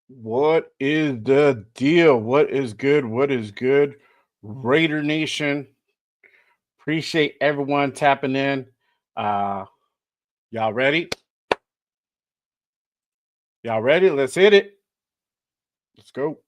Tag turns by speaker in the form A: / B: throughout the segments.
A: What is the deal? What is good? What is good? Raider Nation. Appreciate everyone tapping in. Uh y'all ready? Y'all ready? Let's hit it. Let's go.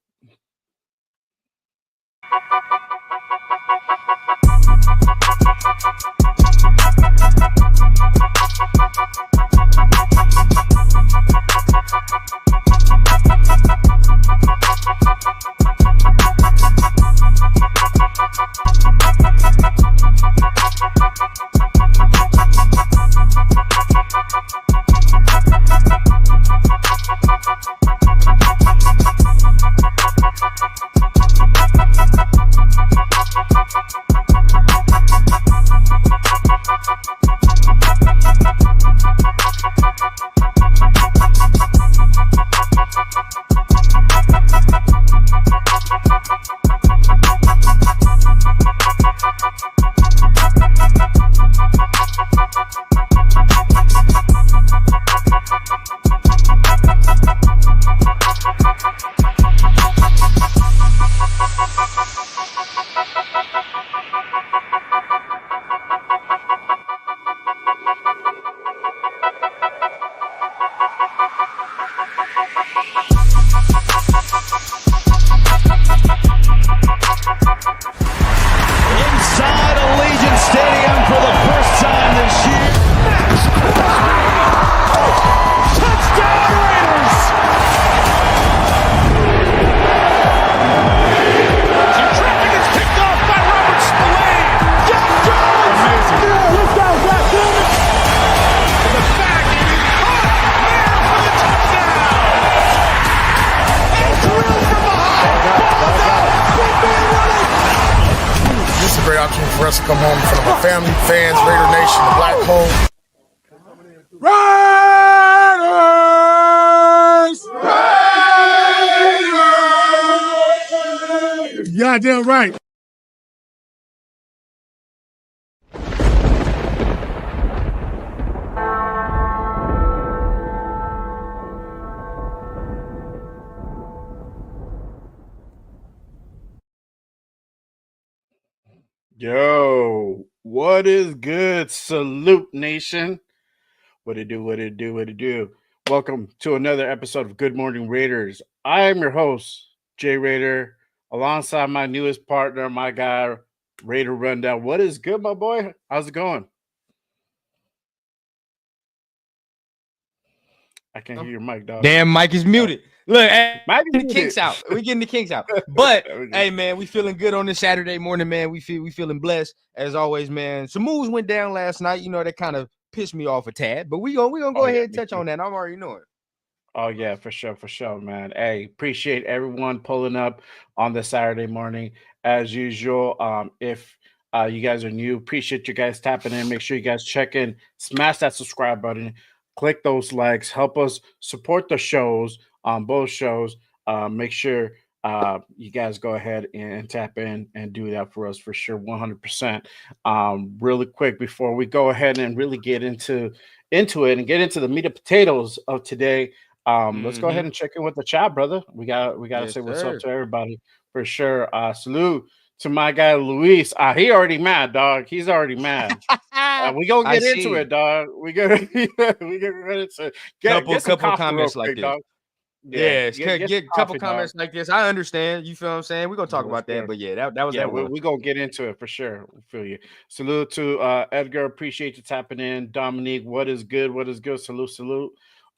B: Inside Allegiant Stadium for the first time this year. Touchdown Raiders! Traffic is picked off by Robert Spillane. John Jones! Amazing. Let's go, goddammit! The back and he caught there for the touchdown! And drilled from behind. Ball's out! Football running!
C: This is a great opportunity for us to come home in front of our family, fans, Raider Nation, the Black Hole.
D: Raiders! Goddamn right.
A: Yo, what is good? Salute Nation. What it do, what it do, what it do. Welcome to another episode of Good Morning Raiders. I am your host, Jay Raider, alongside my newest partner, my guy, Raider Rundown. What is good, my boy? How's it going? I can't hear your mic, dog.
E: Damn, Mike is muted. Look,
A: Mike is
E: the
A: muted.
E: kinks out. We getting the kinks out. But
A: There we go.
E: hey, man, we feeling good on this Saturday morning, man. We feeling blessed as always, man. Some moves went down last night. You know that kind of pissed me off a tad, but we gonna go ahead and touch on that. I'm already knowing.
A: Oh yeah, for sure, man. Hey, appreciate everyone pulling up on the Saturday morning as usual. If you guys are new, appreciate you guys tapping in. Make sure you guys check in, smash that subscribe button, click those likes, help us support the shows on both shows. Make sure you guys go ahead and tap in and do that for us for sure, 100%. Really quick before we go ahead and really get into it and get into the meat and potatoes of today. Let's go ahead and check in with the chat, brother. We got to
E: Yes,
A: say what's
E: sir.
A: up to everybody for sure. Salute to my guy Luis. He already mad, dog. He's already mad. We gonna
E: I
A: get into
E: see.
A: it, dog. We gonna get into it. Get some
E: couple
A: coffee real
E: comments like
A: quick,
E: this.
A: dog.
E: Yes,
A: get
E: get
A: some
E: a couple
A: coffee,
E: comments
A: dog.
E: like this. I understand. You feel what I'm saying? We're gonna talk
A: Yes,
E: about that,
A: sir.
E: but yeah, that was
A: Yeah,
E: that one.
A: we gonna get into it for sure. We feel you. Salute to Edgar. Appreciate you tapping in. Dominique, what is good? What is good? Salute.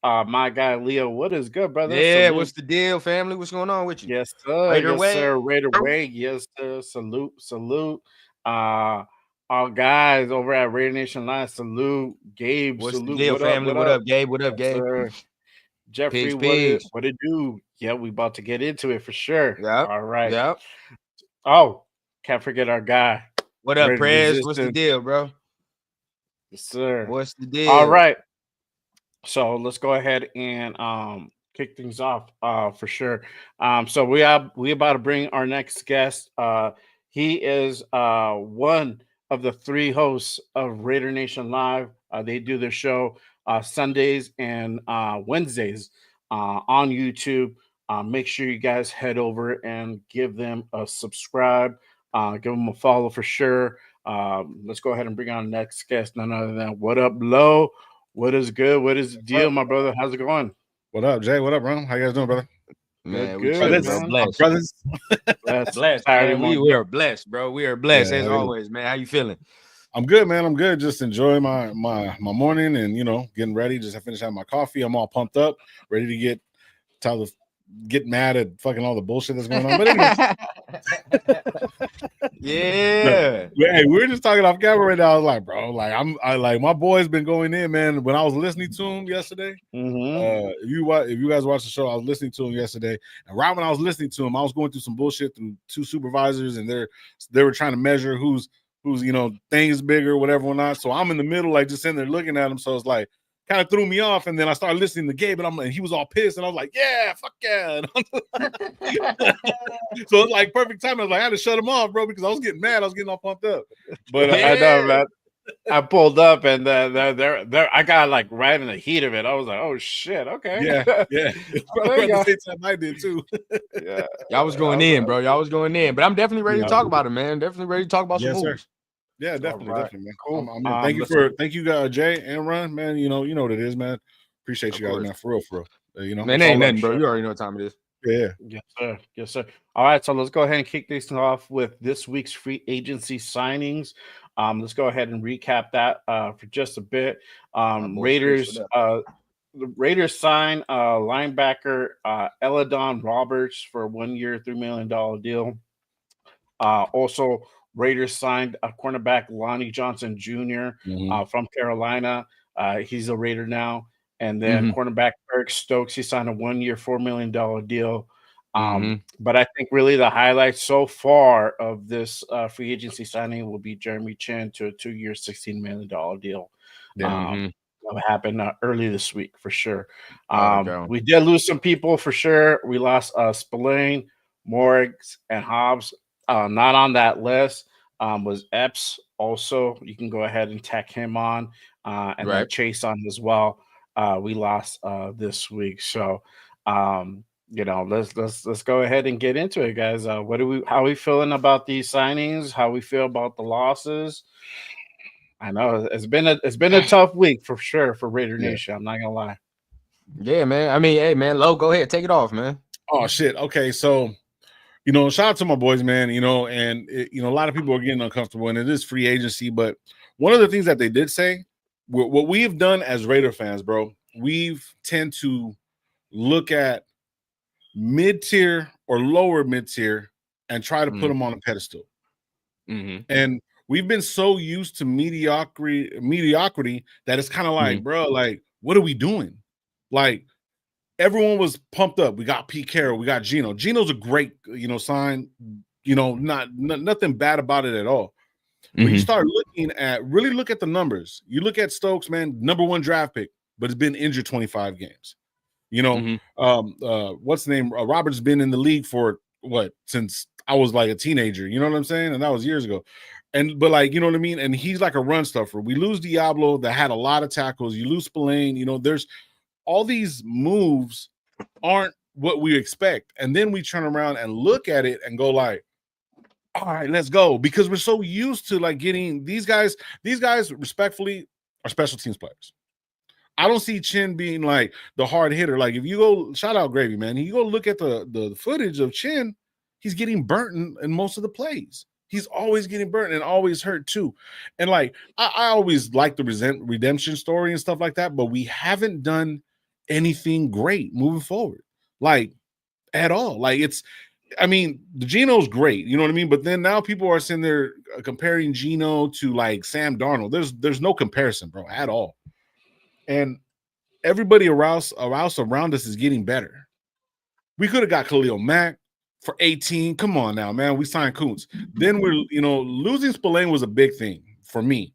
A: My guy Leo, what is good, brother?
E: Yeah,
A: Salute.
E: what's the deal, family? What's going on with you?
A: Yes, sir.
E: Raider
A: Yes, sir.
E: way.
A: Raider way. Yes, sir. Salute. Uh our guys over at Raider Nation Live. Salute. Gabe,
E: What's the
A: salute.
E: deal,
A: What up?
E: family?
A: What
E: What
A: up?
E: up, Gabe? What up,
A: Yes,
E: Gabe?
A: sir. Jeffrey,
E: Pigs, pigs.
A: what it do? Yeah, we about to get into it for sure.
E: Yep.
A: All right.
E: Yep.
A: Oh, can't forget our guy.
E: What up,
A: Raider
E: Prez? What's the
A: Resistance.
E: deal, bro?
A: Yes, sir.
E: What's the deal?
A: All right. So let's go ahead and kick things off for sure. So we about to bring our next guest. He is one of the three hosts of Raider Nation Live. They do their show Sundays and Wednesdays on YouTube. Make sure you guys head over and give them a subscribe. Give them a follow for sure. Let's go ahead and bring on the next guest. None other than What Up, Low? What is good? What is the deal, my brother? How's it going?
F: What up, Jay? What up, bro? How you guys doing, brother?
E: Man, we
A: Good,
E: chilling,
F: Brothers,
E: bro.
A: man.
E: Blessed.
F: brothers.
A: Blessed
E: Blessed, man.
A: morning.
E: We are blessed, bro. We are blessed
F: Yeah,
E: as
F: hell yeah.
E: always, man. How you feeling?
F: I'm good, man. I'm good. Just enjoying my morning and getting ready. Just I finished having my coffee. I'm all pumped up, ready to get mad at fucking all the bullshit that's going on. But anyway,
E: Yeah.
F: hey, we were just talking off camera right now. I was like, bro, like my boy's been going in, man. When I was listening to him yesterday, if you guys watch the show, I was listening to him yesterday, and right when I was listening to him, I was going through some bullshit through two supervisors, and they were trying to measure who's things bigger, whatever or not. So I'm in the middle, like just sitting there looking at him. So it's like kind of threw me off, and then I started listening to Gabe, and he was all pissed, and I was like, yeah, fuck yeah. So it's like perfect time. I was like, I had to shut him off, bro, because I was getting mad. I was getting all pumped up. But
A: I know, man. I pulled up and I got like right in the heat of it. I was like, oh shit, okay.
F: Yeah. At the same time I did too.
A: Yeah.
E: Y'all was going in, bro. Y'all was going in. But I'm definitely ready to talk about it, man. Definitely ready to talk about some moves.
F: Yeah, definitely,
A: Right.
F: definitely, man.
A: Cool.
F: Thank you, Jay and Ron, man. You know what it is, man. Appreciate you guys, man. For real.
E: Man, ain't nothing, bro. You already know what time it is.
F: Yeah.
A: Yes, sir. All right, so let's go ahead and kick this off with this week's free agency signings. Let's go ahead and recap that for just a bit. Raiders, the Raiders signed linebacker Eladon Roberts for a 1 year, $3 million deal. Also, Raiders signed a cornerback Lonnie Johnson Jr. From Carolina. He's a Raider now. And then cornerback Eric Stokes, he signed a 1 year, $4 million deal. But I think really the highlight so far of this free agency signing will be Jeremy Chin to a 2 year, $16 million deal. That happened early this week for sure. We did lose some people for sure. We lost Spillane, Morris, and Hobbs. Not on that list was Epps. Also, you can go ahead and tack him on, and then Chase on as well. We lost this week, so let's go ahead and get into it, guys. How are we feeling about these signings? How we feel about the losses? I know it's been a tough week for sure for Raider Nation. I'm not gonna lie.
E: Yeah, man. I mean, hey, man, Lo, go ahead, take it off, man.
F: Oh shit. Okay, so shout out to my boys, man. And a lot of people are getting uncomfortable, and it is free agency. But one of the things that they did say, what we have done as Raider fans, bro, we've tend to look at mid-tier or lower mid-tier and try to put them on a pedestal. And we've been so used to mediocrity that it's kind of like, bro, like, what are we doing? Like, everyone was pumped up. We got Pete Carroll, we got Gino. Gino's a great, sign. Nothing bad about it at all. But you start really look at the numbers. You look at Stokes, man, number 1 draft pick, but has been injured 25 games. What's the name? Robert's been in the league for since I was like a teenager. You know what I'm saying? And that was years ago. But like, you know what I mean? And he's like a run stuffer. We lose Diablo that had a lot of tackles. You lose Spillane. There's all these moves aren't what we expect. And then we turn around and look at it and go like, all right, let's go. Because we're so used to like getting these guys respectfully are special teams players. I don't see Chin being like the hard hitter. Like if you go, shout out Gravy, man. You go look at the footage of Chin, he's getting burnt in most of the plays. He's always getting burnt and always hurt too. And like I always like the redemption story and stuff like that, but we haven't done anything great moving forward, like at all. Like the Gino's great, you know what I mean? But then now people are sitting there comparing Gino to like Sam Darnold. There's no comparison, bro, at all. And everybody around us is getting better. We could have got Khalil Mack for 18. Come on now, man. We signed Kuntz. Then we're, losing Spillane was a big thing for me.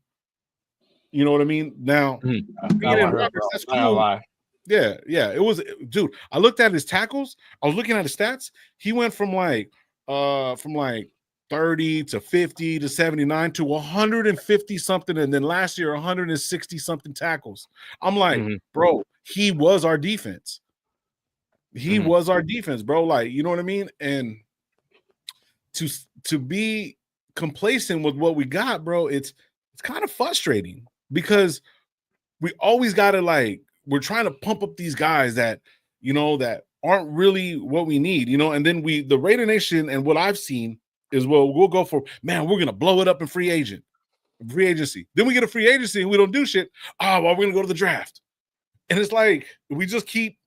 F: You know what I mean? Now, Roberts, that's cool. Yeah. It was, dude. I looked at his tackles. I was looking at his stats. He went from 30 to 50 to 79 to 150 something, and then last year 160 something tackles. I'm like, bro, he was our defense. He was our defense, bro. Like, you know what I mean? And to be complacent with what we got, bro, it's kind of frustrating because we always got to we're trying to pump up these guys that, that aren't really what we need, and then the Raider Nation and what I've seen is, well, we'll go for, man, we're going to blow it up in free agency. Then we get a free agency and we don't do shit. Oh, well, we're going to go to the draft. And it's like, we just keep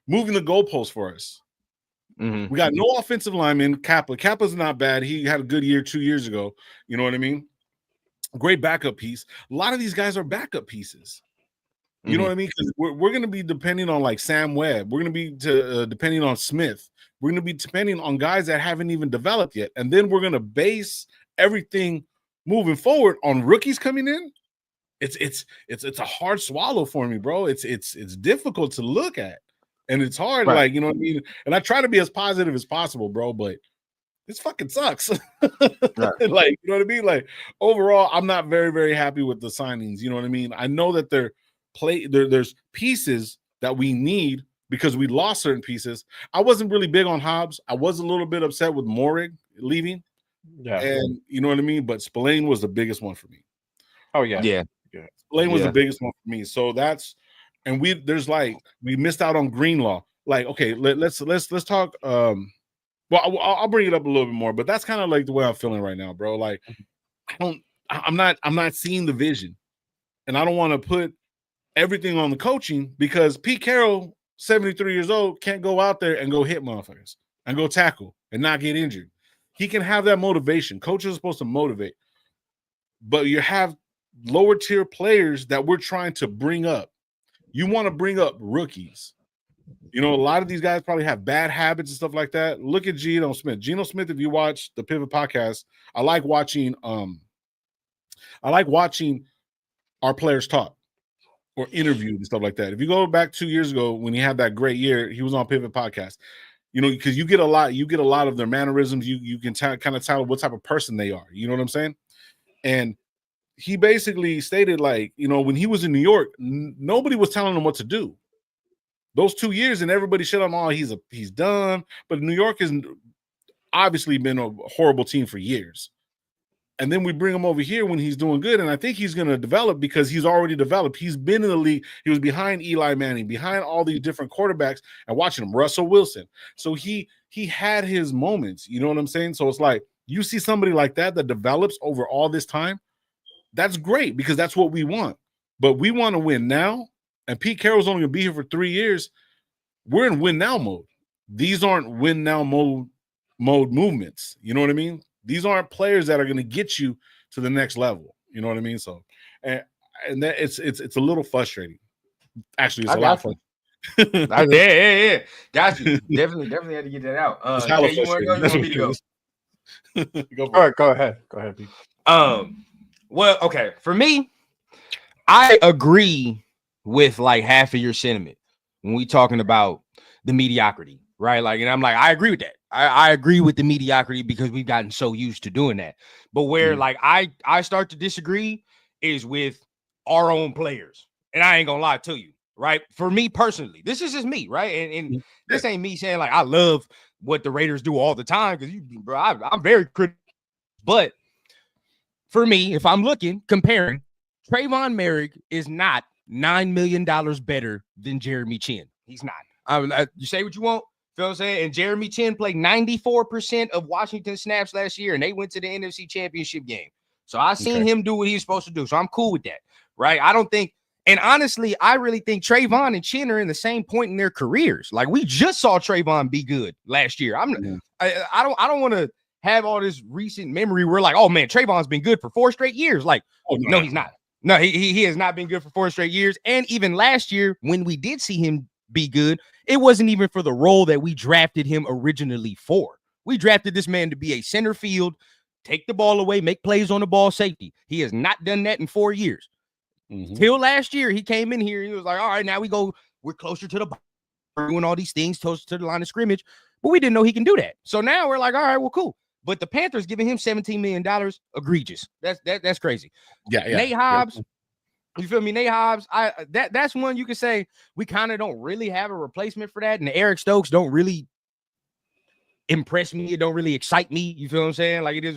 F: moving the goalposts for us. We got no offensive lineman. Kappa's not bad. He had a good year 2 years ago. You know what I mean? Great backup piece. A lot of these guys are backup pieces. You know what I mean? Because we're going to be depending on Sam Webb. We're going to be depending on Smith. We're going to be depending on guys that haven't even developed yet. And then we're going to base everything moving forward on rookies coming in. It's a hard swallow for me, bro. It's difficult to look at. And it's hard,
E: right.
F: You know what I mean? And I try to be as positive as possible, bro, but this fucking sucks.
E: Right.
F: You know what I mean? Overall, I'm not very, very happy with the signings. You know what I mean? I know that there's pieces that we need because we lost certain pieces. I wasn't really big on Hobbs. I was a little bit upset with Morig leaving.
A: Yeah.
F: And you know what I mean? But Spillane was the biggest one for me.
A: Oh, yeah.
E: Yeah.
F: Spillane was the biggest one for me. So and we missed out on Greenlaw. Okay, let's talk. Well, I'll bring it up a little bit more, but that's kind of the way I'm feeling right now, bro. I'm not seeing the vision, and I don't want to put everything on the coaching because Pete Carroll, 73 years old, can't go out there and go hit motherfuckers and go tackle and not get injured. He can have that motivation. Coaches are supposed to motivate, but you have lower tier players that we're trying to bring up. You want to bring up rookies. A lot of these guys probably have bad habits and stuff like that. Look at Geno Smith. Geno Smith, if you watch the Pivot podcast, I like watching our players talk or interview and stuff like that. If you go back 2 years ago when he had that great year, he was on Pivot podcast. Because you get a lot of their mannerisms. You can kind of tell what type of person they are. You know what I'm saying? And he basically stated, when he was in New York, nobody was telling him what to do. Those 2 years, and everybody shit on him, he's done. But New York has obviously been a horrible team for years. And then we bring him over here when he's doing good, and I think he's going to develop because he's already developed. He's been in the league. He was behind Eli Manning, behind all these different quarterbacks, and watching him, Russell Wilson. So he had his moments. You know what I'm saying? So it's you see somebody like that develops over all this time. That's great because that's what we want. But we want to win now, and Pete Carroll's only going to be here for 3 years. We're in win now mode. These aren't win now mode movements. You know what I mean? These aren't players that are going to get you to the next level. You know what I mean? So, and that it's a little frustrating. Actually, it's a lot fun.
E: Yeah. Got you. Definitely had to get that out. Jay, you want to go? You want me to go?
A: All right, go ahead, Pete.
E: Well, okay. For me, I agree with half of your sentiment when we talking about the mediocrity, right? And I'm I agree with that. I agree with the mediocrity because we've gotten so used to doing that. But where I start to disagree is with our own players. And I ain't gonna lie to you, right? For me personally, this is just me, right? And this ain't me saying I love what the Raiders do all the time because I'm very critical. But for me, if I'm comparing, Trayvon Merrick is not $9 million better than Jeremy Chin. He's not. You say what you want. Feel what I'm saying? And Jeremy Chin played 94% of Washington snaps last year, and they went to the NFC Championship game. So I seen him do what he's supposed to do. So I'm cool with that, right? I don't think, and honestly, I really think Trayvon and Chin are in the same point in their careers. We just saw Trayvon be good last year. I don't want to have all this recent memory where oh man, Trayvon's been good for 4 straight years. No, he's not. No, he has not been good for 4 straight years. And even last year, when we did see him be good, it wasn't even for the role that we drafted him originally for. We drafted this man to be a center field, take the ball away, make plays on the ball, safety. He has not done that in 4 years. Till last year, he came in here. He was all right, now we're closer to the ball, doing all these things, closer to the line of scrimmage. But we didn't know he can do that. So now we're all right, well, cool. But the Panthers giving him $17 million, egregious. That's crazy.
F: Yeah.
E: Nate Hobbs, You feel me? Nate Hobbs, that's one you could say we kind of don't really have a replacement for that. And the Eric Stokes don't really impress me. It don't really excite me. You feel what I'm saying? Like it is.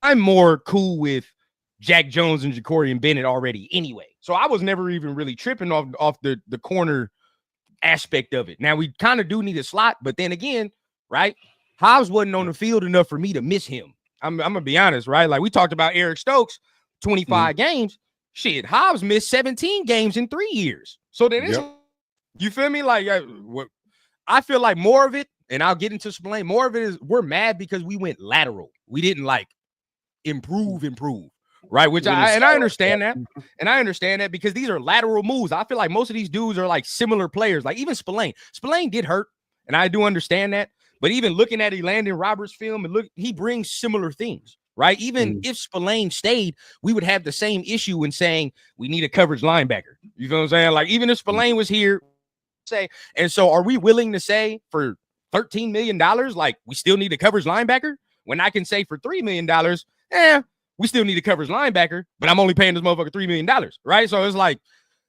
E: I'm more cool with Jack Jones and Ja'Cory Bennett already anyway. So I was never even really tripping off the corner aspect of it. Now we kind of do need a slot, but then again, right? Hobbs wasn't on the field enough for me to miss him. I'm gonna be honest, right? Like we talked about Eric Stokes, 25 games. Shit, Hobbs missed 17 games in 3 years. So then it's, you feel me? Like I feel like more of it, and I'll get into Spillane, more of it is we're mad because we went lateral. We didn't like improve, right? Which I understand that. And I understand that because these are lateral moves. I feel like most of these dudes are like similar players. Like even Spillane did hurt, and I do understand that. But even looking at Elandon Roberts' film, and look, he brings similar things, right? Even if Spillane stayed, we would have the same issue in saying we need a coverage linebacker. You know what I'm saying? Like even if Spillane was here, say, and so are we willing to say for $13 million, like we still need a coverage linebacker? When I can say for $3 million, we still need a coverage linebacker, but I'm only paying this motherfucker $3 million, right? So it's like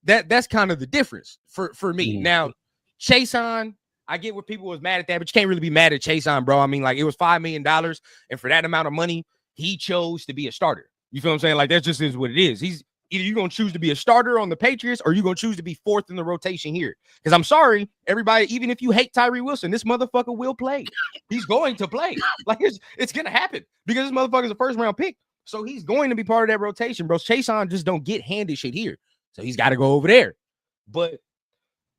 E: that's kind of the difference for me. Now, Chason, I get what people was mad at that, but you can't really be mad at Chason, bro. I mean, like it was $5 million, and for that amount of money, he chose to be a starter. You feel what I'm saying? Like that just is what it is. He's either you're gonna choose to be a starter on the Patriots or you're gonna choose to be fourth in the rotation here. Because I'm sorry, everybody, even if you hate Tyree Wilson, this motherfucker will play. He's going to play. Like it's gonna happen because this motherfucker's a first round pick. So he's going to be part of that rotation, bro. Chason just don't get handed shit here. So he's got to go over there. But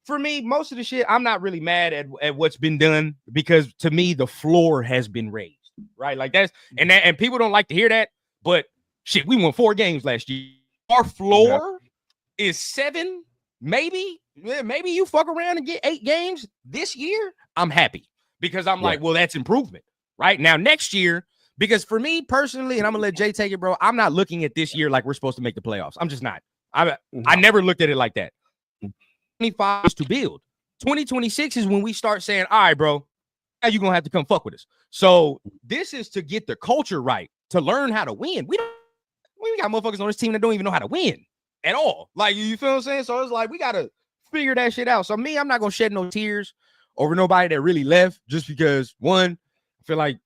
E: for me, most of the shit, I'm not really mad at what's been done because to me, the floor has been raised, right? Like and people don't like to hear that, but shit, we won 4 games last year. Our floor is 7, maybe. Maybe you fuck around and get 8 games this year. I'm happy because I'm like, well, that's improvement, right? Now, next year, because for me personally, and I'm going to let Jay take it, bro, I'm not looking at this year like we're supposed to make the playoffs. I'm just not. I never looked at it like that. 2025 is to build. 2026 is when we start saying, all right, bro, now you're going to have to come fuck with us. So this is to get the culture right, to learn how to win. We got motherfuckers on this team that don't even know how to win at all. Like, you feel what I'm saying? So it's like, we got to figure that shit out. So me, I'm not going to shed no tears over nobody that really left just because, one, I feel like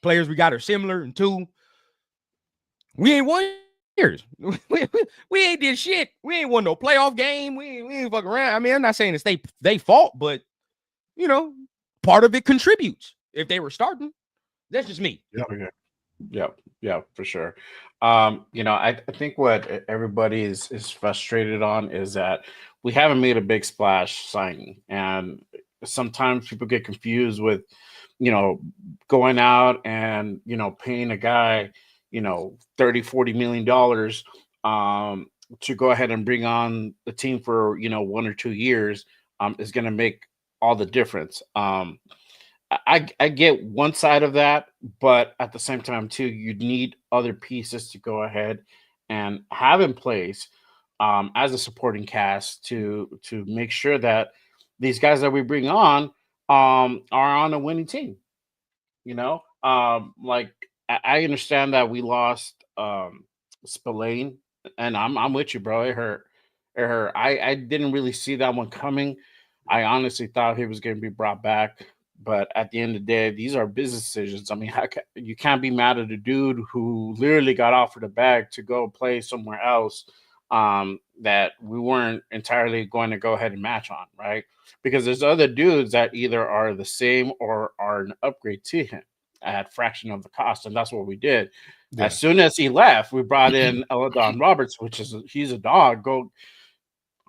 E: players we got are similar, and 2, we ain't won years. We ain't did shit. We ain't won no playoff game. We ain't fucking around. I mean, I'm not saying it's they fault, but you know, part of it contributes if they were starting. That's just me.
A: Yeah, for sure. I think what everybody is frustrated on is that we haven't made a big splash signing, and sometimes people get confused with going out and paying a guy $30-40 million to go ahead and bring on the team for 1 or 2 years is going to make all the difference. I get one side of that, but at the same time too, you need other pieces to go ahead and have in place as a supporting cast to make sure that these guys that we bring on are on a winning team. Like I understand that we lost Spillane, and I'm with you, bro. It hurt. It hurt. I didn't really see that one coming. I honestly thought he was going to be brought back, but at the end of the day, these are business decisions. I mean, you can't be mad at a dude who literally got offered a bag to go play somewhere else that we weren't entirely going to go ahead and match on, right? Because there's other dudes that either are the same or are an upgrade to him at fraction of the cost, and that's what we did. As soon as he left, we brought in Elandon Roberts, he's a dog. I'm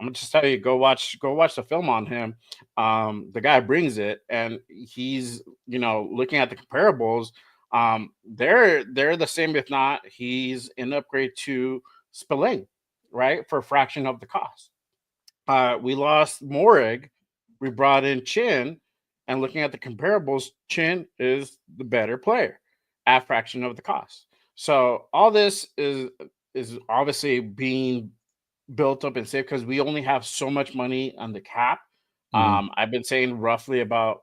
A: gonna just tell you, go watch the film on him. The guy brings it, and he's looking at the comparables. They're the same, if not, he's an upgrade to Spillane, right, for a fraction of the cost. We lost Morig, we brought in Chin, and looking at the comparables, Chin is the better player at fraction of the cost. So all this is obviously being built up and saved because we only have so much money on the cap. I've been saying roughly about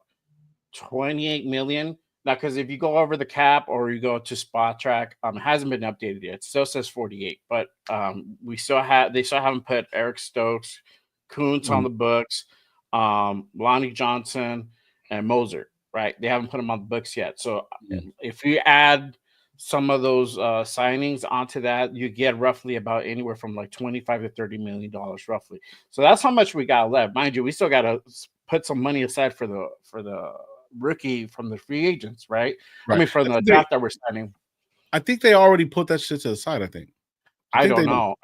A: 28 million Now, because if you go over the cap or you go to Spot Track, it hasn't been updated yet. It still says 48, but they still haven't put Eric Stokes, Kuntz on the books, Lonnie Johnson, and Moser. Right, they haven't put them on the books yet. So if you add some of those signings onto that, you get roughly about anywhere from like $25 to $30 million roughly. So that's how much we got left. Mind you, we still got to put some money aside for the rookie from the free agents, right? I mean, from the draft that we're signing.
F: I think they already put that shit to the side. I think.
A: I don't know.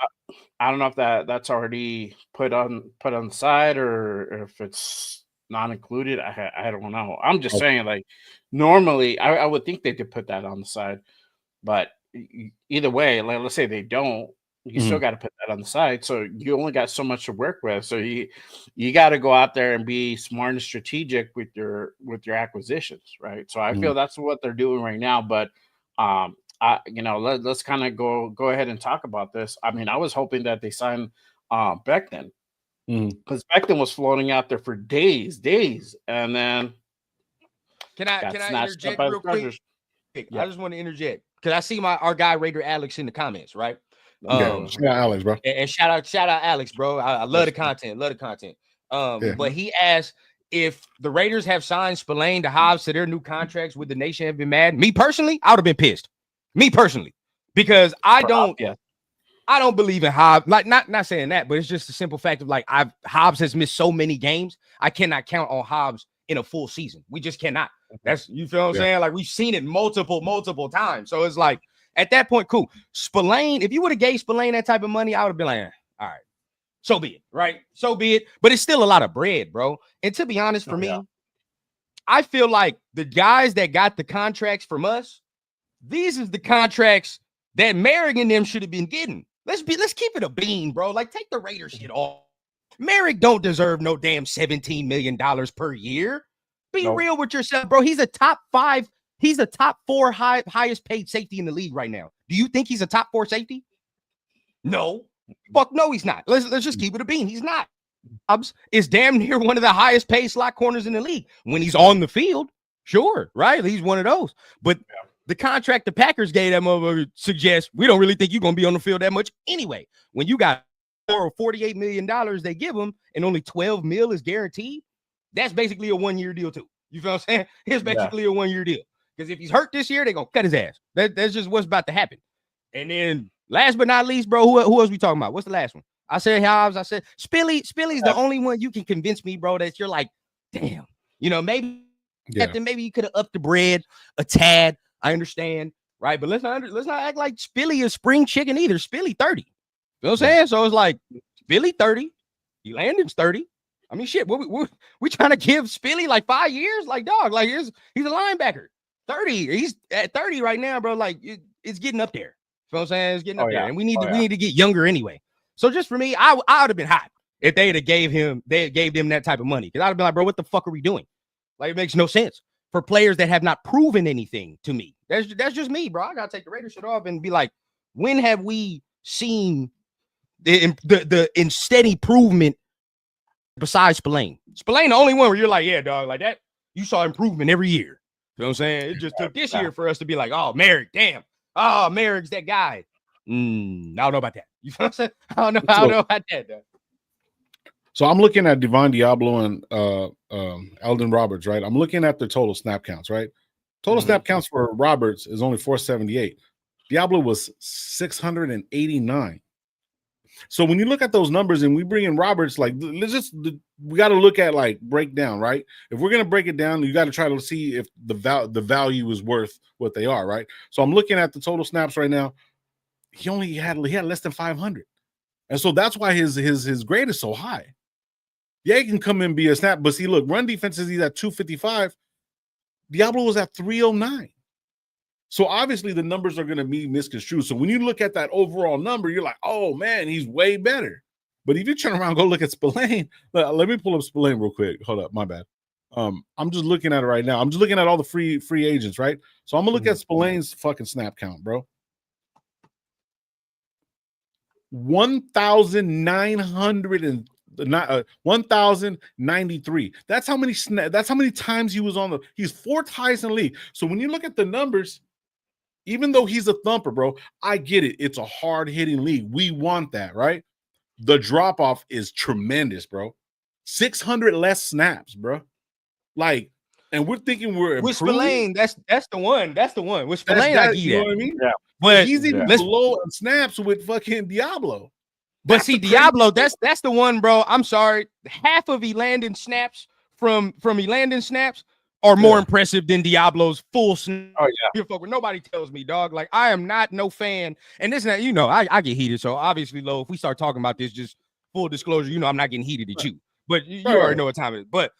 A: I don't know if that's already put on the side or if it's not included. I don't know. I'm just saying, like, normally I would think they could put that on the side, but either way, like, let's say they don't, you still got to put that on the side. So you only got so much to work with. So you got to go out there and be smart and strategic with your acquisitions, right? So I feel that's what they're doing right now. But let's kind of go ahead and talk about this. I mean, I was hoping that they signed Becton, because Becton was floating out there for days, and then
E: can I interject real quick? I just want to interject because I see our guy Raider Alex in the comments, right?
F: Shout out Alex, bro.
E: And shout out Alex, bro. I love the content. But he asked if the Raiders have signed Spillane to Hobbs to their new contracts, would the nation have been mad? Me personally, I would have been pissed. Me personally, because I don't believe in Hobbs. Like, not saying that, but it's just the simple fact of like Hobbs has missed so many games. I cannot count on Hobbs in a full season. We just cannot. That's, you feel what I'm saying? Like, we've seen it multiple times. So it's like, at that point, cool. Spillane, if you would have gave Spillane that type of money, I would have been like, all right, so be it, right? So be it. But it's still a lot of bread, bro. And to be honest, for me, I feel like the guys that got the contracts from us, these is the contracts that Merrick and them should have been getting. Let's keep it a bean, bro. Like, take the Raider shit off. Merrick don't deserve no damn $17 million per year. Be real with yourself, bro. He's a top 5. He's a top 4 highest paid safety in the league right now. Do you think he's a top 4 safety? No. Fuck no, he's not. Let's just keep it a bean. He's not. Hobbs is damn near one of the highest paid slot corners in the league. When he's on the field, sure, right? He's one of those. But the contract the Packers gave that motherfucker suggests we don't really think you're going to be on the field that much anyway. When you got $48 million they give him and only $12 million is guaranteed, that's basically a 1-year deal too. You feel what I'm saying? It's basically a 1-year deal. Because if he's hurt this year, they're going to cut his ass. That's just what's about to happen. And then last but not least, bro, who else we talking about? What's the last one? I said Hobbs. I said Spilly's the only one you can convince me, bro, that you're like, damn, maybe maybe you could have upped the bread a tad. I understand, right? But let's not act like Spilly is spring chicken either. Spilly 30. You know what I'm saying? So it's like Spilly 30. Landon's 30. I mean, shit, we trying to give Spilly like 5 years? Like, dog, like he's a linebacker. 30. He's at 30 right now, bro. Like, it's getting up there. You know what I'm saying? It's getting up there. And we need to get younger anyway. So just for me, I would have been hot if they gave them that type of money. Because I'd have been like, bro, what the fuck are we doing? Like, it makes no sense for players that have not proven anything to me. That's just me, bro. I gotta take the Raider shit off and be like, when have we seen the steady improvement besides Spillane? Spillane, the only one where you're like, yeah, dog, like that. You saw improvement every year. You know what I'm saying? It just took this year for us to be like, oh, Merrick, damn. Oh, Merrick's that guy. I don't know about that. You know what I'm saying? I don't know about that, though.
F: So I'm looking at Devon Diablo and Eldon Roberts, right? I'm looking at the total snap counts, right? Total snap counts for Roberts is only 478. Diablo was 689. So when you look at those numbers and we bring in Roberts, like, we got to look at like breakdown, right? If we're going to break it down, you got to try to see if the value is worth what they are, right? So I'm looking at the total snaps right now. He had less than 500. And so that's why his grade is so high. Yeah, he can come in and be a snap, but see, look, run defenses, he's at 255. Diablo was at 309. So obviously the numbers are going to be misconstrued. So when you look at that overall number, you're like, oh man, he's way better. But if you turn around and go look at Spillane, let me pull up Spillane real quick. Hold up, my bad. I'm just looking at it right now. I'm just looking at all the free agents, right? So I'm gonna look at Spillane's fucking snap count, bro. 1,900 and 1,093. That's how many times he was on the. He's 4th highest in the league. So when you look at the numbers, even though he's a thumper, bro, I get it. It's a hard hitting league. We want that, right? The drop off is tremendous, bro. 600 less snaps, bro. Like, and we're thinking we're
E: with
F: improving.
E: Spillane, that's the one. That's the one. With Spillane, I give
F: you know
E: that.
F: what I mean?
A: Yeah.
E: But
F: he's even below on snaps with fucking Diablo.
E: But see, Diablo, that's the one, bro. I'm sorry. Half of Elandon snaps from Elandon snaps are more impressive than Diablo's full snap.
A: Oh yeah.
E: Nobody tells me, dog. Like, I am not no fan. And this, you know, I get heated. So obviously, Lo, if we start talking about this, just full disclosure, you know, I'm not getting heated at you. But you already know what time it is. But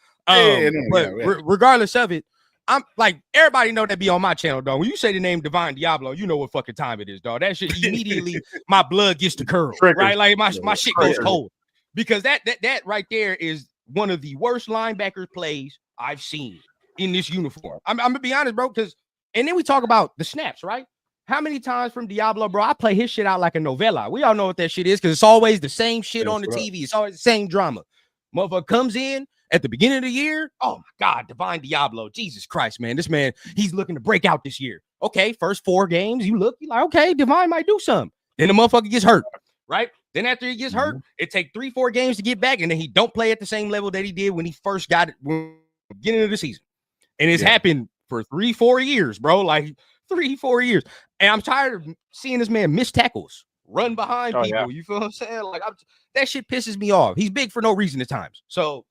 E: regardless of it, I'm like, everybody know that be on my channel, dog. When you say the name Divine Diablo, you know what fucking time it is, dog. That shit immediately my blood gets to curl, right? Like my shit goes cold. Because that right there is one of the worst linebacker plays I've seen in this uniform. I'm gonna be honest, bro, because and then we talk about the snaps, right? How many times from Diablo, bro? I play his shit out like a novella. We all know what that shit is because it's always the same shit on the TV. It's always the same drama. Motherfucker comes in at the beginning of the year. Oh my God, Divine Diablo. Jesus Christ, man. This man, he's looking to break out this year. Okay, first 4 games, you're like, okay, Divine might do something. Then the motherfucker gets hurt, right? Then after he gets hurt, it take 3-4 games to get back, and then he don't play at the same level that he did when he first got it beginning of the season. And it's happened for 3-4 years, bro. Like 3-4 years. And I'm tired of seeing this man miss tackles, run behind people. Yeah. You feel what I'm saying? Like, that shit pisses me off. He's big for no reason at times. So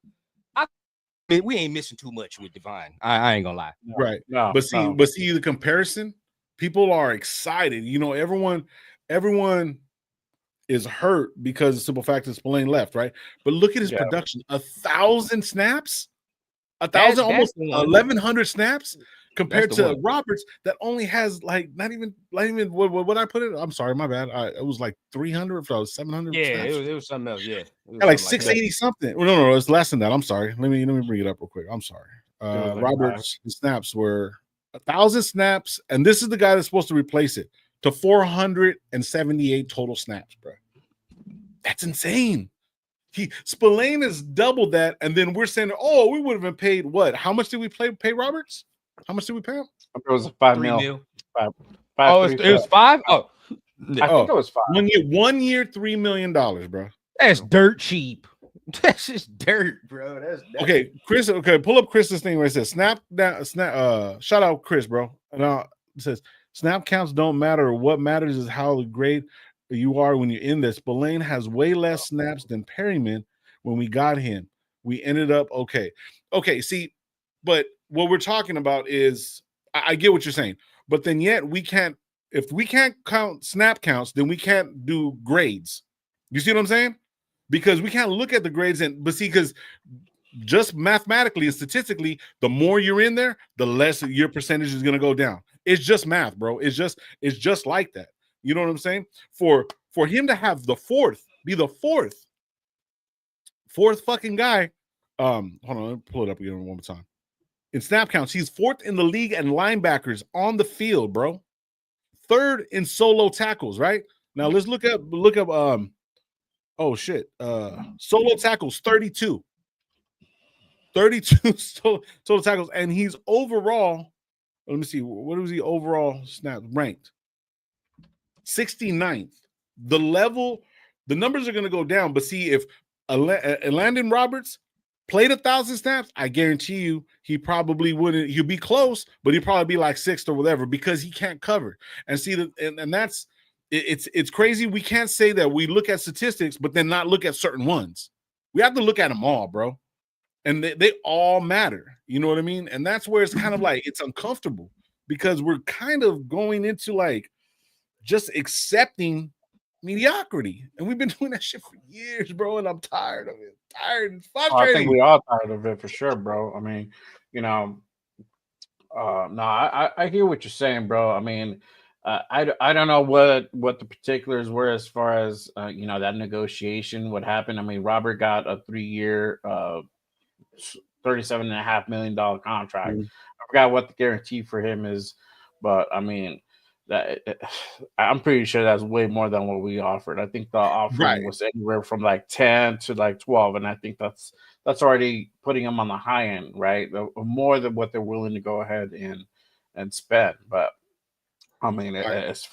E: we ain't missing too much with Divine. I ain't gonna lie.
F: Right. No, but see the comparison. People are excited. You know, everyone is hurt because the simple fact is Spillane left, right? But look at his production: 1,000 snaps, 1,000, almost 1,100 snaps. Compared to Roberts, that only has like not even what I put it. I'm sorry, my bad. It was like 300, 700.
E: Yeah,
F: snaps.
E: it was something else. Yeah,
F: like 680 something. Well, no, it's less than that. I'm sorry. Let me bring it up real quick. I'm sorry. Roberts' snaps were 1,000 snaps, and this is the guy that's supposed to replace it to 478 total snaps, bro. That's insane. Spillane has doubled that, and then we're saying, oh, we would have been paid what? How much did we pay Roberts? How much did we pay him?
A: It was $5 million.
E: It was 5? Oh,
A: I think it was 5.
F: 1 year, $3 million, bro.
E: That's dirt cheap. That's just dirt, bro. That's
F: okay, Chris. Okay, pull up Chris's thing where it says snap. Shout out Chris, bro. And it says snap counts don't matter. What matters is how great you are when you're in this. Spillane has way less snaps than Perryman when we got him. We ended up okay. Okay, see, but what we're talking about is I get what you're saying, but then yet we can't. If we can't count snap counts, then we can't do grades. You see what I'm saying? Because we can't look at the grades because just mathematically and statistically, the more you're in there, the less your percentage is going to go down. It's just math, bro. It's just like that. You know what I'm saying? For him to have be the fourth fucking guy. Hold on, let me pull it up again one more time. In snap counts, he's 4th in the league and linebackers on the field, bro. 3rd in solo tackles, right? Now let's look up oh shit. Solo tackles 32. 32 solo tackles, and he's overall. Let me see. What was he overall snap ranked? 69th. The numbers are going to go down, but see if Landon Roberts played 1,000 snaps, I guarantee you he probably wouldn't. He'd be close, but he'd probably be like 6th or whatever because he can't cover. And see that, and that's it's crazy. We can't say that we look at statistics, but then not look at certain ones. We have to look at them all, bro. And they all matter. You know what I mean? And that's where it's kind of like it's uncomfortable because we're kind of going into like just accepting mediocrity, and we've been doing that shit for years, bro. And I'm tired of it. Tired and frustrating.
A: I think we all tired of it for sure, bro. I mean, you know, no, I hear what you're saying, bro. I mean, I don't know what the particulars were as far as you know, that negotiation, what happened. I mean, Robert got a 3-year, $37.5 million contract. I forgot what the guarantee for him is, but I mean, I'm pretty sure that's way more than what we offered. I think the offering
F: Right.
A: was anywhere from like 10 to like 12, and I think that's already putting them on the high end, right? More than what they're willing to go ahead and spend. But I mean,
F: Right.
A: as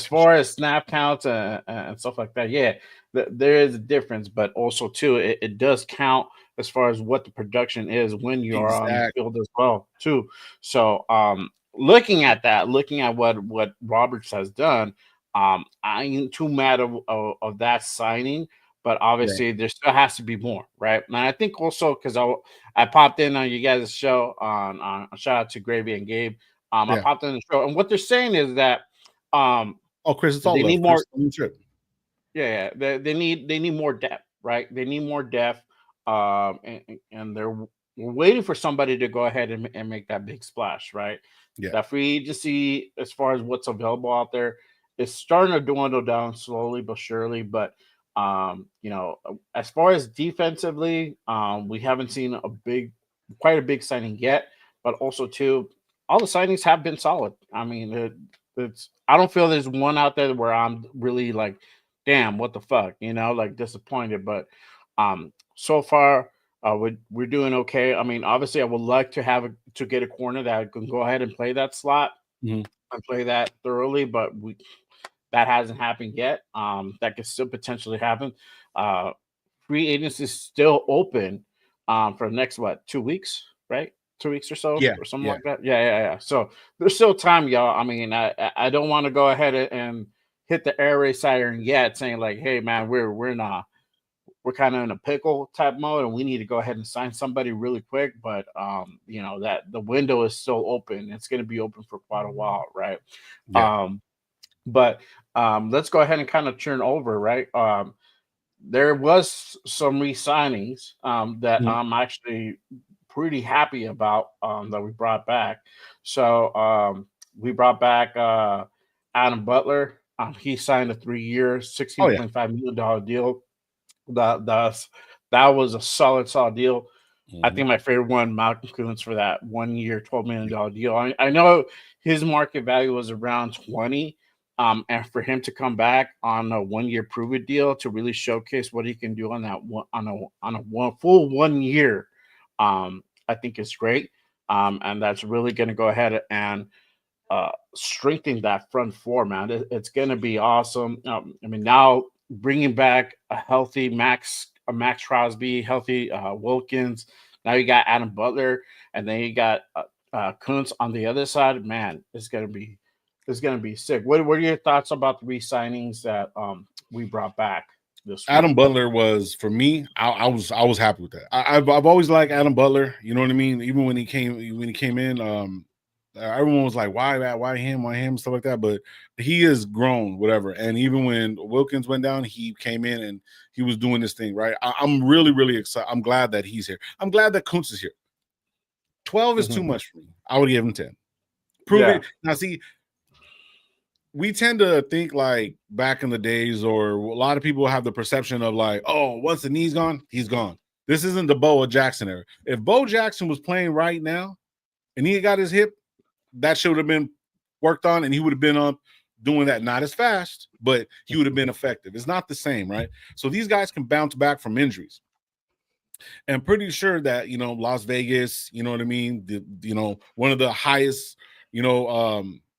A: far as snap counts and stuff like that, yeah, there is a difference, but also too, it does count as far as what the production is when you are on the
F: Exactly.
A: field as well, too. So, looking at that, looking at what Roberts has done, I ain't too mad of that signing, but
F: Right.
A: obviously there still has to be more, right? And I think also because I popped in on you guys' show on shout out to Gravy and Gabe. I
F: Yeah.
A: popped in the show, and what they're saying is that
F: Oh, Chris, it's all
A: they need
F: love.
A: more.
F: Chris, don't trip.
A: Yeah, they need more depth, right? They need more depth, and we're waiting for somebody to go ahead and make that big splash, right?
F: Yeah.
A: That free agency, as far as what's available out there, is starting to dwindle down slowly but surely. But as far as defensively, we haven't seen quite a big signing yet. But also too, all the signings have been solid. I mean, I don't feel there's one out there where I'm really like, damn, what the fuck, like disappointed. But so far, we're doing okay. I mean, obviously, I would like to get a corner that can go ahead and play that slot
F: Mhm.
A: and play that thoroughly, but that hasn't happened yet. That could still potentially happen. Uh, Free agency is still open for the next 2 weeks, right? 2 weeks or so,
F: Yeah.
A: or something
F: Yeah.
A: like that. Yeah. So there's still time, y'all. I mean, I don't want to go ahead and hit the air raid siren yet, saying like, hey man, we're kind of in a pickle type mode, and we need to go ahead and sign somebody really quick. But that the window is still open. It's going to be open for quite a while, right?
F: Yeah.
A: Um, but let's go ahead and kind of turn over, right? There was some re-signings that
F: Mhm.
A: I'm actually pretty happy about that we brought back. So we brought back Adam Butler. He signed a 3-year,
F: Oh yeah.
A: $16.5 million deal. That's that was a solid deal. I
F: Mhm.
A: think my favorite one, Malcolm Kuntz, for that 1 year, $12 million deal. I know his market value was around 20. And for him to come back on a 1 year prove it deal to really showcase what he can do on that one on a full 1 year, I think is great. And that's really going to go ahead and strengthen that front four, man. It's going to be awesome. I mean, now bringing back a Max Crosby, healthy Wilkins. Now you got Adam Butler, and then you got Kuntz on the other side. Man, it's gonna be sick. What are your thoughts about the re-signings that we brought back this week?
F: Adam Butler was for me. I was happy with that. I've always liked Adam Butler. You know what I mean. Even when he came in, everyone was like, why him, stuff like that. But he has grown, whatever. And even when Wilkins went down, he came in and he was doing this thing right. I'm really excited. I'm glad that he's here. I'm glad that Kuntz is here. 12 is too
A: Mhm.
F: much for me. I would give him 10. Prove
A: Yeah.
F: it now. See, we tend to think like back in the days, or a lot of people have the perception of like, oh, once the knee's gone, he's gone. This isn't the Bo Jackson era. If Bo Jackson was playing right now and he got his hip, that should have been worked on, and he would have been up doing that, not as fast, but he would have been effective. It's not the same, right? So these guys can bounce back from injuries. And I'm pretty sure that, Las Vegas, you know what I mean? One of the highest,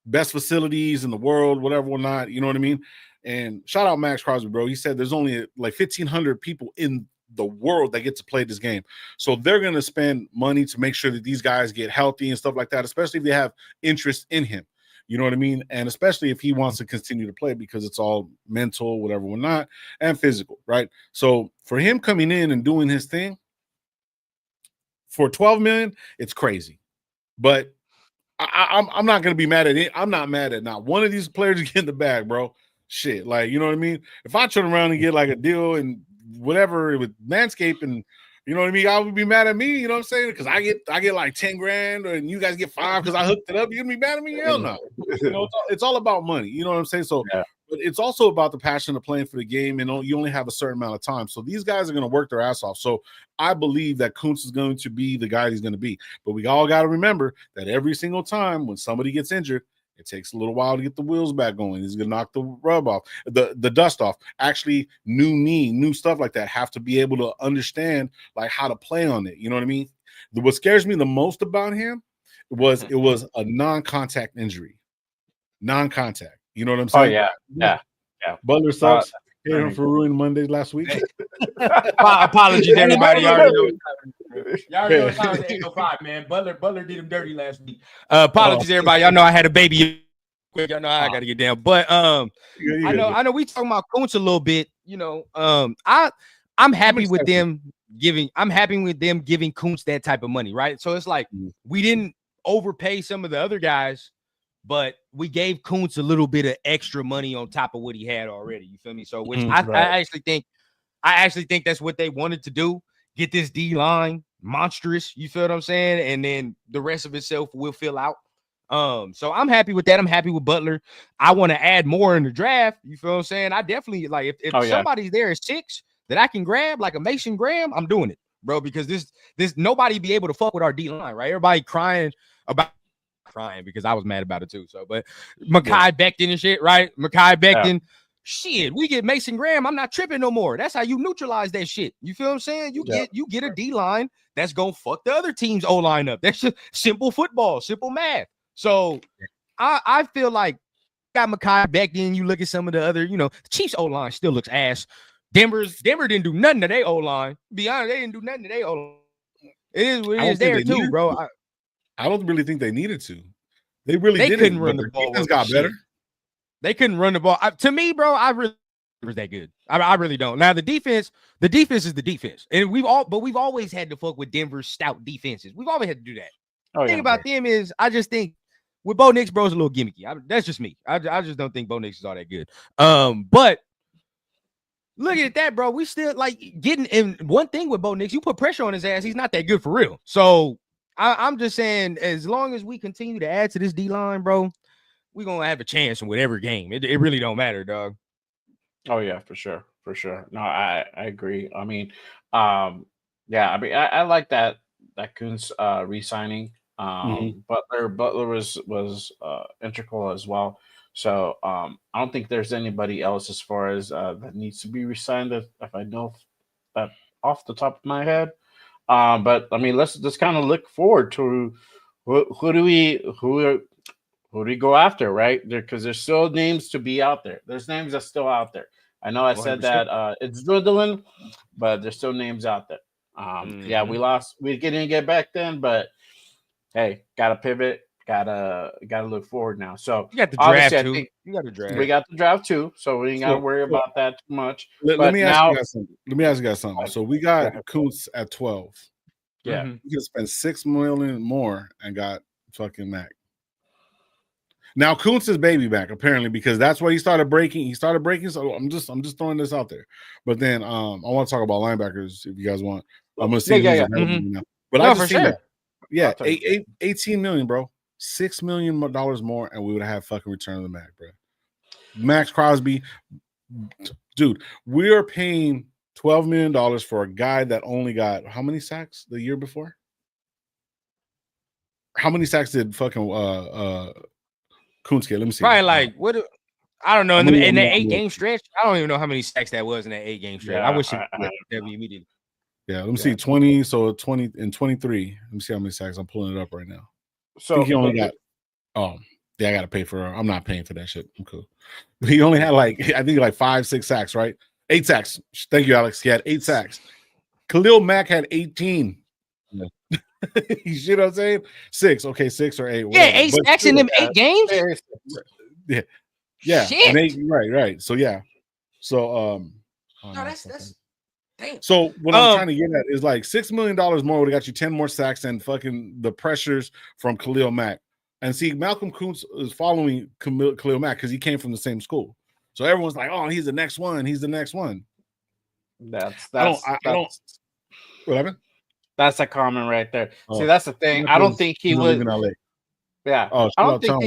F: best facilities in the world, whatever or not, you know what I mean? And shout out Max Crosby, bro. He said there's only like 1,500 people in the world that get to play this game. So they're going to spend money to make sure that these guys get healthy and stuff like that, especially if they have interest in him. You know what I mean? And especially if he wants to continue to play, because it's all mental, whatever or not, and physical, right? So for him coming in and doing his thing for 12 million, it's crazy. But I'm not gonna be mad at it. I'm not mad at not one of these players getting the bag, bro. Shit, like, you know what I mean? If I turn around and get like a deal and whatever with Manscaped, and you know what I mean, I would be mad at me. You know what I'm saying? Because I get like 10 grand, and you guys get 5 because I hooked it up. You gonna be mad at me? Hell no. It's all about money. You know what I'm saying? So,
A: Yeah.
F: but it's also about the passion of playing for the game, and you only have a certain amount of time. So these guys are going to work their ass off. So I believe that Kuntz is going to be the guy he's going to be. But we all got to remember that every single time when somebody gets injured, It takes a little while to get the wheels back going. He's gonna knock the rub off, the dust off. Actually, new stuff like that have to be able to understand like how to play on it. You know what I mean? What scares me the most about him was it was a non-contact injury. Non-contact. You know what I'm
A: Oh
F: saying?
A: yeah.
F: Butler sucks. Hate him for ruining Mondays last week.
E: Apologies, everybody. Y'all already know it's time. It's 8:05, man. Butler did him dirty last week. Apologies, everybody. Y'all know I had a baby. Y'all know how I got to get down. But I know we talking about Kuntz a little bit. You know, I'm happy with them giving. I'm happy with them giving Kuntz that type of money, right? So it's like we didn't overpay some of the other guys, but we gave Kuntz a little bit of extra money on top of what he had already. You feel me? So which I actually think that's what they wanted to do. Get this D-line monstrous. You feel what I'm saying? And then the rest of itself will fill out. So I'm happy with that. I'm happy with Butler. I want to add more in the draft. You feel what I'm saying? I definitely like if somebody's there at 6 that I can grab, like a Mason Graham, I'm doing it, bro, because this nobody be able to fuck with our D-line, right? Everybody crying because I was mad about it too. So, but Mekhi Becton and shit, right? Mekhi Becton, shit, we get Mason Graham. I'm not tripping no more. That's how you neutralize that shit. You feel what I'm saying? You get a D-line that's gonna fuck the other team's O-line up. That's just simple football, simple math. So I feel like got Mekhi Becton. You look at some of the other, the Chiefs O-line still looks ass. Denver didn't do nothing to their O-line. Be honest, they didn't do nothing to their O-line. It is what it is there too, bro.
F: I don't really think they needed to. They couldn't run the ball. Defense got better.
E: They couldn't run the ball. To me, bro, I really was that good. I really don't. Now the defense is the defense, and we've always had to fuck with Denver's stout defenses. We've always had to do that. The thing about them is, I just think with Bo Nix, bro, is a little gimmicky. That's just me. I just don't think Bo Nix is all that good. But look at that, bro. We still like getting in. One thing with Bo Nix, you put pressure on his ass, he's not that good for real. So I'm just saying, as long as we continue to add to this D-line, bro, we're going to have a chance in whatever game. It really don't matter, dog.
A: Oh, yeah, for sure. No, I agree. I mean, I like that Kuntz re-signing. Butler was integral as well. So I don't think there's anybody else as far as that needs to be re-signed if I know that off the top of my head. But I mean, let's just kind of look forward to who do we go after, right? Because there's still names to be out there. There's names that's still out there. I know I said 100%. That it's dwindling, but there's still names out there. Yeah, we lost. We didn't get back then, but hey, gotta pivot. Gotta look forward now. So
E: you got the draft too. You got the draft.
A: We got the draft too, so we ain't gotta worry about that too much.
F: Let me ask you guys something. So we got Kuntz at 12.
A: Yeah,
F: we could spend $6 million more and got fucking Mac. Now Kuntz is baby back apparently because that's what he started breaking. So I'm just throwing this out there. But then I want to talk about linebackers if you guys want. I'm gonna see. But no, I just seen that. Yeah, 18 million, bro. $6 million more, and we would have fucking Return of the Mac, bro. Max Crosby, dude. We are paying $12 million for a guy that only got how many sacks the year before? How many sacks did fucking Kuntz get? Let me see.
E: Probably like what? I don't know. In the 8-game stretch, I don't even know how many sacks that was in that 8-game stretch. I wish it immediately.
F: Yeah, let me see. 20. So 20 and 23. Let me see how many sacks. I'm pulling it up right now.
A: So
F: I think he only got. Oh, yeah, I got to pay for. I'm not paying for that shit. I'm cool. He only had I think 5-6 sacks, right? 8 sacks. Thank you, Alex. He had 8 sacks. Khalil Mack had 18. Yeah. You see what I'm saying? 6. Okay, 6 or 8.
E: Whatever. Yeah, 8 sacks in them 8 games.
F: Yeah.
E: Shit.
F: And 8, right. So yeah. So
E: no, that's. Damn.
F: So what I'm trying to get at is like $6 million more would have got you 10 more sacks and fucking the pressures from Khalil Mack. And see, Malcolm Kuntz is following Khalil Mack because he came from the same school. So everyone's like, "Oh, he's the next one. He's the next one."
A: That's
F: what happened?
A: That's a comment right there. See, that's the thing. I don't think he would. Yeah, I don't think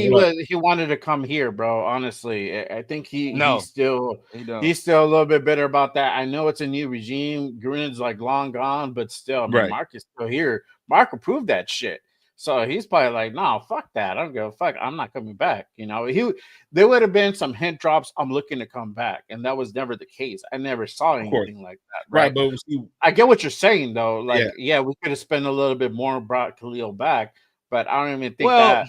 A: he wanted to come here, bro. Honestly, I think he's still a little bit bitter about that. I know it's a new regime. Gruden's like long gone, but still, I mean, Mark is still here. Mark approved that shit. So he's probably like, no, fuck that. I don't give a fuck. I'm not coming back. You know, there would have been some hint drops. I'm looking to come back, and that was never the case. I never saw
F: Of course.
A: anything like that.
F: Right,
A: Right.
F: but see,
A: I get what you're saying though. Like,
F: yeah.
A: yeah, we could have spent a little bit more and brought Khalil back, but I don't even think
E: Well,
A: that.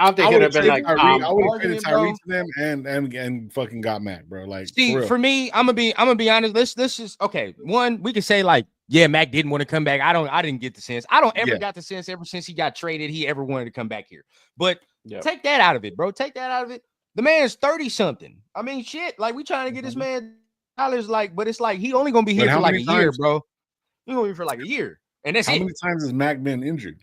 A: I don't think
F: I
A: it
F: would
A: would
F: have
A: have been
F: traded
A: like,
F: Tyree. I would have traded
E: argument,
F: Tyree
E: bro.
F: to them and fucking got Mac, bro. Like,
E: See,
F: for real.
E: for me, I'm gonna be honest. Let's just okay. One, we can say like, yeah, Mac didn't want to come back. I didn't get the sense. I don't ever
F: Yeah.
E: got the sense ever since he got traded, he ever wanted to come back here. But
A: Yep.
E: take that out of it, bro. Take that out of it. The man's 30 something. I mean, shit. Like we trying to get this man dollars, like, but it's like he only gonna be
F: But
E: here
F: how
E: for like a
F: many
E: year,
F: times-
E: bro. He gonna be here for like a year, and that's
F: How
E: it.
F: many times has Mac been injured?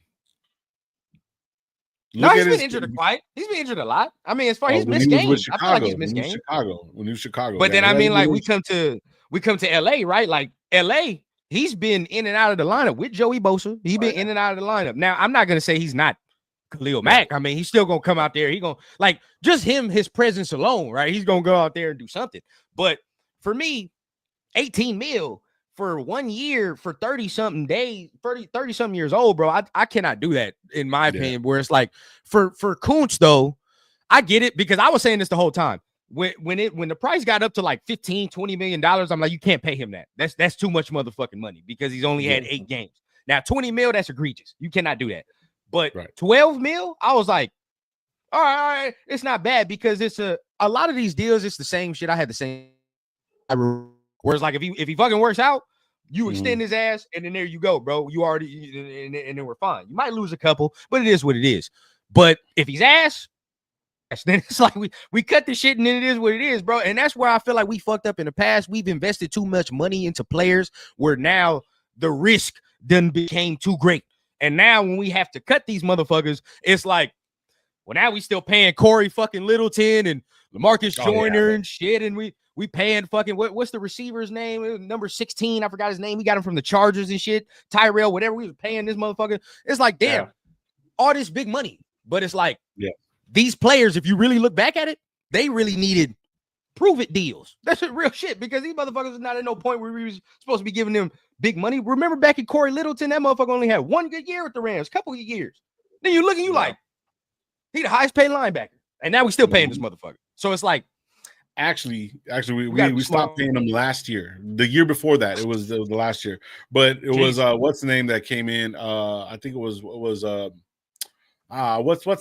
E: No,
F: Look
E: he's
F: at
E: been
F: his-
E: injured quite. He's been injured a lot. I mean, as far
F: Oh,
E: he's
F: when
E: missed
F: he was with
E: games. I feel like he's
F: Chicago,
E: missed
F: when he was
E: games.
F: When he was Chicago.
E: But then
F: yeah,
E: I mean, like
F: was-
E: we come to LA, right? Like LA, he's been in and out of the lineup with Joey Bosa. He's been in and out of the lineup. Now, I'm not gonna say he's not Khalil Mack. I mean, he's still gonna come out there. He gonna like just him, his presence alone, right? He's gonna go out there and do something. But for me, 18 mil for 1 year for 30 something days, 30 something years old, bro. I cannot do that in my opinion. Where it's like for Kuntz though, I get it because I was saying this the whole time. When the price got up to like $15-20 million, I'm like, you can't pay him that. That's too much motherfucking money because he's only had 8 games. Now 20 mil, that's egregious. You cannot do that. But 12 mil, I was like, all right, it's not bad because it's a lot of these deals, it's the same shit. I had the same. Whereas like if he fucking works out, you extend his ass, and then there you go, bro. You already and then we're fine. You might lose a couple, but it is what it is. But if he's ass, then it's like we cut the shit, and then it is what it is, bro. And that's where I feel like we fucked up in the past. We've invested too much money into players where now the risk then became too great. And now when we have to cut these motherfuckers, it's like, well, now we still paying Corey fucking Littleton and LaMarcus Joyner and shit, and we paying fucking what's the receiver's name? Number 16, I forgot his name. We got him from the Chargers and shit. Tyrell, whatever. We was paying this motherfucker. It's like, damn, all this big money. But it's like, these players, if you really look back at it, they really needed prove it deals. That's real shit because these motherfuckers are not at no point where we was supposed to be giving them big money. Remember back at Corey Littleton, that motherfucker only had 1 good year with the Rams, couple of years. Then you look and you like, he the highest paid linebacker. And now we still paying this motherfucker. So it's like,
F: Actually, we stopped paying them last year. The year before that, it was the last year. But it was what's the name that came in? I think it was what's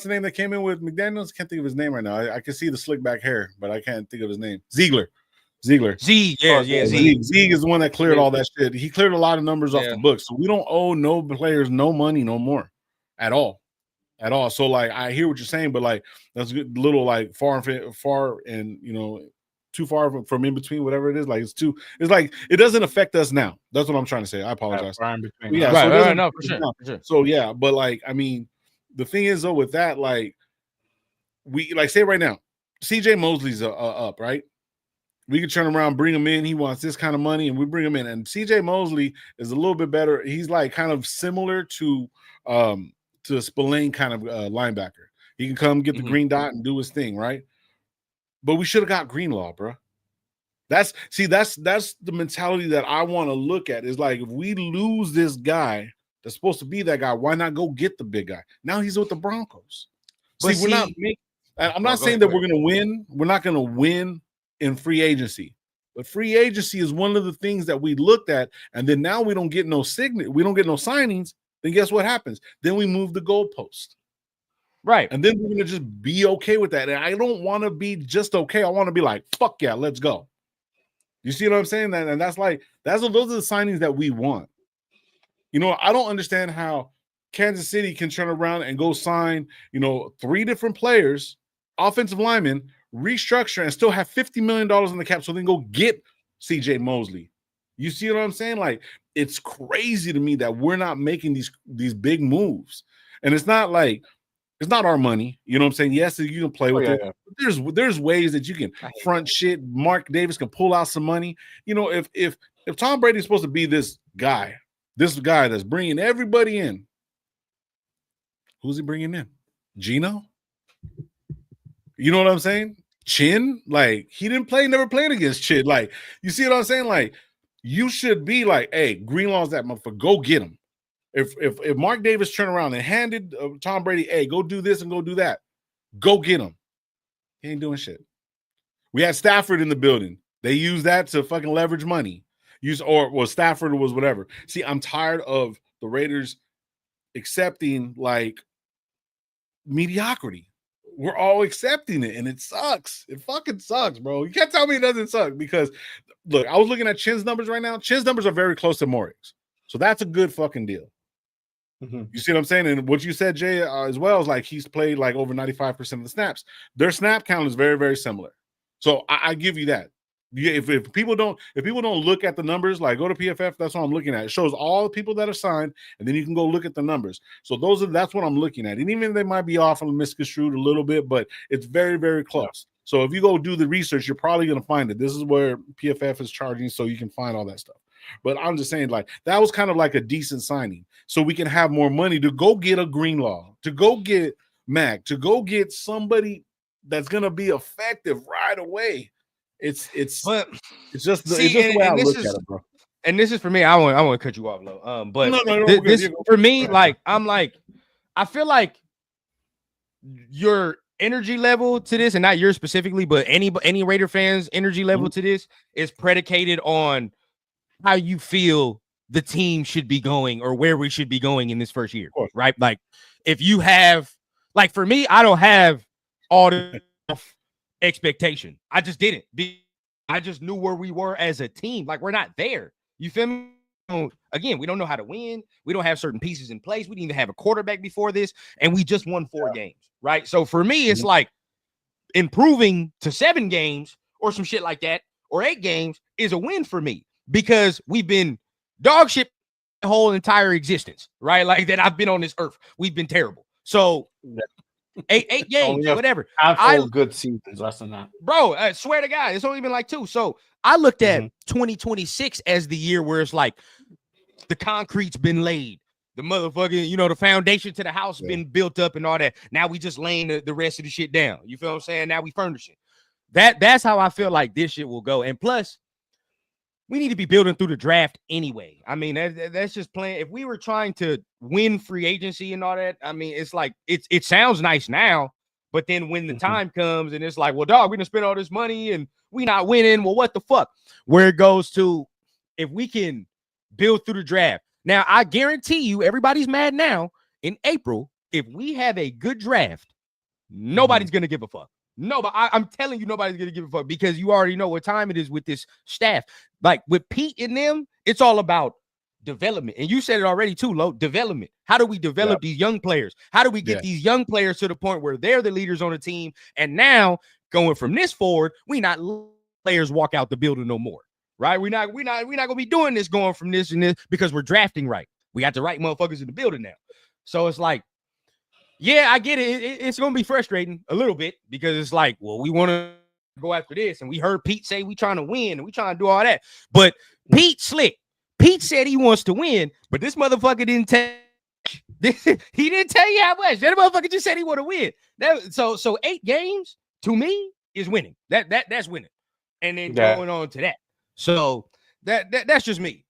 F: the name that came in with McDaniels? Can't think of his name right now. I can see the slick back hair, but I can't think of his name. Ziegler.
E: Zeke
F: is the one that cleared all that shit. He cleared a lot of numbers off the books. So we don't owe no players no money no more at all. So like I hear what you're saying, but like that's a little like far and too far from in between, whatever it is. Like it's like it doesn't affect us now. That's what I'm trying to say. I apologize.
E: No, for sure.
F: So yeah, but like I mean, the thing is though with that, like we like say right now, CJ Mosley's up, right? We could turn around, bring him in. He wants this kind of money, and we bring him in. And CJ Mosley is a little bit better. He's like kind of similar to Spillane kind of linebacker. He can come get the green dot and do his thing, right? But we should have got Greenlaw, bro. That's the mentality that I want to look at. Is like if we lose this guy that's supposed to be that guy, why not go get the big guy? Now he's with the Broncos. But we're not making. I'm not saying that we're going to win. We're not going to win in free agency. But free agency is one of the things that we looked at, and then now we don't get no signings. Then guess what happens? Then we move the goalpost.
E: Right.
F: And then we're going to just be okay with that. And I don't want to be just okay. I want to be like, fuck yeah, let's go. You see what I'm saying? And that's like, those are the signings that we want. I don't understand how Kansas City can turn around and go sign, 3 different players, offensive linemen, restructure, and still have $50 million in the cap so then go get CJ Mosley. You see what I'm saying? Like, it's crazy to me that we're not making these big moves. And it's not like it's not our money. You know what I'm saying? Yes, you can play with it. Yeah. There's ways that you can front shit. Mark Davis can pull out some money. If Tom Brady's supposed to be this guy that's bringing everybody in, who's he bringing in? Gino? You know what I'm saying? Chin? Like, he never played against Chin. Like, you see what I'm saying? Like, you should be like, hey, Greenlaw's that motherfucker. Go get him. If Mark Davis turned around and handed Tom Brady, hey, go do this and go do that, go get him. He ain't doing shit. We had Stafford in the building. They used that to fucking leverage money. Stafford was whatever. See, I'm tired of the Raiders accepting like mediocrity. We're all accepting it, and it sucks. It fucking sucks, bro. You can't tell me it doesn't suck because, look, I was looking at Chin's numbers right now. Chin's numbers are very close to Morik's, so that's a good fucking deal. Mm-hmm. You see what I'm saying? And what you said, Jay, as well, is like he's played like over 95% of the snaps. Their snap count is very, very similar. So I give you that. If people don't look at the numbers, like go to PFF, that's what I'm looking at. It shows all the people that are signed, and then you can go look at the numbers. So that's what I'm looking at. And even they might be off and misconstrued a little bit, but it's very, very close. Yeah. So if you go do the research, you're probably going to find it. This is where PFF is charging, so you can find all that stuff. But I'm just saying, like, that was kind of like a decent signing, so we can have more money to go get a Greenlaw, to go get Mac, to go get somebody that's going to be effective right away. It's just the way I look at it, bro.
E: And this is for me. I want to cut you off, Lo. But
F: this
E: for me, like, I feel like your energy level to this, and not yours specifically, but any Raider fans' energy level to this is predicated on how you feel the team should be going or where we should be going in this first year, right? Like, if you have, like, for me, I don't have all the expectation. I just didn't. I just knew where we were as a team. Like, we're not there. You feel me? Again, we don't know how to win. We don't have certain pieces in place. We didn't even have a quarterback before this, and we just won 4 games, right? So for me, it's like improving to 7 games or some shit like that, or 8 games is a win for me, because we've been dog shit the whole entire existence, right? Like, that I've been on this earth. We've been terrible. So 8 games, whatever.
A: Good seasons, less than that.
E: Bro, I swear to God, it's only been like 2. So I looked at 2026 as the year where it's like the concrete's been laid. The motherfucking, the foundation to the house been built up and all that. Now we just laying the rest of the shit down. You feel what I'm saying? Now we furnishing. That's how I feel like this shit will go. And plus, we need to be building through the draft anyway. I mean, that's just playing. If we were trying to win free agency and all that, I mean, it's like it sounds nice now, but then when the time comes and it's like, well, dog, we done spent all this money and we not winning. Well, what the fuck? Where it goes to, if we can build through the draft. Now, I guarantee you, everybody's mad now. In April, if we have a good draft, nobody's gonna give a fuck. No, but I'm telling you, nobody's going to give a fuck, because you already know what time it is with this staff. Like with Pete and them, it's all about development. And you said it already too, Lo, development. How do we develop these young players? How do we get these young players to the point where they're the leaders on the team? And now going from this forward, we not players walk out the building no more, right? We're not going to be doing this going from this and this, because we're drafting right. We got the right motherfuckers in the building now. So it's like, yeah, I get it. It's going to be frustrating a little bit, because it's like, well, we want to go after this. And we heard Pete say we trying to win and we trying to do all that. But Pete slick. Pete said he wants to win, but this motherfucker didn't tell. He didn't tell you how much. That motherfucker just said he want to win. So 8 games to me is winning. That's winning. And then going on to that. So that's just me.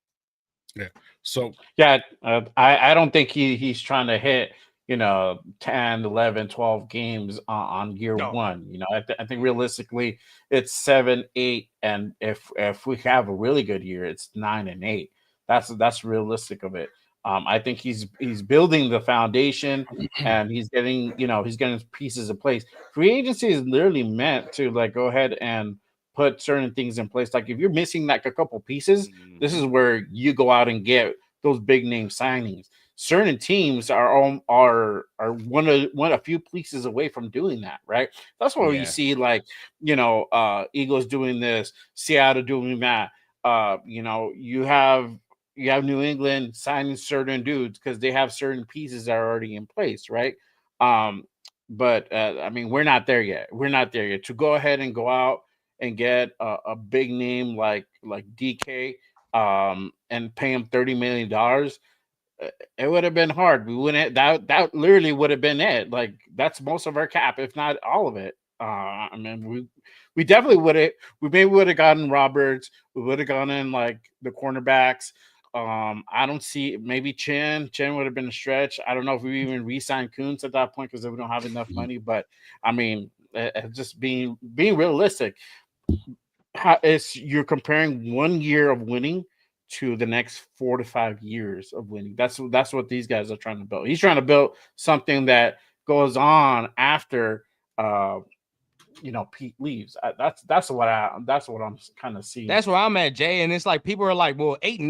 F: Yeah. So
A: I don't think he's trying to hit 10, 11, 12 games on year one. I think realistically it's 7, 8, and if we have a really good year, it's 9 and 8. That's realistic of it. I think he's building the foundation, and he's getting pieces in place. Free agency is literally meant to like go ahead and put certain things in place. Like if you're missing like a couple pieces, this is where you go out and get those big name signings. Certain teams are one a few pieces away from doing that, right? That's why you see like Eagles doing this, Seattle doing that. You have New England signing certain dudes because they have certain pieces that are already in place, right? But I mean, we're not there yet. To go ahead and go out and get a big name like DK and pay him $30 million. It would have been hard. We wouldn't. That literally would have been it. Like that's most of our cap, if not all of it. I mean, we definitely would have. We maybe would have gotten Roberts. We would have gone in like the cornerbacks. I don't see maybe Chin would have been a stretch. I don't know if we even re-signed Kuntz at that point because we don't have enough money. But I mean, just being realistic, you're comparing 1 year of winning to the next 4 to 5 years of winning. That's what these guys are trying to build. He's trying to build something that goes on after Pete leaves. That's what I'm kind of seeing.
E: That's where I'm at, Jay. And it's like people are like, well, 8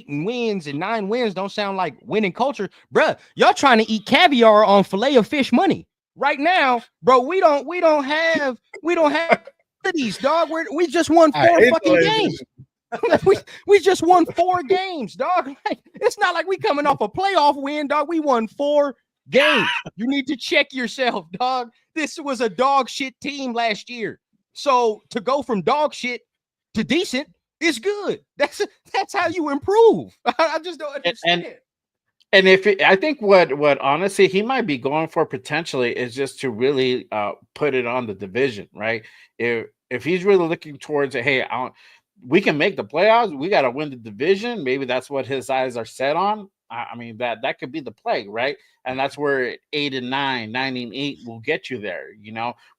E: wins and 9 wins don't sound like winning culture. Bruh, y'all trying to eat caviar on filet of fish money. Right now, bro, we don't have these, dog. We just won 4 fucking games. we just won 4 games, dog. Like, it's not like we coming off a playoff win, dog. We won 4 games. You need to check yourself, dog. This was a dog shit team last year. So to go from dog shit to decent is good. That's how you improve. I just don't understand.
A: And I think what honestly he might be going for potentially is just to really put it on the division, right? If he's really looking towards it, hey, we can make the playoffs. We got to win the division. Maybe that's what his eyes are set on. I mean, that could be the play, right? And that's where 8 and 9, 9 and 8 will get you there.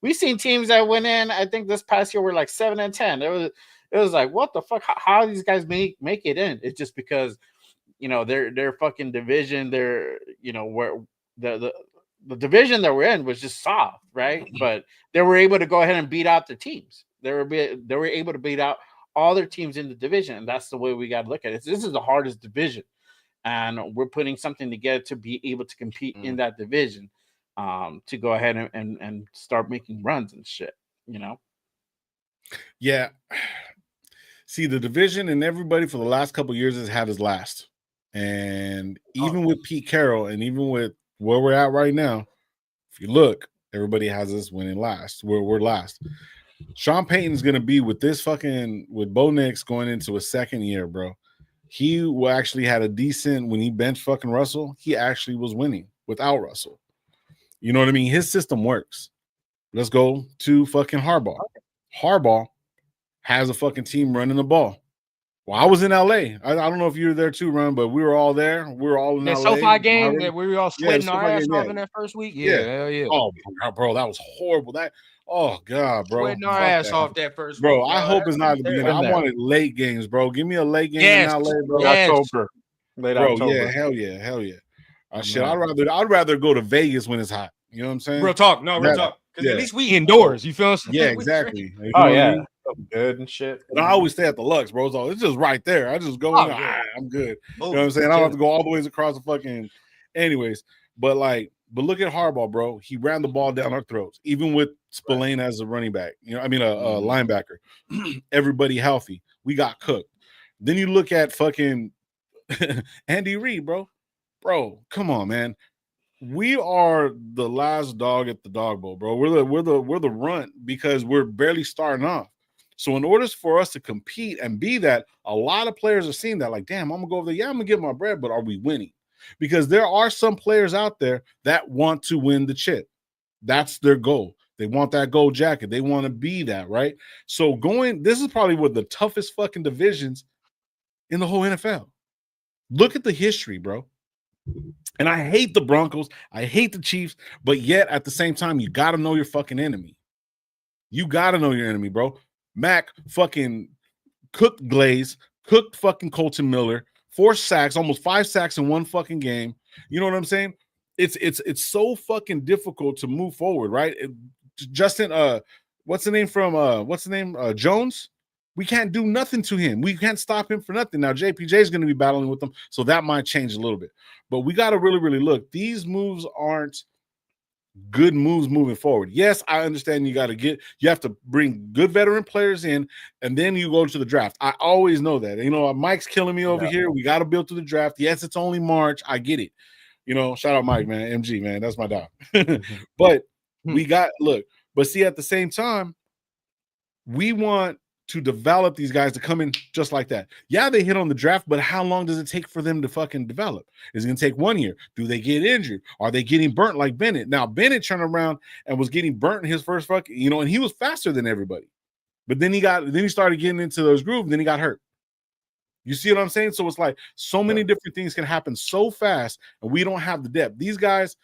A: We've seen teams that went in. I think this past year were like 7 and 10. It was like, what the fuck? How these guys make it in? It's just because their fucking division. Where the division that we're in was just soft, right? But they were able to go ahead and beat out the teams. They were able to beat out all their teams in the division, and that's the way we got to look at it. This is the hardest division. And we're putting something together to be able to compete in that division, to go ahead and start making runs and shit,
F: Yeah. See, the division and everybody for the last couple of years has had his last. And even with Pete Carroll and even with where we're at right now, if you look, everybody has us winning last. We're last. Sean Payton's going to be with Bo Nix going into a second year, bro. He actually had a decent, when he benched fucking Russell, he actually was winning without Russell. You know what I mean? His system works. Let's go to fucking Harbaugh. Harbaugh has a fucking team running the ball. Well, I was in LA. I don't know if you were there too, Ron, but we were all there. We were all in
E: that
F: LA.
E: SoFi game that we were all sweating our ass off in that first week. Yeah, hell yeah.
F: Oh, bro, that was horrible. Oh God, bro.
E: Sweating our ass off that first
F: bro,
E: week.
F: I hope it's not the beginning. I wanted late games, bro. Give me a late game in LA, bro.
A: October. Late October.
F: Yeah, hell yeah. Shit, I'd rather go to Vegas when it's hot. You know what I'm saying?
E: Real talk. Real talk. Because at least we indoors. You feel us?
F: Yeah, exactly.
A: Oh yeah. Good and shit.
F: And I always stay at the Lux, bro. So it's just right there. I just go in. I'm good. You know what I'm saying? I don't have to go all the ways across the fucking. Anyways, but look at Harbaugh, bro. He ran the ball down our throats, even with Spillane as a running back. A linebacker. Everybody healthy. We got cooked. Then you look at fucking Andy Reid, bro. Bro, come on, man. We are the last dog at the dog bowl, bro. We're the runt because we're barely starting off. So in order for us to compete and be that, a lot of players are seeing that like, damn, I'm gonna go over there. Yeah, I'm gonna get my bread, but are we winning? Because there are some players out there that want to win the chip. That's their goal. They want that gold jacket. They want to be that, right? So this is probably one of the toughest fucking divisions in the whole NFL. Look at the history, bro. And I hate the Broncos. I hate the Chiefs. But yet, at the same time, you got to know your fucking enemy. You got to know your enemy, bro. Mac fucking cooked Glaze, cooked fucking Colton Miller, 4 sacks, almost 5 sacks in one fucking game. You know what I'm saying? It's so fucking difficult to move forward, right? Justin, what's the name? Jones? We can't do nothing to him. We can't stop him for nothing. Now, JPJ is going to be battling with them, so that might change a little bit. But we got to really, really look. These moves aren't good moves moving forward. Yes, I understand you have to bring good veteran players in, and then you go to the draft. I always know that. Mike's killing me over here. We got to build to the draft. Yes, it's only March. I get it. Shout out Mike, man. MG, man. That's my dog. But but see, at the same time, we want to develop these guys to come in just like that. Yeah, they hit on the draft, but how long does it take for them to fucking develop? Is it going to take 1 year? Do they get injured? Are they getting burnt like Bennett? Now, Bennett turned around and was getting burnt in his first fucking, and he was faster than everybody. But then he started getting into those grooves, then he got hurt. You see what I'm saying? So it's like so many different things can happen so fast, and we don't have the depth. These guys,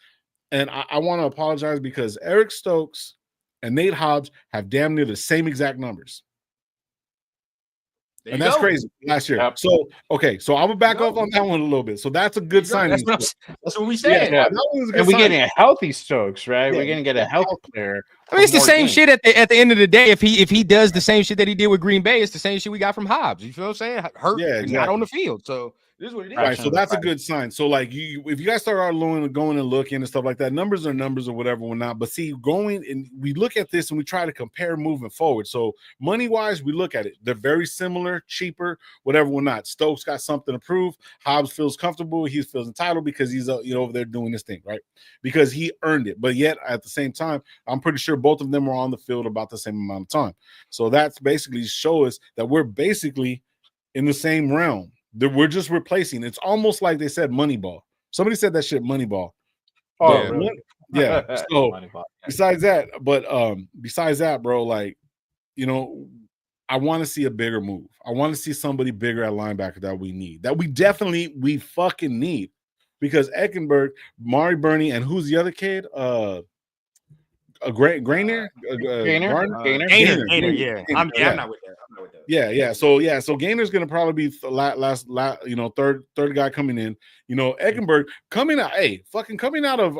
F: and I want to apologize because Eric Stokes and Nate Hobbs have damn near the same exact numbers. And that's crazy last year.
A: Yep.
F: So, okay, so I'm going to back off on that one a little bit. So that's a good sign.
E: That's what we said.
A: Yeah.
F: That was a good
A: And we're
F: sign.
A: getting a healthy Stokes, right?
F: Yeah.
A: We're going to get a healthy player.
E: I mean, it's the
A: more
E: same
A: games.
E: shit at the end of the day. If he does the same shit that he did with Green Bay, it's the same shit we got from Hobbs. You feel what I'm saying? Hurt,
F: Yeah,
E: and not
F: exactly.
E: on the field. So this is what it is.
F: Right, so that's a good sign. So, like, if you guys start going and looking and stuff like that, numbers are numbers or whatever, or not. But see, going and we look at this and we try to compare moving forward. So, money wise, we look at it; they're very similar, cheaper, whatever, or not. Stokes got something to prove. Hobbs feels comfortable; he feels entitled because he's over there doing this thing, right? Because he earned it. But yet, at the same time, I'm pretty sure both of them are on the field about the same amount of time. So that's basically show us that we're basically in the same realm. We're just replacing. It's almost like they said Moneyball. Somebody said that shit Moneyball.
A: Oh,
E: Yeah.
A: really?
F: Yeah. So
A: Moneyball.
F: besides that, bro, like, I want to see a bigger move. I want to see somebody bigger at linebacker that we need. That we fucking need. Because Eckenberg, Mari Burney, and who's the other kid? Gainer.
E: Gainer. Yeah. I'm not with that.
F: Yeah. So Gainer's gonna probably be third guy coming in. Eckenberg coming out. Hey, fucking coming out of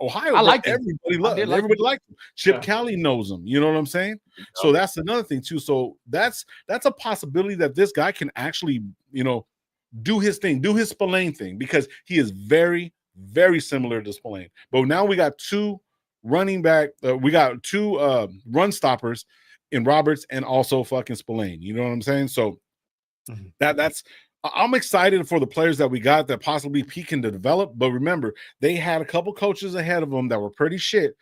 F: Ohio.
E: I like
F: everybody loved him. Everybody liked him. Chip Kelly knows him. You know what I'm saying? So that's another thing too. So that's a possibility that this guy can actually do his thing, do his Spillane thing, because he is very, very similar to Spillane. But now we got two running back. We got two run stoppers in Roberts and also fucking Spillane. You know what I'm saying? So that's I'm excited for the players that we got that possibly peak and develop. But remember, they had a couple coaches ahead of them that were pretty shit.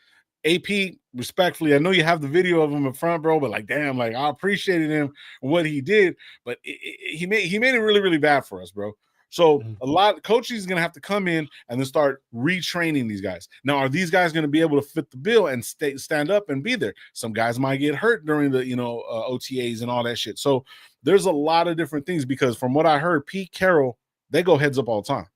F: AP, respectfully, I know you have the video of him in front, bro, but like, damn, like I appreciated him and what he did, but he made it really, really bad for us, bro. So a lot of coaches is gonna have to come in and then start retraining these guys. Now, are these guys gonna be able to fit the bill and stand up and be there? Some guys might get hurt during the OTAs and all that shit. So there's a lot of different things, because from what I heard, Pete Carroll, they go heads up all the time.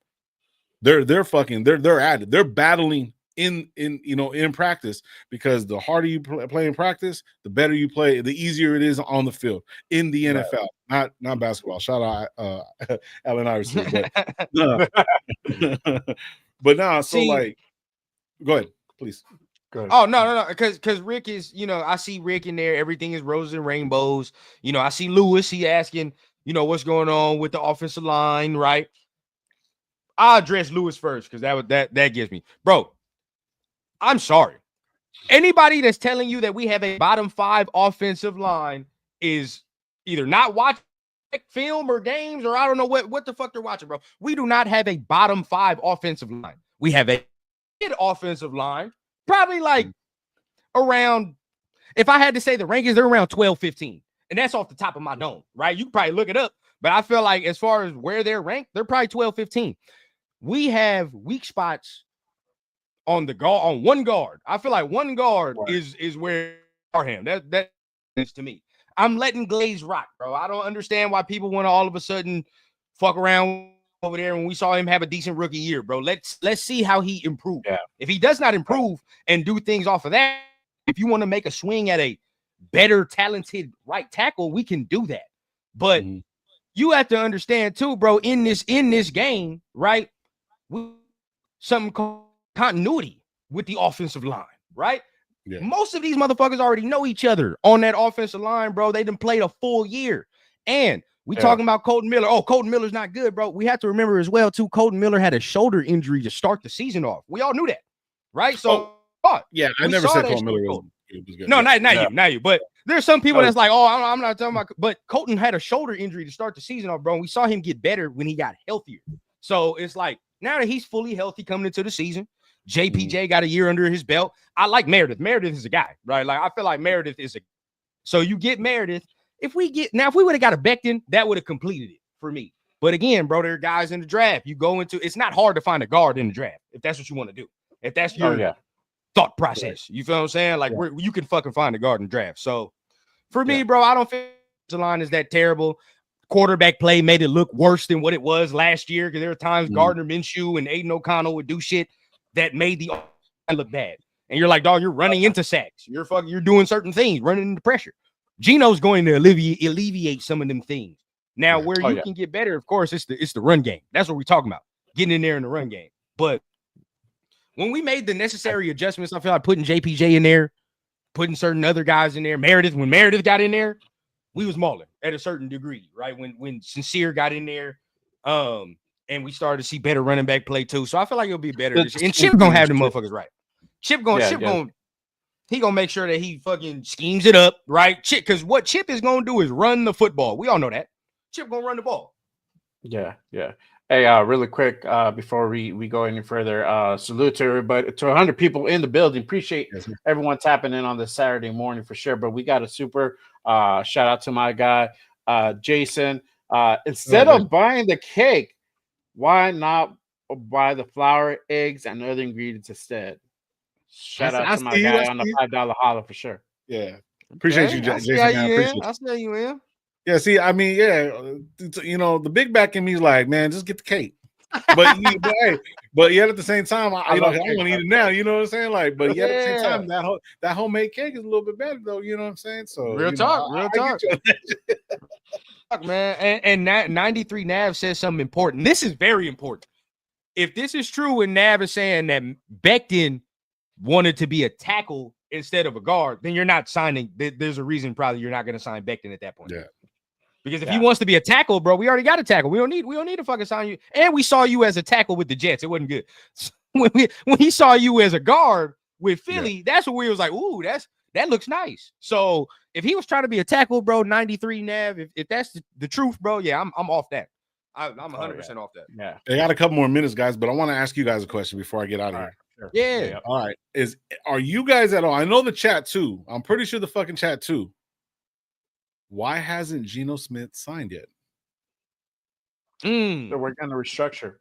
F: They're at it. They're battling in practice, because the harder you play in practice, the better you play, the easier it is on the field in the NFL, not basketball. Shout out Allen Iverson, but no. So like, go ahead, please.
E: Oh, no. Because Rick is, I see Rick in there. Everything is roses and rainbows. I see Lewis. He asking, what's going on with the offensive line, right? I'll address Lewis first, because that gives me, bro. I'm sorry. Anybody that's telling you that we have a bottom 5 offensive line is either not watching film or games, or I don't know what the fuck they're watching, bro. We do not have a bottom 5 offensive line. We have a good offensive line, probably like around, if I had to say the rankings, they're around 12, 15. And that's off the top of my dome, right? You can probably look it up, but I feel like as far as where they're ranked, they're probably 12, 15. We have weak spots on one guard. I feel like one guard is where are him. That is to me. I'm letting Glaze rock, bro. I don't understand why people want to all of a sudden fuck around over there when we saw him have a decent rookie year, bro. Let's see how he improves. Yeah. If he does not improve and do things off of that, if you want to make a swing at a better talented right tackle, we can do that. But you have to understand too, bro, in this game, right? Something called continuity with the offensive line, right? Yeah. Most of these motherfuckers already know each other on that offensive line, bro. They done played a full year. And we talking about Colton Miller. Oh, Colton Miller's not good, bro. We have to remember as well, too, Colton Miller had a shoulder injury to start the season off. We all knew that, right? So,
F: I never said Colton Miller was good.
E: No, not you. But there's some people that's like, oh, I'm not talking about. But Colton had a shoulder injury to start the season off, bro. And we saw him get better when he got healthier. So it's like, now that he's fully healthy coming into the season, JPJ got a year under his belt. I like Meredith. Meredith is a guy, right? Like, I feel like Meredith is so you get Meredith. If we would have got a Becton, that would have completed it for me. But again, bro, there are guys in the draft. You go into, it's not hard to find a guard in the draft if that's what you want to do. If that's your thought process, you feel what I'm saying? Like, you can fucking find a guard in the draft. So for me, bro, I don't feel the line is that terrible. quarterback play made it look worse than what it was last year, because there were times Gardner Minshew and Aiden O'Connell would do shit that made the look bad. And you're like, dog, you're running into sacks. You're doing certain things, running into pressure. Gino's going to alleviate some of them things. Now, where you can get better, of course, it's the run game. That's what we're talking about, getting in there in the run game. But when we made the necessary adjustments, I feel like putting JPJ in there, putting certain other guys in there. When Meredith got in there, we was mauling at a certain degree, right? When Sincere got in there, and we started to see better running back play too. So I feel like it'll be better. And Chip gonna have the motherfuckers right. Chip gonna make sure that he fucking schemes it up, right? Chip, because what Chip is gonna do is run the football. We all know that. Chip gonna run the ball.
A: Yeah. Hey, really quick, before we go any further, salute to everybody, to 100 people in the building. Appreciate everyone tapping in on this Saturday morning for sure. But we got a super shout out to my guy, Jason. Instead of buying the cake, why not buy the flour, eggs, and other ingredients instead? Shout out to my guy on the $5 holler for sure.
F: Yeah, appreciate you, Jason.
E: I see you in.
F: Yeah, see, I mean, the big back in me is like, man, just get the cake. But yet at the same time, I want to eat it now. You know what I'm saying? Like, but yet at the same time, that homemade cake is a little bit better, though. You know what I'm saying? So
E: real talk. Man, and 93 Nav says something important. This is very important. If this is true, and Nav is saying that Becton wanted to be a tackle instead of a guard, then you're not signing. There's a reason probably you're not going to sign Becton at that point. Yeah. Because if he wants to be a tackle, bro, we already got a tackle. We don't need to fucking sign you. And we saw you as a tackle with the Jets. It wasn't good. So when he saw you as a guard with Philly, that's what we was like, ooh, that looks nice. So if he was trying to be a tackle, bro, 93 Nav, if that's the truth, bro, yeah, I'm off that. I'm 100% off that.
F: Yeah. I got a couple more minutes, guys, but I want to ask you guys a question before I get out of here.
E: Sure. Yeah.
F: All right. Are you guys at all? I know the chat too. I'm pretty sure the fucking chat too. Why hasn't Geno Smith signed yet?
A: So we're gonna restructure.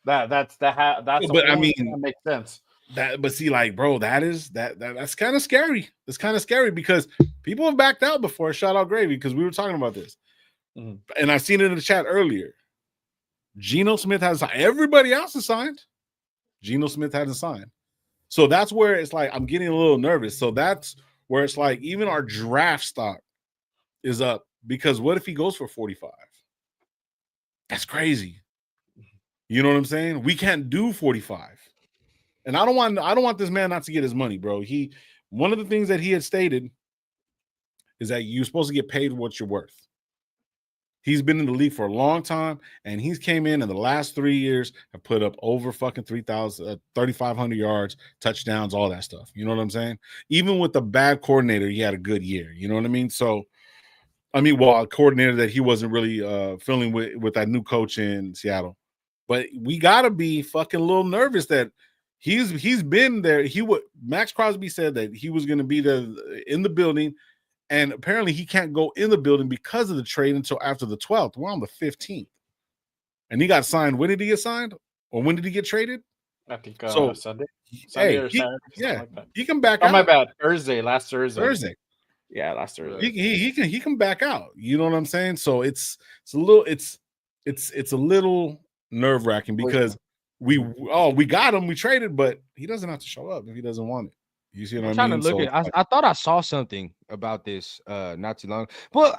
A: That's but
F: I mean,
A: that makes sense.
F: But see, like, bro, that's kind of scary. It's kind of scary because people have backed out before. Shout out Gravy, because we were talking about this. And I seen it in the chat earlier. Geno Smith has signed. Everybody else is signed. Geno Smith hasn't signed. So that's where it's like I'm getting a little nervous. So that's where it's like even our draft stock is up, because what if he goes for 45? That's crazy. You know what I'm saying? We can't do 45. And I don't want this man not to get his money, bro. One of the things that he had stated is that you're supposed to get paid what you're worth. He's been in the league for a long time, and he's came in the last 3 years and put up over fucking 3,500 yards, touchdowns, all that stuff. You know what I'm saying? Even with the bad coordinator, he had a good year. You know what I mean? So, a coordinator that he wasn't really feeling with that new coach in Seattle. But we got to be fucking a little nervous that he's been there. Max Crosby said that he was going to be there in the building. And apparently he can't go in the building because of the trade until after the 12th. We're on the 15th. And he got signed. When did he get signed? Or when did he get traded?
A: I think
F: Sunday
A: or Saturday.
F: Like that. He can back out.
A: Oh, my bad. Last
F: Thursday.
A: Yeah, last Thursday.
F: He can back out. You know what I'm saying? So it's a little nerve-wracking because we got him, we traded, but he doesn't have to show up if he doesn't want it. You see what I mean?
E: Trying to look at. I thought I saw something about this not too long. Well,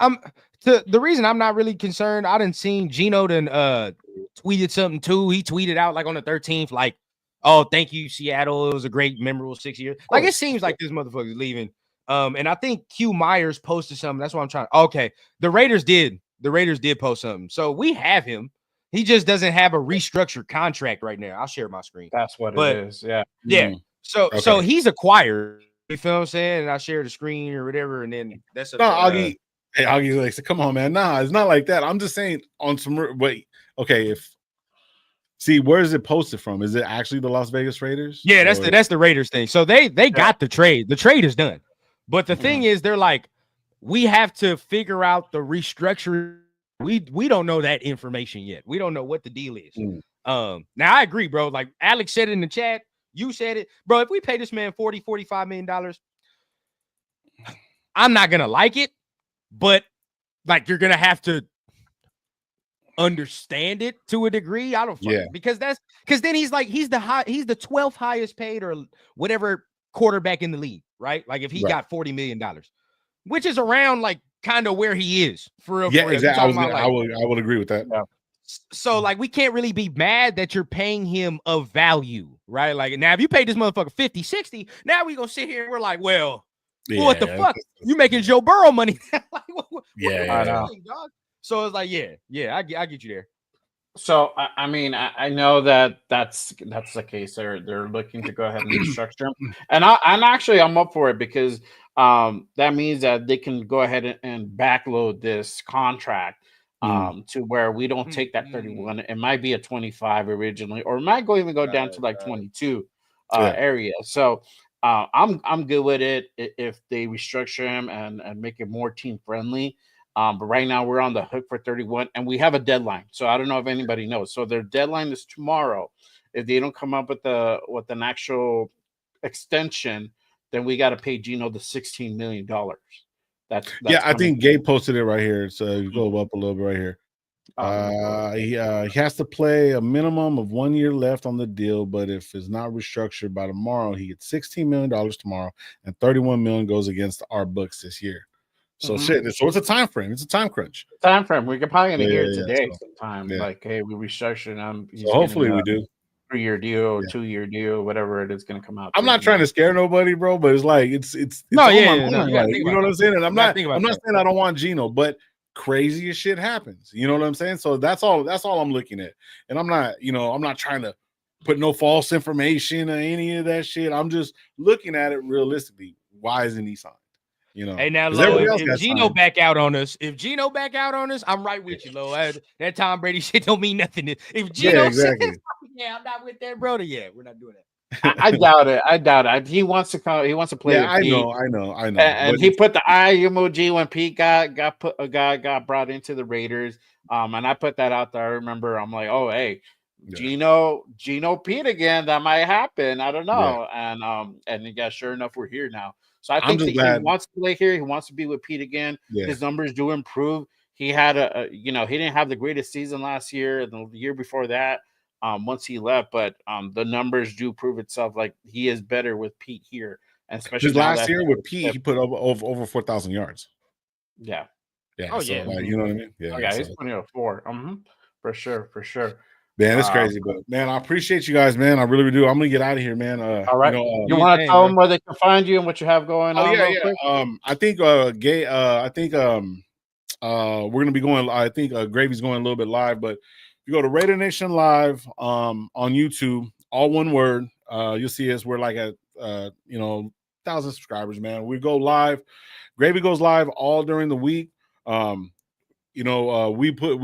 E: the reason I'm not really concerned. I didn't see Geno tweeted something too. He tweeted out like on the 13th, like, "Oh, thank you, Seattle. It was a great, memorable 6 years." Like it seems like this motherfucker's leaving. And I think Q Myers posted something. That's what I'm trying. Okay, the Raiders did post something. So we have him. He just doesn't have a restructured contract right now. I'll share my screen.
A: That's what it is. Yeah.
E: Yeah. So he's acquired. You feel what I'm saying? And I share the screen or whatever, and then that's
F: Augie's like, come on, man. Nah, it's not like that. I'm just saying on some wait. Okay, where is it posted from? Is it actually the Las Vegas Raiders?
E: Yeah, that's the Raiders thing. So they got the trade. The trade is done. But the thing is, they're like, we have to figure out the restructuring. We don't know that information yet. We don't know what the deal is. Now I agree, bro. Like Alex said in the chat. You said it, bro. If we pay this man $45 million, I'm not gonna like it, but like you're gonna have to understand it to a degree. I don't because then he's the 12th highest paid or whatever quarterback in the league, right? Like if he got $40 million, which is around like kind of where he is for real.
F: Yeah,
E: for real.
F: exactly. I would agree with that.
A: Yeah.
E: So like we can't really be mad that you're paying him of value, right? Like now if you pay this motherfucker 50, 60, now we gonna sit here and we're like, well, what the fuck? You making Joe Burrow money? Like, what
A: I know.
E: dog? So it's like, I get you there.
A: So I mean, I know that's the case. They're looking to go ahead and restructure him, and I'm up for it because that means that they can go ahead and backload this contract to where we don't take that 31. It might be a 25 originally, or it might even go down to like 22 area. So I'm good with it if they restructure him and make it more team friendly. But right now we're on the hook for 31 and we have a deadline. So I don't know if anybody knows. So their deadline is tomorrow. If they don't come up with an actual extension, then we got to pay Geno the $16 million. That's
F: I think Gabe posted it right here. So you go up a little bit right here. He has to play a minimum of 1 year left on the deal, but if it's not restructured by tomorrow, he gets $16 million tomorrow, and $31 million goes against our books this year. So shit. So it's a time frame. It's a time crunch.
A: Time frame. We could probably gonna hear it today sometime. Like, hey, we restructured him.
F: So hopefully we do.
A: 3-year deal, 2-year deal, whatever it is going to come out.
F: I'm not trying to scare nobody, bro, but it's like it's you know what I'm saying. And I'm not saying I don't want Geno, but crazy as shit happens. You know what I'm saying? So that's all I'm looking at. And I'm not trying to put no false information or any of that shit. I'm just looking at it realistically. Why isn't he signed? You know,
E: hey, now, Lo, if Geno back out on us, I'm right with you, Lo. That Tom Brady shit don't mean nothing. If Geno says, I'm not with that brother. Yeah, we're not doing that.
A: I doubt it. He wants to come. He wants to play.
F: Yeah,
A: with Pete.
F: I know.
A: And he put the eye emoji when Pete got brought into the Raiders. And I put that out there. I remember. I'm like, oh, hey, Geno Pete again. That might happen. I don't know. Yeah. And sure enough, we're here now. So I think that he wants to play here. He wants to be with Pete again. Yeah. His numbers do improve. He had he didn't have the greatest season last year. The year before that, once he left, but the numbers do prove itself. Like he is better with Pete here, and especially
F: last year with Pete, he put over 4,000 yards.
A: Yeah.
F: Yeah. Oh yeah. Like, you know what I mean? Yeah.
A: Oh, yeah. He's putting up 4. For sure.
F: Man, it's crazy, but man, I appreciate you guys, man. I really do. I'm gonna get out of here, man.
A: All right. You want to tell them where they can find you and what you have going on?
F: Yeah. Quick? I think we're gonna be going. I think Gravy's going a little bit live, but if you go to Raider Nation Live on YouTube, all one word, you'll see us. We're like at 1,000 subscribers, man. We go live. Gravy goes live all during the week. We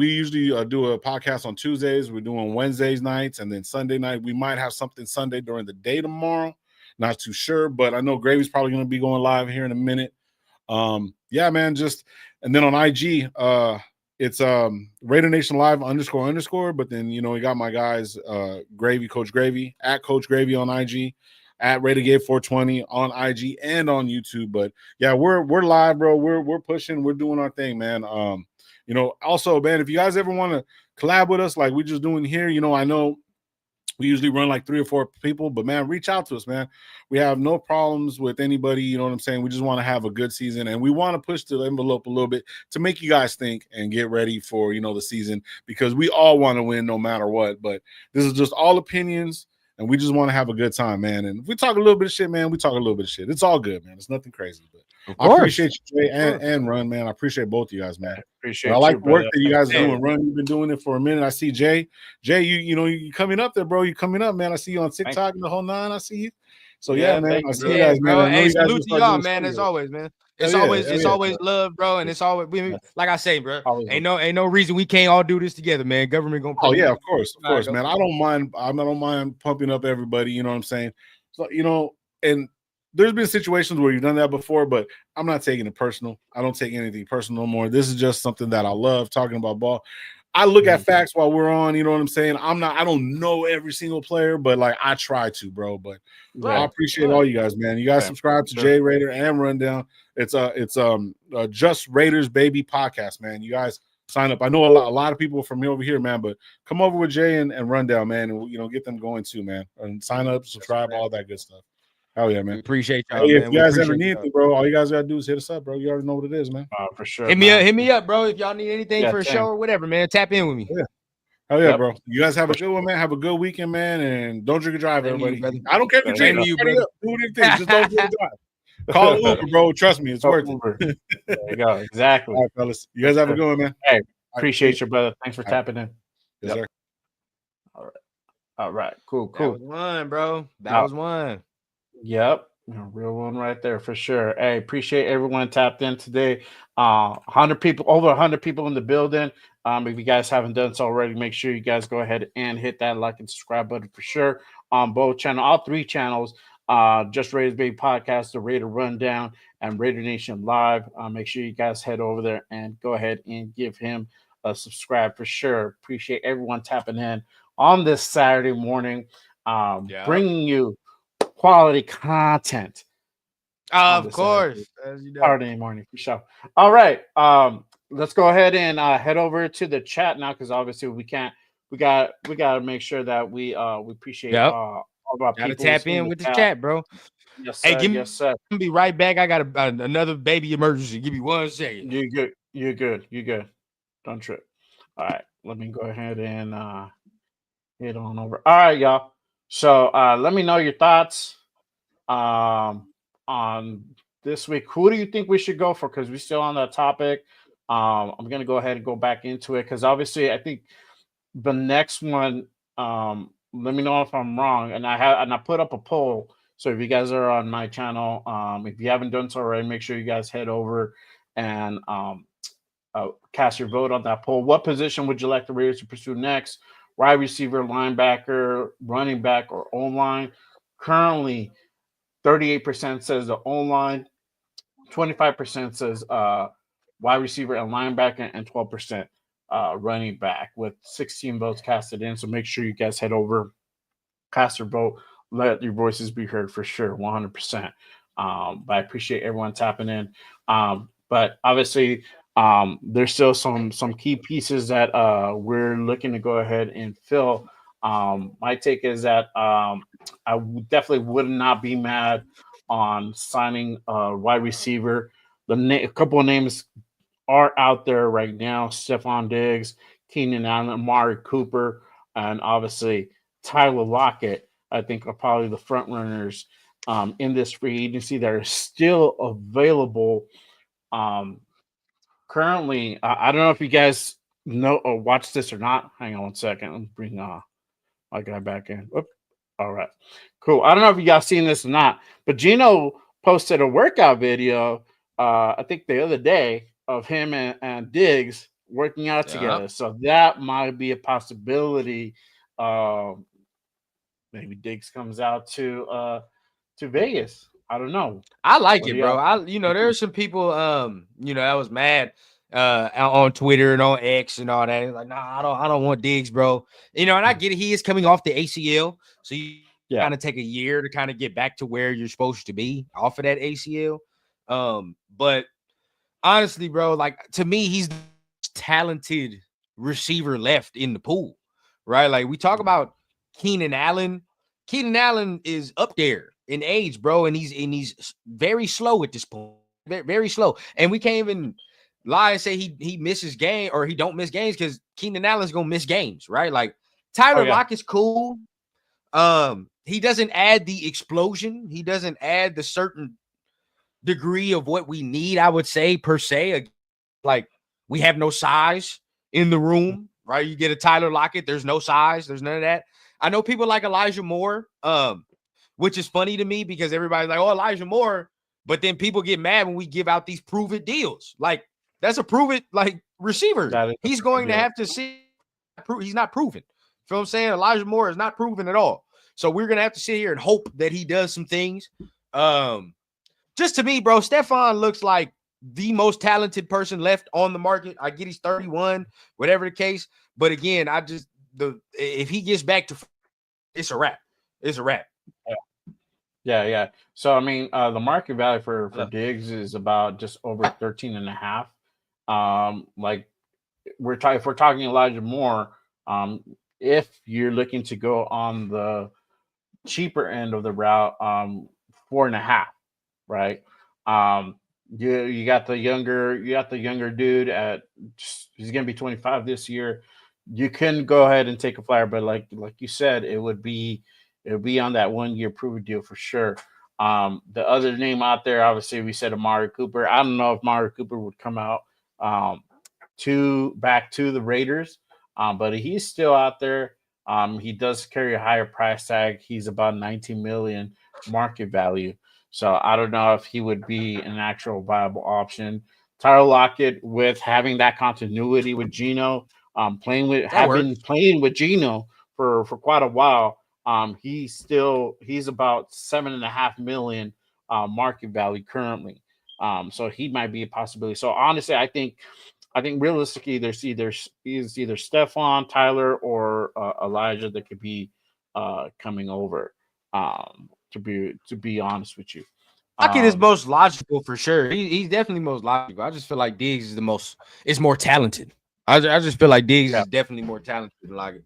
F: usually do a podcast on Tuesdays. We're doing Wednesdays nights, and then Sunday night we might have something Sunday during the day tomorrow. Not too sure, but I know Gravy's probably going to be going live here in a minute. Yeah, man. And then on IG, it's Raider Nation Live __. But then we got my guys, Gravy, Coach Gravy at Coach Gravy on IG, at Raidergate 420 on IG and on YouTube. But yeah, we're live, bro. We're pushing. We're doing our thing, man. Also, man, if you guys ever want to collab with us like we're just doing here, I know we usually run like 3 or 4 people, but man, reach out to us, man. We have no problems with anybody. You know what I'm saying? We just want to have a good season, and we want to push the envelope a little bit to make you guys think and get ready for, the season, because we all want to win no matter what. But this is just all opinions, and we just want to have a good time, man. And if we talk a little bit of shit, man, we talk a little bit of shit. It's all good, man. It's nothing crazy, but I appreciate you, Jay and Run, man. I appreciate both of you guys, man. I like the work that you guys are doing. Run, you've been doing it for a minute. I see Jay, you coming up there, bro. You coming up, man. I see you on TikTok and the whole 9. I see you. So yeah, man. I see you guys, man.
E: Hey, salute to y'all, man. As always, man. It's always love, bro, and it's always like I say, bro. Ain't no reason we can't all do this together, man. Government gonna.
F: Oh yeah, of course, man. I don't mind pumping up everybody. You know what I'm saying? So and there's been situations where you've done that before, but I'm not taking it personal. I don't take anything personal no more. This is just something that I love talking about ball. I look at facts while we're on, you know what I'm saying? I don't know every single player, but like I try to, bro. But I appreciate all you guys, man. You guys subscribe to Jay Raider and Rundown. It's Just Raiders Baby podcast, man. You guys sign up. I know a lot of people from over here, man, but come over with Jay and Rundown, man, and get them going too, man. And sign up, subscribe, all that good stuff. Hell yeah, man.
E: We appreciate y'all,
F: hey,
E: man.
F: if you guys ever need anything, bro, all you guys gotta do is hit us up, bro. You already know what it is, man.
A: For sure.
E: Hit me up, bro. If y'all need anything for a show or whatever, man, tap in with me.
F: Yeah. Hell yeah, bro. You guys have a good one, man. Have a good weekend, man, and don't drink and drive, everybody. I don't care if you drink. Do anything. Just don't drink and drive. Call Uber, bro. Trust me, it's worth it.
A: There you go. Exactly.
F: All right, fellas. You guys have a good one, man.
A: Hey, appreciate you, brother. Thanks for tapping in.
F: Yes, sir.
A: All right. Cool.
E: That was one, bro. That was one.
A: Yep. Real one right there for sure. Hey, appreciate everyone tapped in today. 100 people, over 100 people in the building. If you guys haven't done so already, make sure you guys go ahead and hit that like and subscribe button for sure on both channels, all three channels. Just Raiders Baby Podcast, the Raider Rundown, and Raider Nation Live. Make sure you guys head over there and go ahead and give him a subscribe for sure. Appreciate everyone tapping in on this Saturday morning, bringing you quality content.
E: Of course.
A: Saturday morning for sure. All right. Let's go ahead and head over to the chat now, because obviously we got to make sure that we appreciate all of our people.
E: Tap in with the chat, bro.
A: Yes, sir.
E: Hey, I'm gonna be right back. I got another baby emergency. Give me 1 second.
A: You're good. Don't trip. All right. Let me go ahead and head on over. All right, y'all. So let me know your thoughts on this week. Who do you think we should go for? Because we're still on that topic. I'm gonna go ahead and go back into it, because obviously I think the next one. Let me know if I'm wrong. And I put up a poll. So if you guys are on my channel, if you haven't done so already, make sure you guys head over and cast your vote on that poll. What position would you like the Raiders to pursue next? Wide receiver, linebacker, running back, or O-line? Currently, 38% says the O-line, 25% says wide receiver and linebacker, and 12% running back, with 16 votes casted in. So make sure you guys head over, cast your vote, let your voices be heard for sure, 100%. But I appreciate everyone tapping in. But obviously, there's still some key pieces that we're looking to go ahead and fill. My take is that I definitely would not be mad on signing a wide receiver. A couple of names are out there right now: Stephon Diggs, Keenan Allen, Amari Cooper, and obviously Tyler Lockett. I think are probably the front runners in this free agency that are still available. Currently, I don't know if you guys know or watch this or not. Hang on 1 second. Let me bring my guy back in. Oop. All right, cool. I don't know if you guys seen this or not, but Gino posted a workout video, I think the other day, of him and Diggs working out together. So that might be a possibility. Maybe Diggs comes out to Vegas. I don't know.
E: I like it, bro. There are some people that was mad on Twitter and on X and all that. Like, nah, I don't want Diggs, bro. And I get it. He is coming off the ACL, so you kind of take a year to kind of get back to where you're supposed to be off of that ACL. But honestly, bro, like, to me, he's the most talented receiver left in the pool, right? Like, we talk about Keenan Allen. Keenan Allen is up there in age, bro, and he's very slow at this point. Very, very slow. And we can't even lie and say he misses game, or he don't miss games, because Keenan Allen's gonna miss games, right? Like, Tyler Lockett's cool. He doesn't add the explosion. He doesn't add the certain degree of what we need, I would say, per se. Like, we have no size in the room, right? You get a Tyler Lockett, there's no size, there's none of that. I know people like Elijah Moore, which is funny to me, because everybody's like, oh, Elijah Moore, but then people get mad when we give out these prove it deals. Like, that's a prove it like receiver. He's going to have to see. He's not proven. You feel what I'm saying? Elijah Moore is not proven at all. So we're gonna have to sit here and hope that he does some things. Just to me, bro, Stephon looks like the most talented person left on the market. I get he's 31, whatever the case. But again, if he gets back to, it's a wrap. It's a wrap.
A: Yeah. So I mean, the market value for Diggs is about just over 13.5. Like, if we're talking Elijah Moore, if you're looking to go on the cheaper end of the route, 4.5, right? Um, you got the younger dude at he's gonna be 25 this year. You can go ahead and take a flyer, but like you said, it would be on that 1 year prove deal for sure. The other name out there, obviously, we said Amari Cooper. I don't know if Amari Cooper would come out um, to back to the Raiders, but he's still out there. He does carry a higher price tag. He's about 19 million market value. So I don't know if he would be an actual viable option. Tyler Lockett, with having that continuity with Geno,
E: That
A: been
E: works.
A: playing with Geno for quite a while. He's about 7.5 million market value currently. So he might be a possibility. So honestly, I think realistically, there's either Stephon, Tyler, or Elijah that could be coming over. To be honest with you,
E: Lockett is
A: um,
E: most logical for sure. He's definitely most logical. I just feel like Diggs is more talented. I just feel like Diggs
A: yeah.
E: is definitely more talented than Lockett.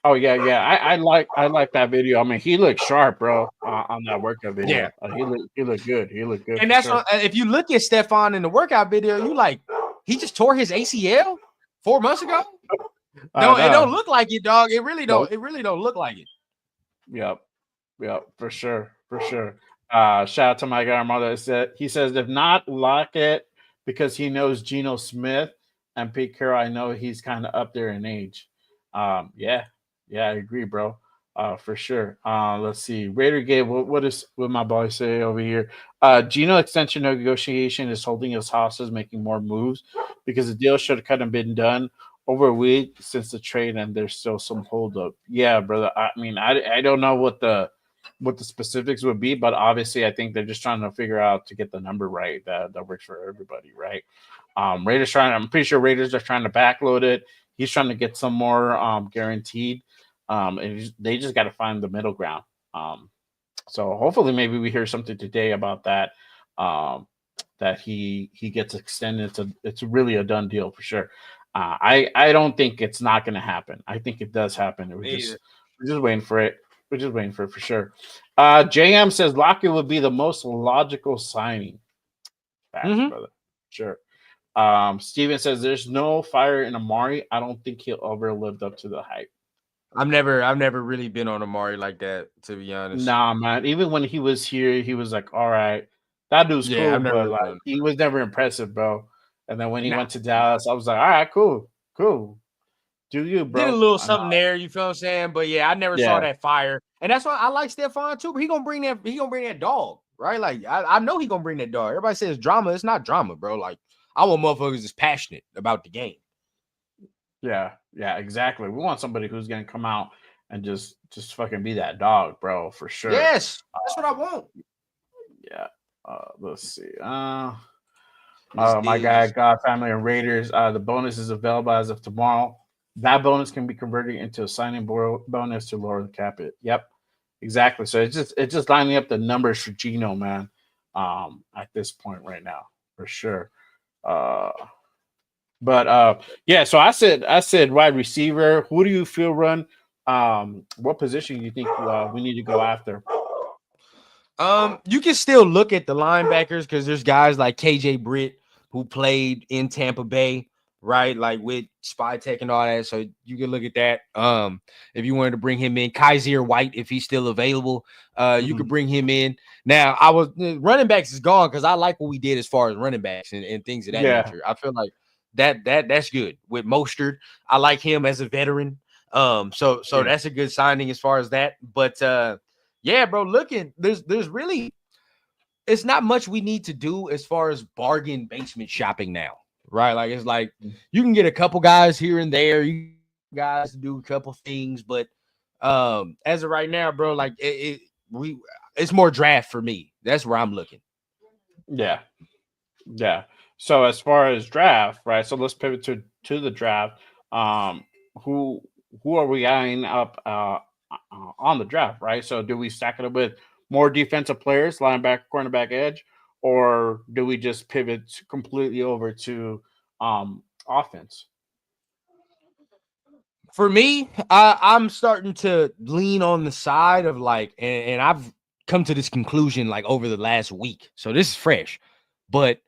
A: Oh yeah. I like that video. I mean, he looked sharp, bro, on that workout
E: Yeah.
A: video. He looked good. He looked good
E: And
A: for
E: that's
A: sure.
E: what, if you look at Stephon in the workout video, you like he just tore his ACL 4 months ago.
A: I
E: No, it don't
A: know.
E: look like it, dog. It really don't.
A: Nope.
E: It really don't look like it.
A: Yep. Yep. For sure. For sure. Shout out to my guy Armando. He says if not Lockett because he knows Geno Smith and Pete Carroll, I know he's kind of up there in age. Yeah. Yeah, I agree, bro. For sure. Let's see. Raider Gabe, what my boy say over here? Geno extension negotiation is holding his hostage, making more moves because the deal should have kind of been done over a week since the trade, and there's still some holdup. Yeah, brother. I mean, I don't know what the specifics would be, but obviously, I think they're just trying to figure out to get the number right that works for everybody, right? I'm pretty sure Raiders are trying to backload it. He's trying to get some more guaranteed. They just got to find the middle ground. So hopefully, maybe we hear something today about that. That he gets extended. It's really a done deal for sure. I don't think it's not going to happen. I think it does happen. We're just waiting for it. We're just waiting for it for sure. JM says Lockett would be the most logical signing. Facts, brother. Sure. Steven says there's no fire in Amari. I don't think he'll ever lived up to the hype.
E: I've never really been on Amari like that, to be honest.
A: Nah, man. Even when he was here, he was like, all right, that dude's
E: Yeah,
A: cool,
E: I've never
A: but
E: really
A: like
E: been.
A: he was never impressive, bro. And then when he
E: Nah.
A: went to Dallas, I was like, all right, cool. Do you,
E: Did a
A: bro?
E: little something there, you feel what I'm saying? But yeah, I never saw
A: Yeah.
E: that fire. And that's why I like Stephon too. But he gonna bring that dog, right? Like I know he gonna bring that dog. Everybody says drama. It's not drama, bro. Like I want motherfuckers that's passionate about the game.
A: Yeah, exactly. We want somebody who's gonna come out and just fucking be that dog, bro, for sure.
E: Yes, that's what I want.
A: Yeah. Let's see. My guy, God Family and Raiders. The bonus is available as of tomorrow. That bonus can be converted into a signing bonus to lower the cap hit. Yep, exactly. So it's just lining up the numbers for Geno, man. At this point right now, for sure. But yeah. So I said wide receiver. Who do you feel run? What position do you think we need to go after?
E: You can still look at the linebackers because there's guys like KJ Britt who played in Tampa Bay, right? Like with Spy Tech and all that. So you can look at that. If you wanted to bring him in, Kaiser White, if he's still available, you could bring him in. Now, running backs is gone because I like what we did as far as running backs and things of that nature. I feel like that's good with Mostert. I like him as a veteran. So that's a good signing as far as that. But yeah, bro, there's really it's not much we need to do as far as bargain basement shopping now, right? Like it's like you can get a couple guys here and there, you guys to do a couple things, but as of right now, bro, like it's more draft for me. That's where I'm looking.
A: Yeah. So as far as draft, right? So let's pivot to the draft. Who are we eyeing up on the draft, right? So do we stack it up with more defensive players, linebacker, cornerback, edge, or do we just pivot completely over to offense?
E: For me, I'm starting to lean on the side of like, and I've come to this conclusion like over the last week. So this is fresh, but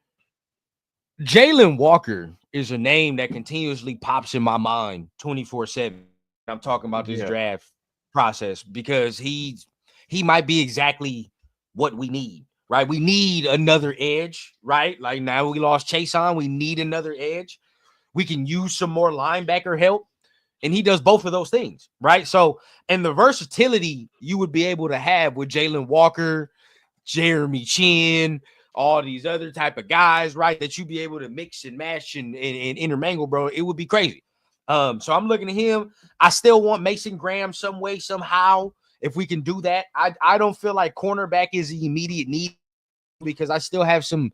E: Jalen Walker is a name that continuously pops in my mind 24/7. I'm talking about this draft process because he might be exactly what we need, right? We need another edge, right? Like now we lost Chase on, we need another edge. We can use some more linebacker help. And he does both of those things, right? So, and the versatility you would be able to have with Jalen Walker, Jeremy Chin, all these other type of guys, right? That you be able to mix and match and intermingle, bro. It would be crazy. So I'm looking at him. I still want Mason Graham some way, somehow, if we can do that. I don't feel like cornerback is the immediate need because I still have some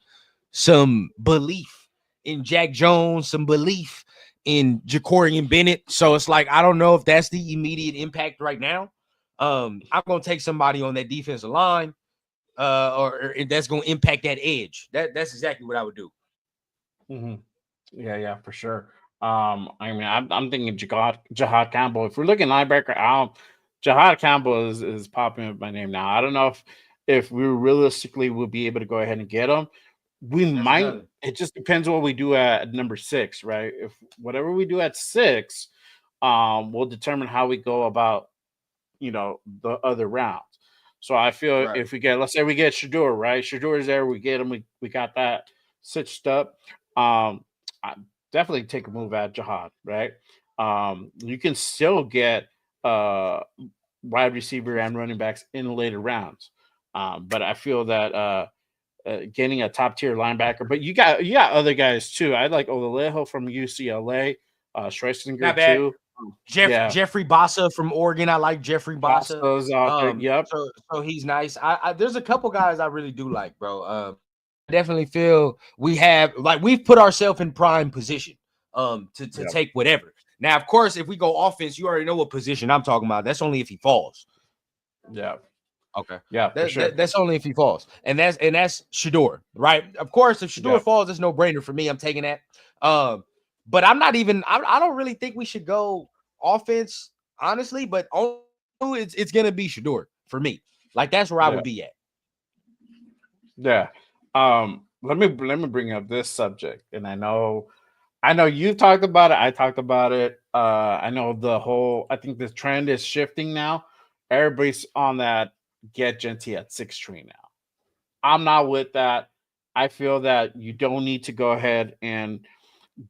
E: belief in Jack Jones, some belief in Jacorian Bennett. So it's like, I don't know if that's the immediate impact right now. I'm going to take somebody on that defensive line or that's going to impact that edge. That's exactly what I would do.
A: Mm-hmm. Yeah, for sure. I mean, I'm thinking Jahad Campbell. If we're looking linebacker, Jahad Campbell is popping up my name now. I don't know if we realistically will be able to go ahead and get him. We might. Another. It just depends what we do at number 6, right? If whatever we do at 6, will determine how we go about, the other rounds. So I feel if we get, let's say we get Shedeur, right? Shedeur is there. We get him. We got that stitched up. I definitely take a move at Jahad, right? You can still get wide receiver and running backs in the later rounds. But I feel that getting a top tier linebacker, but you got other guys too. I like Olalejo from UCLA, Schwarzenegger too.
E: Jeffrey Bassa from Oregon. I like Jeffrey Bassa.
A: Yep.
E: So he's nice. I there's a couple guys I really do like, bro. I definitely feel we've put ourselves in prime position to take whatever. Now, of course, if we go offense, you already know what position I'm talking about. That's only if he falls.
A: Yeah.
E: Okay.
A: Yeah, for sure.
E: That's only if he falls. And that's Shedeur, right? Of course, if Shedeur falls, it's no brainer for me. I'm taking that. But I'm not even I don't really think we should go offense, honestly, but it's gonna be Shedeur for me. Like that's where I would be at.
A: Yeah. Let me bring up this subject. And I know you talked about it. I talked about it. I know I think the trend is shifting now. Everybody's on that get Genty at 6 train now. I'm not with that. I feel that you don't need to go ahead and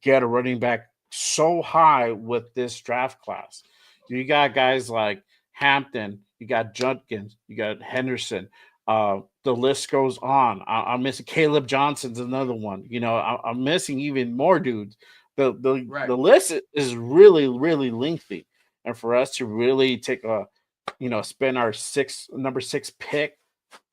A: get a running back so high with this draft class. You got guys like Hampton, you got Judkins, you got Henderson. The list goes on. I'm missing Caleb Johnson's another one. I'm missing even more dudes. The list is really, really lengthy. And for us to really take spend our number 6 pick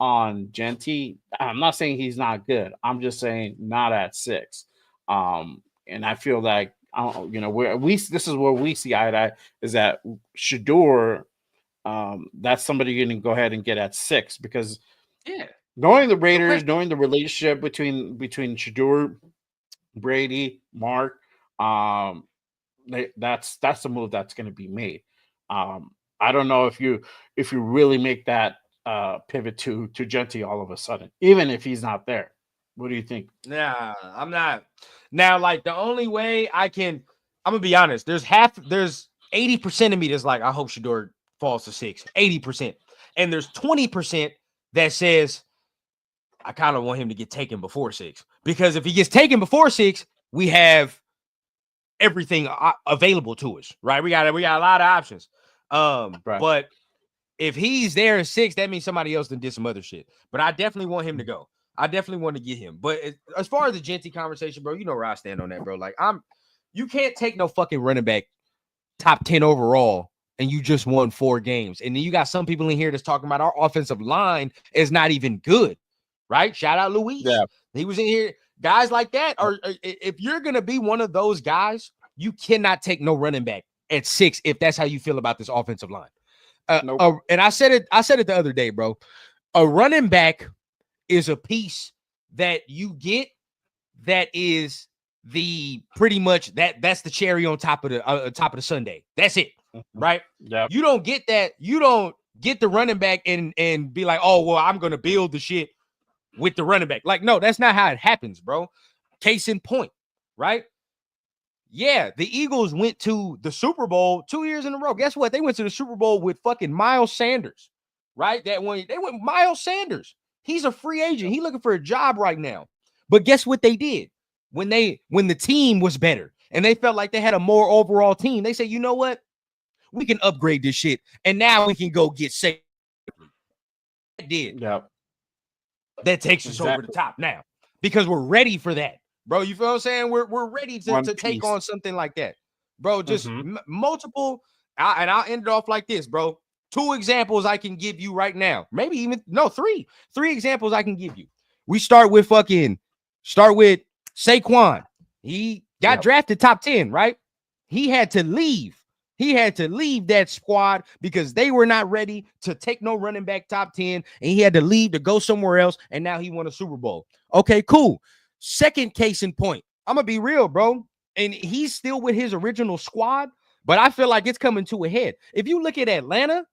A: on Genty, I'm not saying he's not good. I'm just saying not at 6. And I feel like this is where we see eye to eye is that Shedeur, that's somebody you can go ahead and get at 6 because knowing the Raiders, knowing the relationship between Shedeur, Brady, Mark, that's the move that's going to be made. I don't know if you really make that pivot to Genty all of a sudden, even if he's not there. What do you think?
E: Nah, I'm not. Now, like the only way I'm gonna be honest. There's 80% of me that's like, I hope Shedeur falls to 6. 80%, and there's 20% that says I kind of want him to get taken before 6 because if he gets taken before 6, we have everything available to us, right? We got a lot of options. But if he's there at 6, that means somebody else did some other shit. But I definitely want him to go. I definitely want to get him. But as far as the Genty conversation, bro, you know where I stand on that, bro. Like you can't take no fucking running back top 10 overall and you just won 4 games. And then you got some people in here that's talking about our offensive line is not even good, right? Shout out Luis.
A: Yeah.
E: He was in here. Guys like that, or if you're going to be one of those guys, you cannot take no running back at 6 if that's how you feel about this offensive line.
A: Nope.
E: And I said it the other day, bro. A running back is a piece that you get that is the pretty much that's the cherry on top of the sundae. That's it, right?
A: Yeah.
E: You don't get that. You don't get the running back and be like, oh well, I'm gonna build the shit with the running back. Like, no, that's not how it happens, bro. Case in point, right? Yeah, the Eagles went to the Super Bowl 2 years in a row. Guess what? They went to the Super Bowl with fucking Miles Sanders, right? That one, they went Miles Sanders. He's a free agent. He's looking for a job right now. But guess what they did? When the team was better and they felt like they had a more overall team, they said, you know what? We can upgrade this shit. And now we can go get safe. Did.
A: Yeah.
E: That takes us over the top now because we're ready for that. Bro, you feel what I'm saying? We're ready to take on something like that. Bro, just multiple. I'll end it off like this, bro. 2 examples I can give you right now. Maybe even, no, 3. 3 examples I can give you. We start with Saquon. He got drafted top 10, right? He had to leave. He had to leave that squad because they were not ready to take no running back top 10, and he had to leave to go somewhere else, and now he won a Super Bowl. Okay, cool. Second case in point. I'm going to be real, bro, and he's still with his original squad, but I feel like it's coming to a head. If you look at Atlanta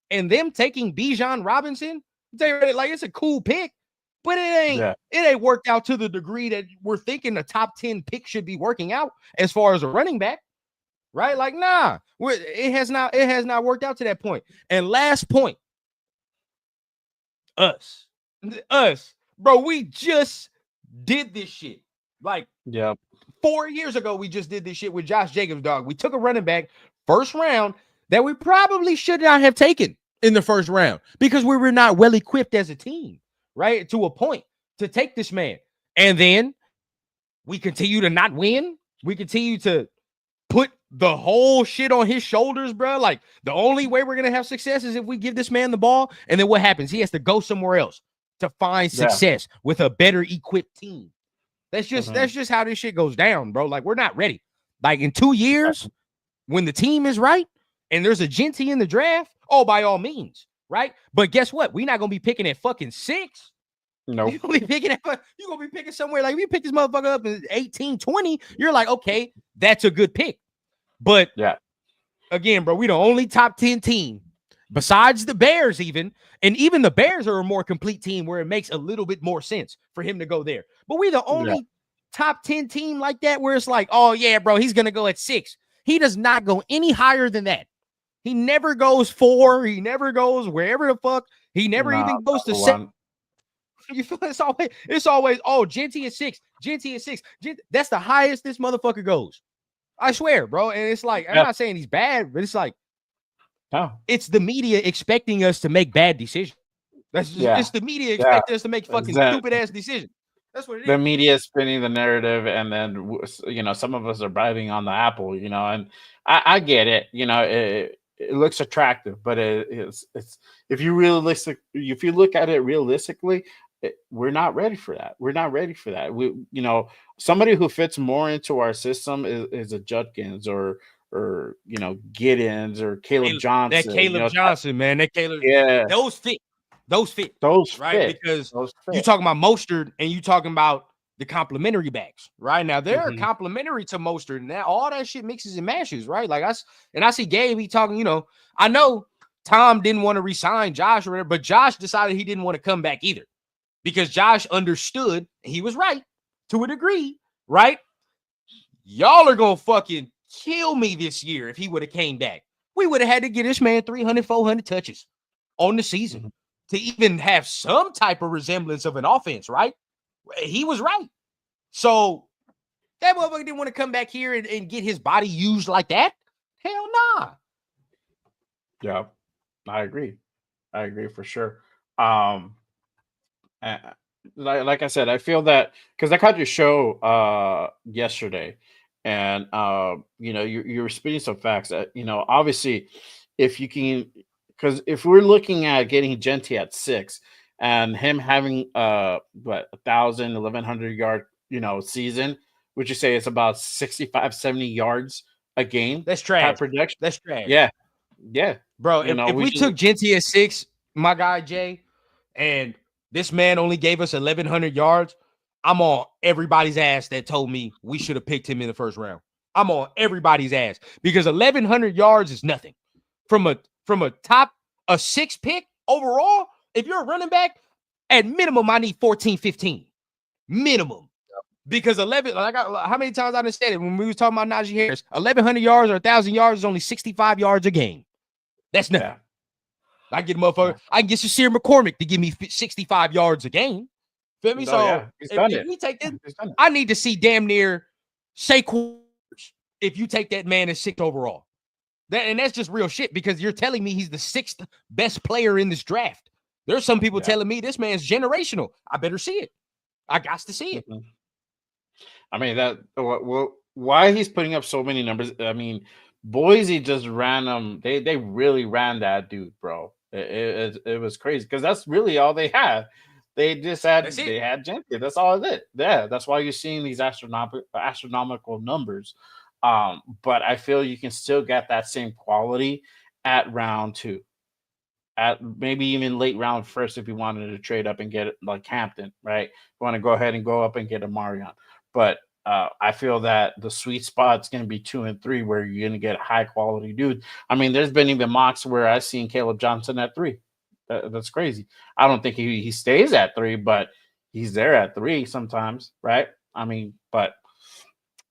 E: and them taking Bijan Robinson, like it's a cool pick, but it ain't worked out to the degree that we're thinking the top 10 pick should be working out as far as a running back. Right? Like, nah, it has not worked out to that point. And last point, us, bro, we just did this shit. Like, 4 years ago, we just did this shit with Josh Jacobs, dog. We took a running back first round that we probably should not have taken in the first round because we were not well equipped as a team, right? To a point to take this man. And then we continue to not win. We continue to put the whole shit on his shoulders, bro. Like, the only way we're gonna have success is if we give this man the ball, and then what happens? He has to go somewhere else to find success with a better equipped team. That's just how this shit goes down, bro. Like, we're not ready. Like, in 2 years, when the team is right and there's a Genty in the draft, oh, by all means, right? But guess what? We're not gonna be picking at fucking 6.
A: No,
E: you're gonna be picking somewhere. Like, if you pick this motherfucker up in 18, 20, you're like, okay, that's a good pick. But again, bro, we the only top 10 team besides the Bears, even the Bears are a more complete team where it makes a little bit more sense for him to go there. But we the only top 10 team like that where it's like, oh yeah, bro, he's gonna go at 6. He does not go any higher than that. He never goes 4. He never goes wherever the fuck. He never even goes to 7. You feel it's always Genty is 6. Genty is 6. That's the highest this motherfucker goes. I swear, bro. And it's like, I'm not saying he's bad, but it's like, it's the media expecting us to make bad decisions. That's just, it's the media expecting us to make fucking stupid ass decisions. That's what it is.
A: The media is spinning the narrative, and then some of us are biting on the apple. And I get it. It looks attractive, but it's if you look at it realistically, we're not ready for that. We're not ready for that. Somebody who fits more into our system is a Judkins or Giddens or Caleb Johnson.
E: That Caleb Johnson, man. That Caleb.
A: Yeah.
E: Those fit.
A: Right?
E: Because you talking about Mostert and you talking about the complimentary backs, right? Now they're complimentary to Mostert, and all that shit mixes and mashes, right? Like I see Gabe, he talking, I know Tom didn't want to resign Josh or whatever, but Josh decided he didn't want to come back either. Because Josh understood, he was right to a degree, right? Y'all are going to fucking kill me this year if he would have came back. We would have had to get this man 300, 400 touches on the season to even have some type of resemblance of an offense, right? He was right. So that motherfucker didn't want to come back here and get his body used like that. Hell nah.
A: Yeah, I agree for sure. Like I said, I feel that because I caught your show yesterday, and you were spitting some facts that obviously if you can, because if we're looking at getting Genty at 6 and him having 1,000, 1,100 yard season, would you say it's about 65, 70 yards a game?
E: That's trash.
A: Production.
E: That's trash.
A: Yeah,
E: bro. If we took Genty at 6, my guy Jay, and this man only gave us 1,100 yards, I'm on everybody's ass that told me we should have picked him in the first round. I'm on everybody's ass because 1,100 yards is nothing. From a top 6 pick overall, if you're a running back, at minimum, I need 14, 15. Minimum. Because 11, like how many times I done said it when we was talking about Najee Harris? 1,100 yards or 1,000 yards is only 65 yards a game. That's nothing. Yeah. I get a motherfucker. I can get Sincere McCormick to give me 65 yards a game. Feel me? So if we take this, I need to see damn near Saquon if you take that man as 6th overall. And that's just real shit because you're telling me he's the 6th best player in this draft. There's some people telling me this man's generational. I better see it. I got to see it.
A: I mean, why he's putting up so many numbers. I mean, Boise just ran them. They really ran that dude, bro. It was crazy because that's really all they had. They just had Gentry. That's all it is. Yeah, that's why you're seeing these astronomical numbers. But I feel you can still get that same quality at round 2, at maybe even late round first if you wanted to trade up and get it like Hampton, right? You want to go ahead and go up and get a Marion. But I feel that the sweet spot's going to be 2 and 3 where you're going to get high quality dude. I mean, there's been even mocks where I've seen Caleb Johnson at 3. That's crazy. I don't think he stays at 3, but he's there at 3 sometimes, right? I mean, but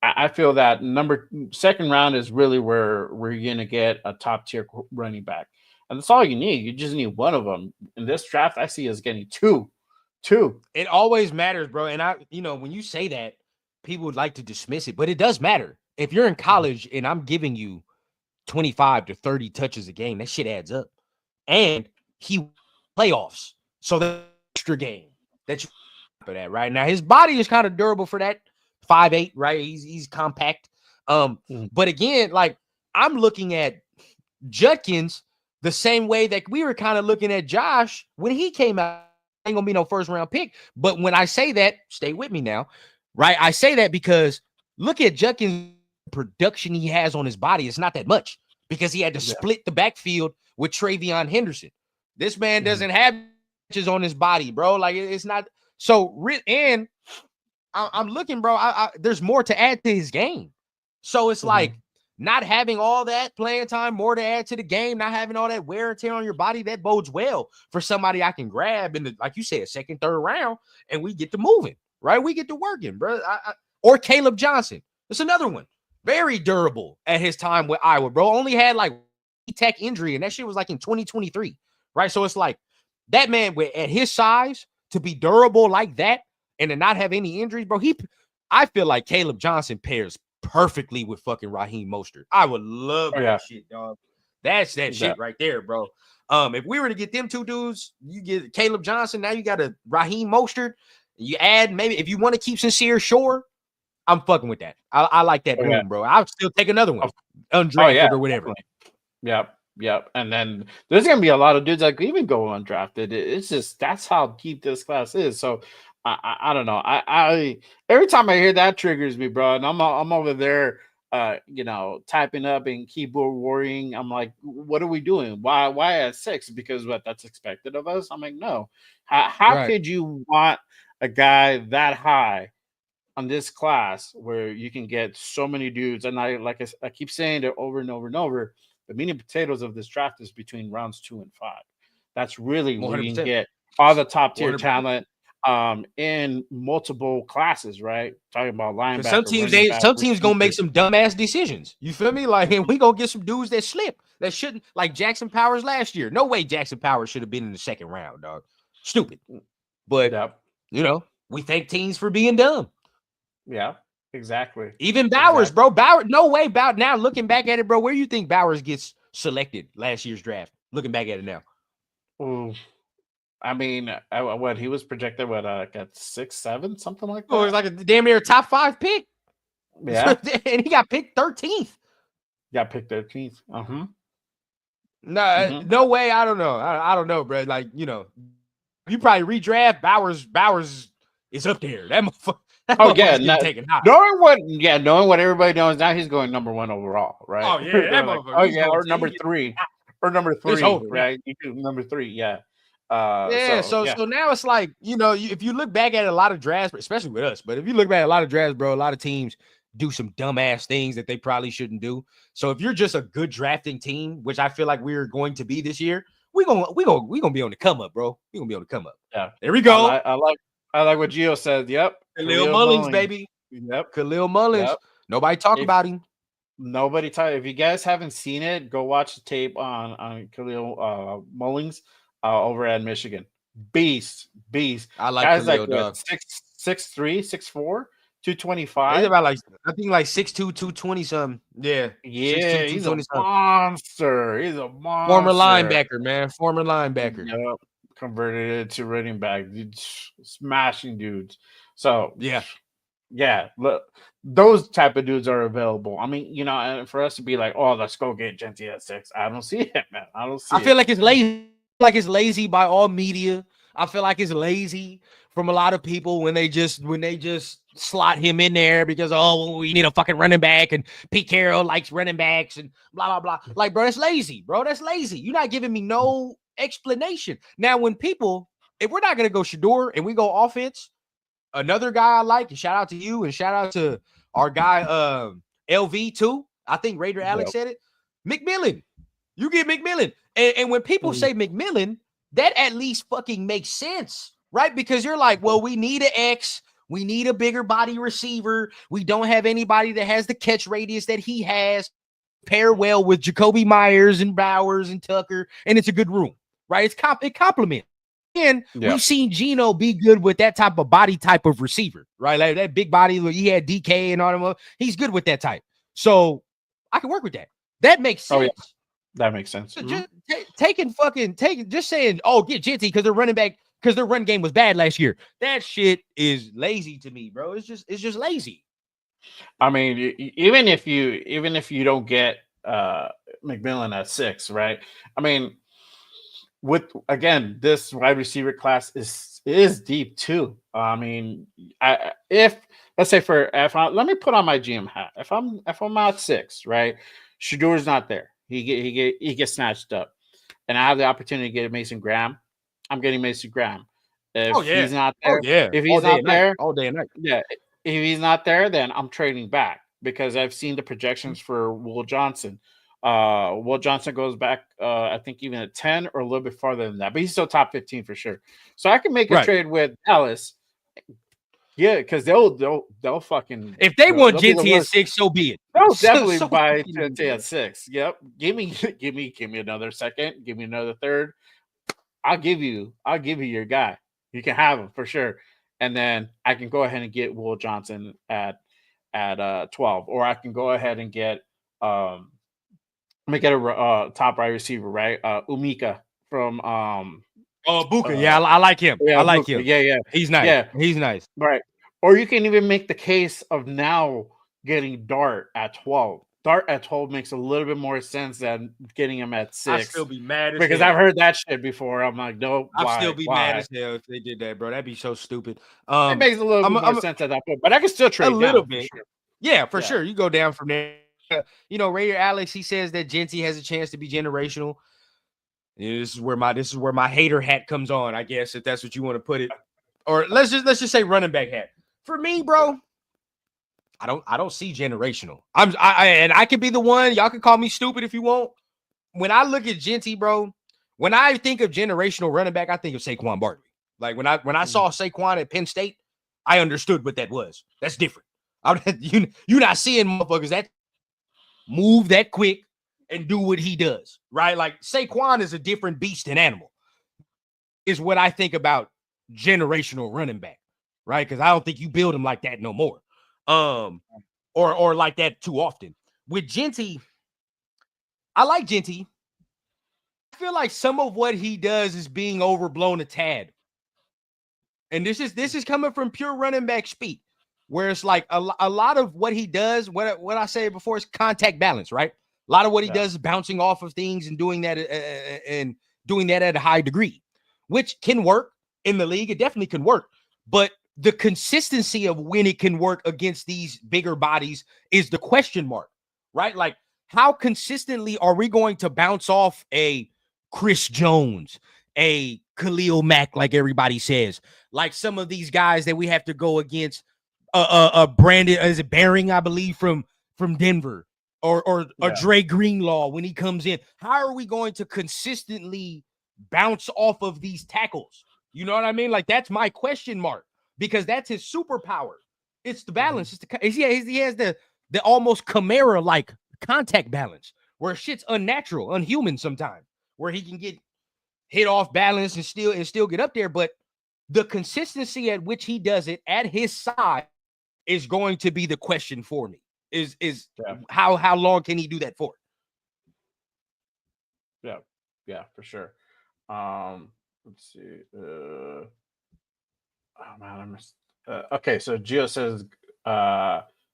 A: I feel that second round is really where you're going to get a top tier running back. And that's all you need. You just need one of them. In this draft, I see us getting 2.
E: It always matters, bro. And when you say that, people would like to dismiss it, but it does matter. If you're in college and I'm giving you 25 to 30 touches a game, that shit adds up. And he playoffs. So the extra game that you for that right now. His body is kind of durable for that. 5'8", right? He's compact. But again, like I'm looking at Judkins the same way that we were kind of looking at Josh when he came out. Ain't gonna be no first round pick. But when I say that, stay with me now, right? I say that because look at Judkins' production he has on his body. It's not that much because he had to split the backfield with Travion Henderson. This man doesn't have inches on his body, bro. Like it's not so. And I'm looking, bro. There's more to add to his game. So it's like not having all that playing time, more to add to the game, not having all that wear and tear on your body, that bodes well for somebody I can grab in the, like you said, second, third round, and we get to moving, right? We get to working, bro. Or Caleb Johnson. That's another one. Very durable at his time with Iowa, bro. Only had like tech injury, and that shit was like in 2023, right? So it's like that man at his size to be durable like that and to not have any injuries, bro. I feel like Caleb Johnson pairs perfectly with fucking Raheem Mostert. I would love that shit, dog. That's that shit right there, bro. If we were to get them two dudes, you get Caleb Johnson. Now you got a Raheem Mostert. You add maybe if you want to keep Sincere Shore, I'm fucking with that. I like that room, bro. I'll still take another one, undrafted or whatever.
A: Definitely. Yep. And then there's gonna be a lot of dudes that could even go undrafted. It's just that's how deep this class is. So I don't know. I every time I hear that triggers me, bro. And I'm over there, typing up and keyboard warring. I'm like, what are we doing? Why at 6? Because that's expected of us. I'm like, no. How could you want a guy that high on this class where you can get so many dudes? And I keep saying it over and over and over. The meat and potatoes of this draft is between rounds 2 and 5. That's really where you can get all the top tier 100%. Talent in multiple classes, right? Talking about linebacker.
E: Some teams gonna make some dumbass decisions. You feel me? Like, and we gonna get some dudes that slip that shouldn't, like Jackson Powers last year. No way Jackson Powers should have been in the second round, dog. Stupid. But we thank teams for being dumb.
A: Yeah. Exactly.
E: Even Bowers, bro. Bowers, no way. Now looking back at it, bro, where you think Bowers gets selected last year's draft? Looking back at it now.
A: I mean, what he was projected at 6, 7, something like that.
E: Oh, it was like a damn near top 5 pick.
A: Yeah,
E: and he got picked 13th.
A: Got picked 13th.
E: No way. I don't know. I don't know, bro. Like you probably redraft Bowers is up there. That motherfucker.
A: Knowing what everybody knows now, he's going number 1 overall, right?
E: Oh yeah,
A: or number 3, right? You do number 3, yeah.
E: So now it's like, if you look back at a lot of drafts, especially with us, but if you look back at a lot of drafts, bro, a lot of teams do some dumbass things that they probably shouldn't do. So if you're just a good drafting team, which I feel like we're going to be this year, we're gonna be on the come up, bro. We're gonna be on the come up.
A: Yeah,
E: there we go.
A: I like what Gio said. Yep,
E: Khalil Mullins, baby.
A: Yep,
E: Khalil Mullins.
A: Yep.
E: Nobody talk about him.
A: Nobody talk. If you guys haven't seen it, go watch the tape on Khalil Mullins over at Michigan. Beast.
E: I like
A: guys
E: Khalil,
A: like
E: dog.
A: 6'3", 6'4", 225.
E: He's about I think 6'2", 220 something. Yeah,
A: 6'2", he's a monster. He's a monster.
E: Former linebacker, man. Former linebacker.
A: Yep. Converted it to running back. Smashing dudes. So yeah. Look, those type of dudes are available. I mean, and for us to be like, oh, let's go get Genty at 6. I don't see it, man. I
E: feel like it's lazy. Like it's lazy by all media. I feel like it's lazy from a lot of people when they just slot him in there because we need a fucking running back and Pete Carroll likes running backs and blah blah blah. Like, bro, that's lazy, bro. That's lazy. You're not giving me no explanation. Now, when people, if we're not gonna go Shador and we go offense, another guy I like, and shout out to you and shout out to our guy LV too. I think Raider Alex said it. McMillan. You get McMillan. And when people say McMillan, that at least fucking makes sense, right? Because you're like, well, we need an X. We need a bigger body receiver. We don't have anybody that has the catch radius that he has. Pair well with Jacoby Myers and Bowers and Tucker, and it's a good room, right? It complements. And we've seen Geno be good with that type of body type of receiver, right? Like that big body, he had DK and all them. He's good with that type. So I can work with that. That makes sense.
A: Oh, yeah. That makes sense.
E: Just just saying, get Genty because their running back, because their run game was bad last year. That shit is lazy to me, bro. It's just lazy.
A: I mean, even if you don't get McMillan at 6, right? I mean, with again, this wide receiver class is deep too. I mean, if let's say let me put on my GM hat. If I'm at 6, right? Shador's not there. He gets snatched up, and I have the opportunity to get Mason Graham. I'm getting Mason Graham. If he's not there, if he's not there,
E: all day and night.
A: Yeah, if he's not there, then I'm trading back because I've seen the projections for Will Johnson. Will Johnson goes back, I think even at 10 or a little bit farther than that, but he's still top 15 for sure. So I can make a trade with Dallas. Yeah, because they'll fucking
E: if they want Genty at 6, so be it.
A: They'll definitely buy Genty at 6. Yep. Give me another second. Give me another third. I'll give you your guy. You can have him for sure. And then I can go ahead and get Will Johnson at 12, or I can go ahead and get a top wide receiver, right? Umika from
E: Buka. I like him.
A: Yeah,
E: I like
A: Buka.
E: him.
A: Yeah.
E: He's nice.
A: Yeah.
E: He's nice.
A: Right. Or you can even make the case of now getting Dart at 12. Dart at 12 makes a little bit more sense than getting him at 6.
E: I'd still be mad
A: because I've heard that shit before. I'm like, no,
E: I'd still be mad as hell if they did that, bro. That'd be so stupid.
A: It makes a little bit more sense at that point, but I can still trade
E: a little bit.
A: For sure.
E: Yeah, for sure. You go down from there. Raider Alex, he says that Genty has a chance to be generational. This is where my hater hat comes on, I guess, if that's what you want to put it. Or let's just say running back hat. For me, bro, I don't see generational. I could be the one. Y'all can call me stupid if you want. When I look at Genty, bro, when I think of generational running back, I think of Saquon Barkley. Like when I saw Saquon at Penn State, I understood what that was. That's different. You're not seeing motherfuckers that move that quick and do what he does, right? Like Saquon is a different beast and animal, is what I think about generational running back, right? Because I don't think you build him like that no more, or like that too often. With Genty, I like Genty. I feel like some of what he does is being overblown a tad, and this is coming from pure running back speak, where it's like a lot of what he does. What I said before is contact balance, right? A lot of what he does is bouncing off of things and doing that at a high degree, which can work in the league. It definitely can work, but the consistency of when it can work against these bigger bodies is the question mark, right? Like, how consistently are we going to bounce off a Chris Jones, a Khalil Mack, like everybody says, like some of these guys that we have to go against. Brandon, is it Bearing, I believe, from Denver, or Dre Greenlaw when he comes in. How are we going to consistently bounce off of these tackles? You know what I mean? Like, that's my question mark, because that's his superpower. It's the balance. He has the almost Camara like contact balance where shit's unnatural, unhuman sometimes, where he can get hit off balance and still get up there. But the consistency at which he does it at his size is going to be the question for me. Is how long can he do that for?
A: Yeah, for sure. Let's see. Oh man, I missed. Okay, so Gio says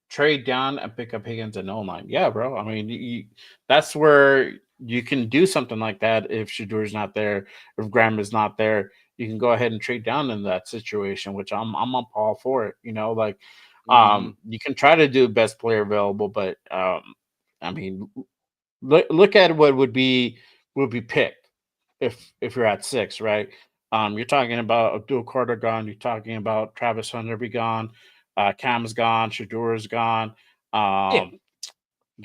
A: trade down and pick up Higgins and O-line. Yeah, bro. I mean, that's where you can do something like that if Shadur's not there, if Graham is not there. You can go ahead and trade down in that situation, which I'm up all for it. You know, like you can try to do best player available, but I mean, look at what would be picked if you're at 6, right? You're talking about Abdul Carter gone. You're talking about Travis Hunter be gone. Cam's gone. Shadur's gone.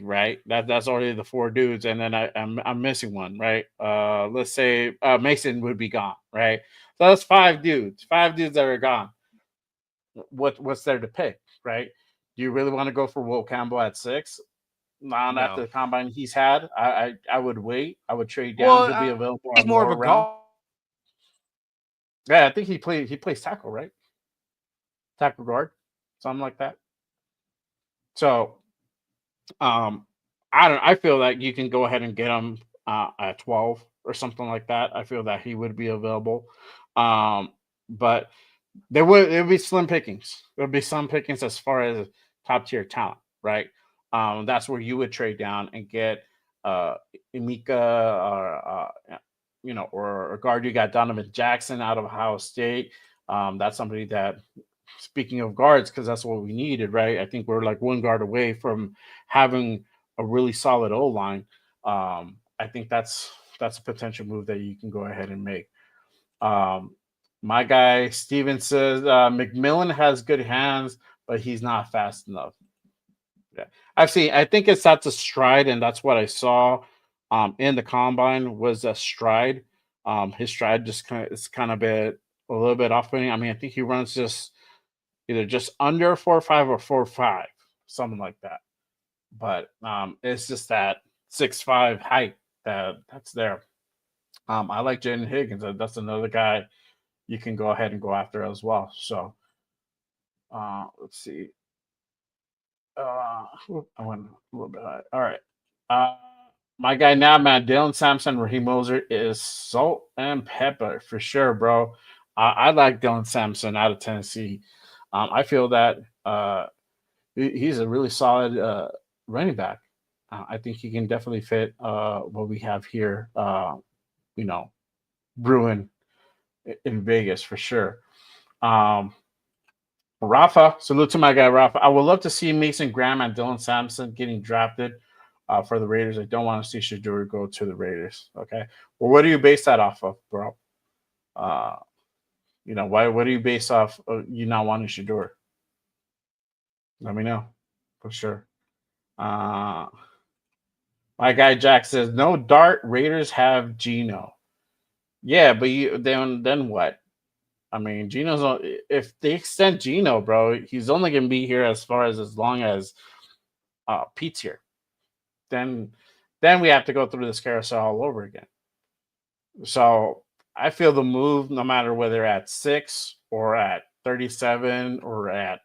A: Right. That's already the 4 dudes, and then I'm missing one, right? Let's say Mason would be gone, right? So that's 5 dudes. 5 dudes that are gone. What's there to pick, right? Do you really want to go for Will Campbell at 6? Not after the combine he's had. I would wait. I would trade down.
E: Well,
A: He'll be available
E: he's
A: on
E: more of
A: lower
E: a
A: round.
E: guard.
A: Yeah, I think he plays tackle, right? Tackle guard, something like that. So, I feel that you can go ahead and get him at 12 or something like that. I feel that he would be available. But there would be slim pickings. There would be some pickings as far as top tier talent, right? That's where you would trade down and get Emeka or or a guard. You got Donovan Jackson out of Ohio State. That's somebody that, speaking of guards, because that's what we needed, right? I think we're like one guard away from having a really solid O line. I think that's a potential move that you can go ahead and make. My guy Steven says McMillan has good hands, but he's not fast enough. Yeah, I think it's at the stride, and that's what I saw in the combine was a stride. His stride just kind of a little bit off putting. I mean, I think he runs just either just under 4.5 or 4.5, something like that. But it's just that 6'5" height that's there. I like Jaden Higgins. That's another guy you can go ahead and go after as well. So let's see. I went a little bit high. All right. My guy now, man, Dylan Sampson, Raheem Moser is salt and pepper for sure, bro. I like Dylan Sampson out of Tennessee. I feel that he's a really solid running back. I think he can definitely fit what we have here. Bruin in Vegas for sure. Rafa, salute to my guy Rafa. I would love to see Mason Graham and Dylan Sampson getting drafted for the Raiders. I don't want to see Shadur go to the Raiders. Okay. Well, what do you base that off of, bro? Why? What do you base off of you not wanting Shadur? Let me know for sure. My guy Jack says no dart. Raiders have Geno. Yeah, but then what? I mean, if they extend Geno, bro, he's only gonna be here as long as Pete's here. Then we have to go through this carousel all over again. So I feel the move, no matter whether at 6 or at 37 or at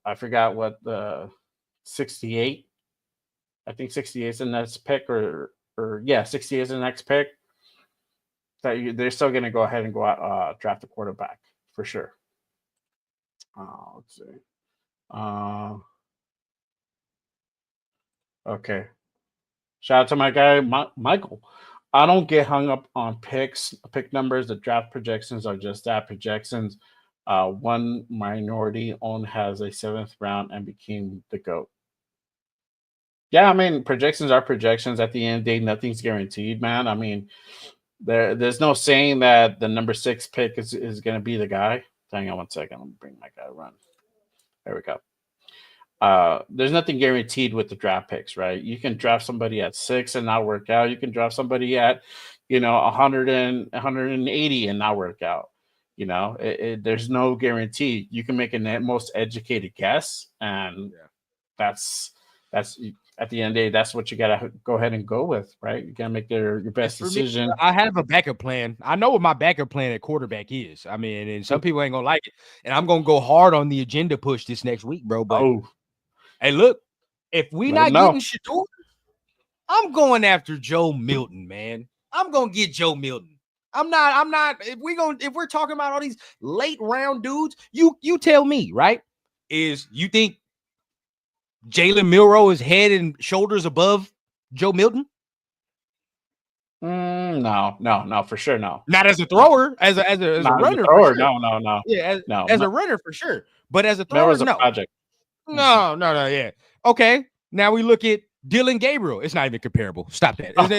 A: I forgot what the 68. I think 68 is the next pick, or 68 is the next pick. They're still going to go ahead and go out draft a quarterback for sure. Let's see. Okay. Shout out to my guy Michael. I don't get hung up on pick numbers. The draft projections are just that, projections. One minority owned has a 7th round and became the GOAT. Yeah, I mean, projections are projections. At the end of the day, nothing's guaranteed, man. I mean, There's no saying that the number 6 pick is going to be the guy. Hang on one second. Let me bring my guy run. There we go. There's nothing guaranteed with the draft picks, right? You can draft somebody at 6 and not work out. You can draft somebody at, 100 and 180 and not work out. There's no guarantee. You can make a most educated guess, and that's at the end of the day, that's what you gotta go ahead and go with, right? You gotta make your best decision.
E: I have a backup plan. I know what my backup plan at quarterback is. I mean, and some people ain't gonna like it, and I'm gonna go hard on the agenda push this next week, bro. But hey, look, if we not getting Shador, I'm going after Joe Milton, man. I'm gonna get Joe Milton. I'm not. If we're talking about all these late round dudes, you tell me, right? Is you think Jalen Milroe is head and shoulders above Joe Milton?
A: No, for sure, no.
E: Not as a thrower, as a runner, for sure.
A: No.
E: Yeah, as a runner for sure. But as a thrower, no.
A: Project.
E: No. Yeah. Okay. Now we look at Dylan Gabriel. It's not even comparable. Stop that. It's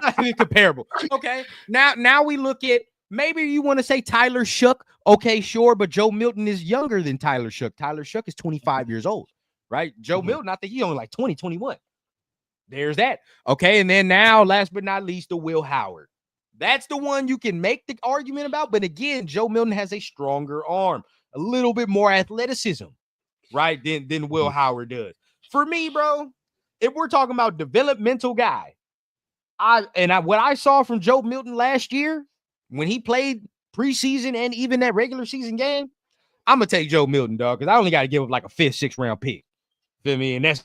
E: not even comparable. Okay. Now we look at, maybe you want to say Tyler Shook. Okay, sure. But Joe Milton is younger than Tyler Shook. Tyler Shook is 25 years old, right? Joe Milton, I think he's only like 20, 21. There's that. Okay. And then now, last but not least, the Will Howard. That's the one you can make the argument about. But again, Joe Milton has a stronger arm, a little bit more athleticism, right, than Will Howard does. For me, bro, if we're talking about developmental guy, what I saw from Joe Milton last year when he played preseason and even that regular season game, I'm gonna take Joe Milton, dog, because I only got to give up like a 5th, 6th round pick. Feel me? And that's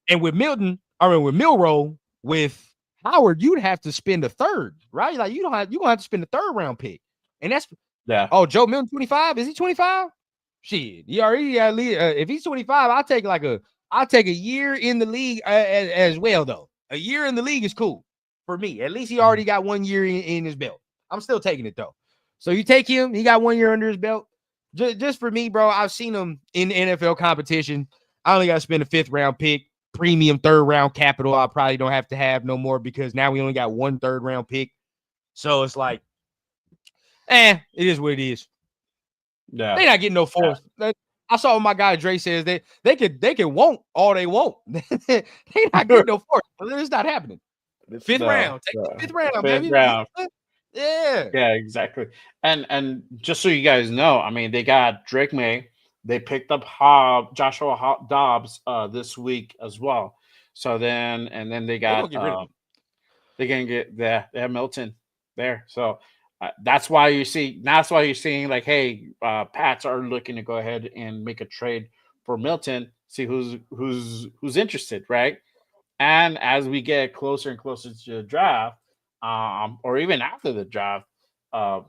E: and with Milton, with Milroe, with Howard, you'd have to spend a 3rd, right? Like you're gonna have to spend a 3rd round pick, and that's Oh, Joe Milton 25? Is he 25? Shit, he already got if he's 25, I'll take a year in the league as well, though. A year in the league is cool for me. At least he already got 1 year in his belt. I'm still taking it, though. So you take him, he got 1 year under his belt. Just for me, bro, I've seen him in NFL competition. I only got to spend a 5th round pick, premium 3rd round capital. I probably don't have to have no more because now we only got 1 3rd round pick. So it's like, it is what it is. Yeah, they not getting no 4th. Yeah. I saw what my guy Dre says they can want all they want. They not getting no 4th. It's not happening. 5th round, take the 5th round, baby.
A: Round.
E: Yeah,
A: exactly. And just so you guys know, I mean, they got Drake May. They picked up Joshua Dobbs this week as well. So then they got they're gonna get they have Milton there. So that's why you're seeing like, hey, Pats are looking to go ahead and make a trade for Milton, see who's interested, right? And as we get closer and closer to the draft, or even after the draft,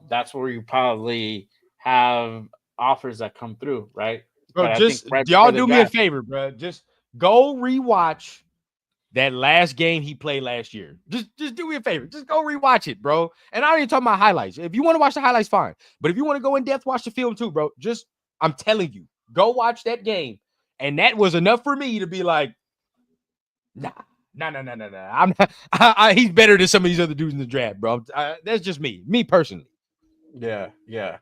A: that's where you probably have offers that come through, right?
E: Bro, y'all do me a favor, bro. Just go rewatch that last game he played last year. Just do me a favor. Just go rewatch it, bro. And I don't even talk about highlights. If you want to watch the highlights, fine. But if you want to go in depth, watch the film too, bro. I'm telling you, go watch that game. And that was enough for me to be like, nah. I'm not. He's better than some of these other dudes in the draft, bro. That's just me personally.
A: Yeah. There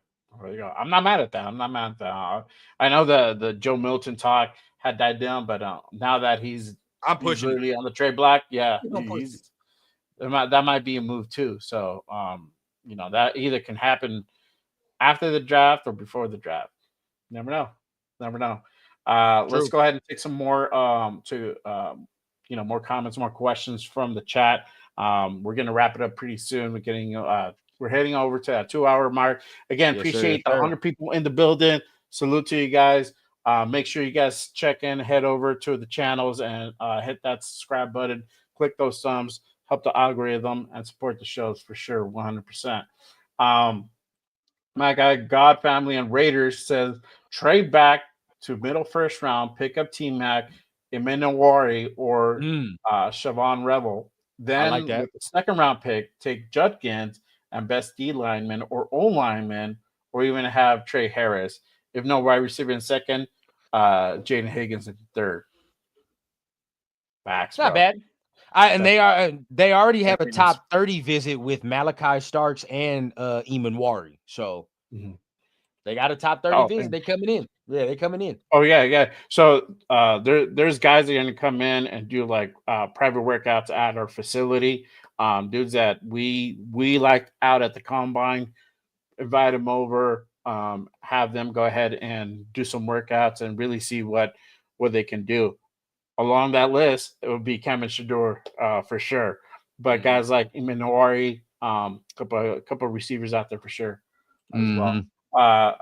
A: you go. I'm not mad at that. I know the Joe Milton talk had died down, but now that he's pushing really on the trade block, that might be a move too. So that either can happen after the draft or before the draft. Never know. Let's go ahead and take some more more comments, more questions from the chat. We're gonna wrap it up pretty soon. We're heading over to a 2-hour mark. Again, appreciate the 100 people in the building. Salute to you guys. Make sure you guys check in, head over to the channels and hit that subscribe button. Click those thumbs, help the algorithm, and support the shows for sure, 100%. My guy, God Family and Raiders says, trade back to middle 1st round, pick up T-Mac, Emenawari, or Siobhan Revel. Then with the 2nd round pick, take Judkins and best D lineman or O lineman, or even have Trey Harris. If no wide receiver in 2nd, Jaden Higgins in 3rd. Facts,
E: not bad. They already have a top 30 visit with Malachi Starks and Eamon Wari. So they got a top 30 visit. They coming in. Yeah, they coming in.
A: Oh yeah. So there's guys that are gonna come in and do like private workouts at our facility. Dudes that we like out at the combine, invite them over, have them go ahead and do some workouts and really see what they can do. Along that list, it would be Cam and Shador for sure. But guys like Imanori, couple of receivers out there for sure as well.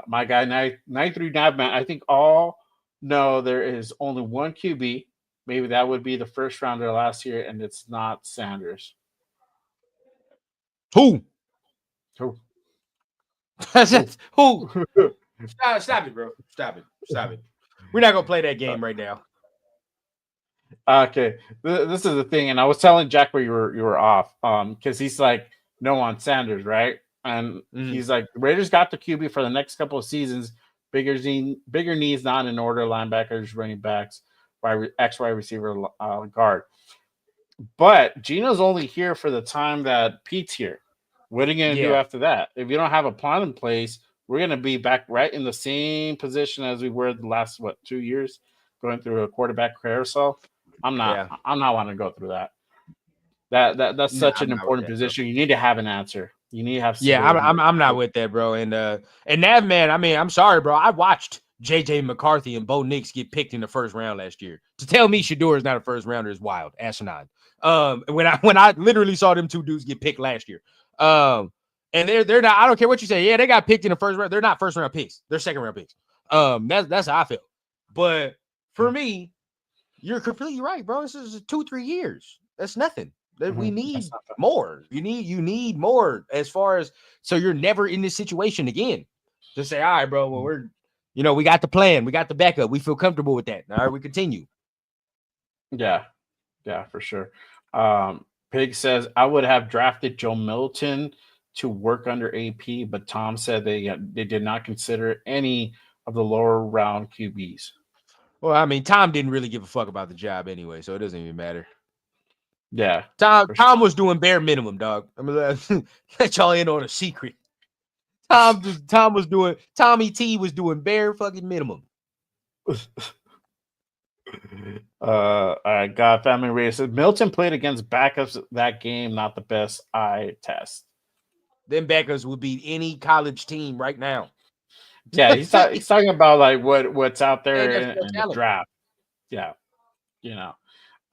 A: My guy 939 man. I think all know there is only one QB. Maybe that would be the first rounder last year, and it's not Sanders.
E: Who?
A: Who?
E: Who? Stop it, bro. Stop it. We're not gonna play that game right now.
A: Okay, this is the thing, and I was telling Jack where you were off, because he's like no on Sanders, right? And he's like the Raiders got the QB for the next couple of seasons. Bigger needs not in order: linebackers, running backs, wide receiver, guard. But Gino's only here for the time that Pete's here. What are you gonna do after that? If you don't have a plan in place, we're gonna be back right in the same position as we were the last 2 years, going through a quarterback carousel. I'm not want to go through that. That's such an important position. You need to have an answer. You need to have.
E: I'm not with that, bro. And Nav, man, I mean, I'm sorry, bro. I watched JJ McCarthy and Bo Nix get picked in the first round last year. To tell me Shador is not a first rounder is wild, asinine. When I literally saw them two dudes get picked last year. And they're not. I don't care what you say. Yeah, they got picked in the first round. They're not first round picks. They're second round picks. That's how I feel. But for me, you're completely right, bro. This is 2-3 years. That's nothing. We need more. You need more as far as so you're never in this situation again. To say, all right, bro. Well, we got the plan, we got the backup, we feel comfortable with that. All right, we continue.
A: Yeah, for sure. Pig says I would have drafted Joe Milton to work under AP, but Tom said they did not consider any of the lower round QBs.
E: Well, I mean, Tom didn't really give a fuck about the job anyway, so it doesn't even matter.
A: Yeah.
E: Tom was doing bare minimum, dog. I'm gonna let y'all in on a secret. Tommy T was doing bare fucking minimum.
A: All right, God Family Race says Milton played against backups that game, not the best eye test.
E: Them backups would beat any college team right now.
A: Yeah, he's talking about like what's out there in the draft. Yeah,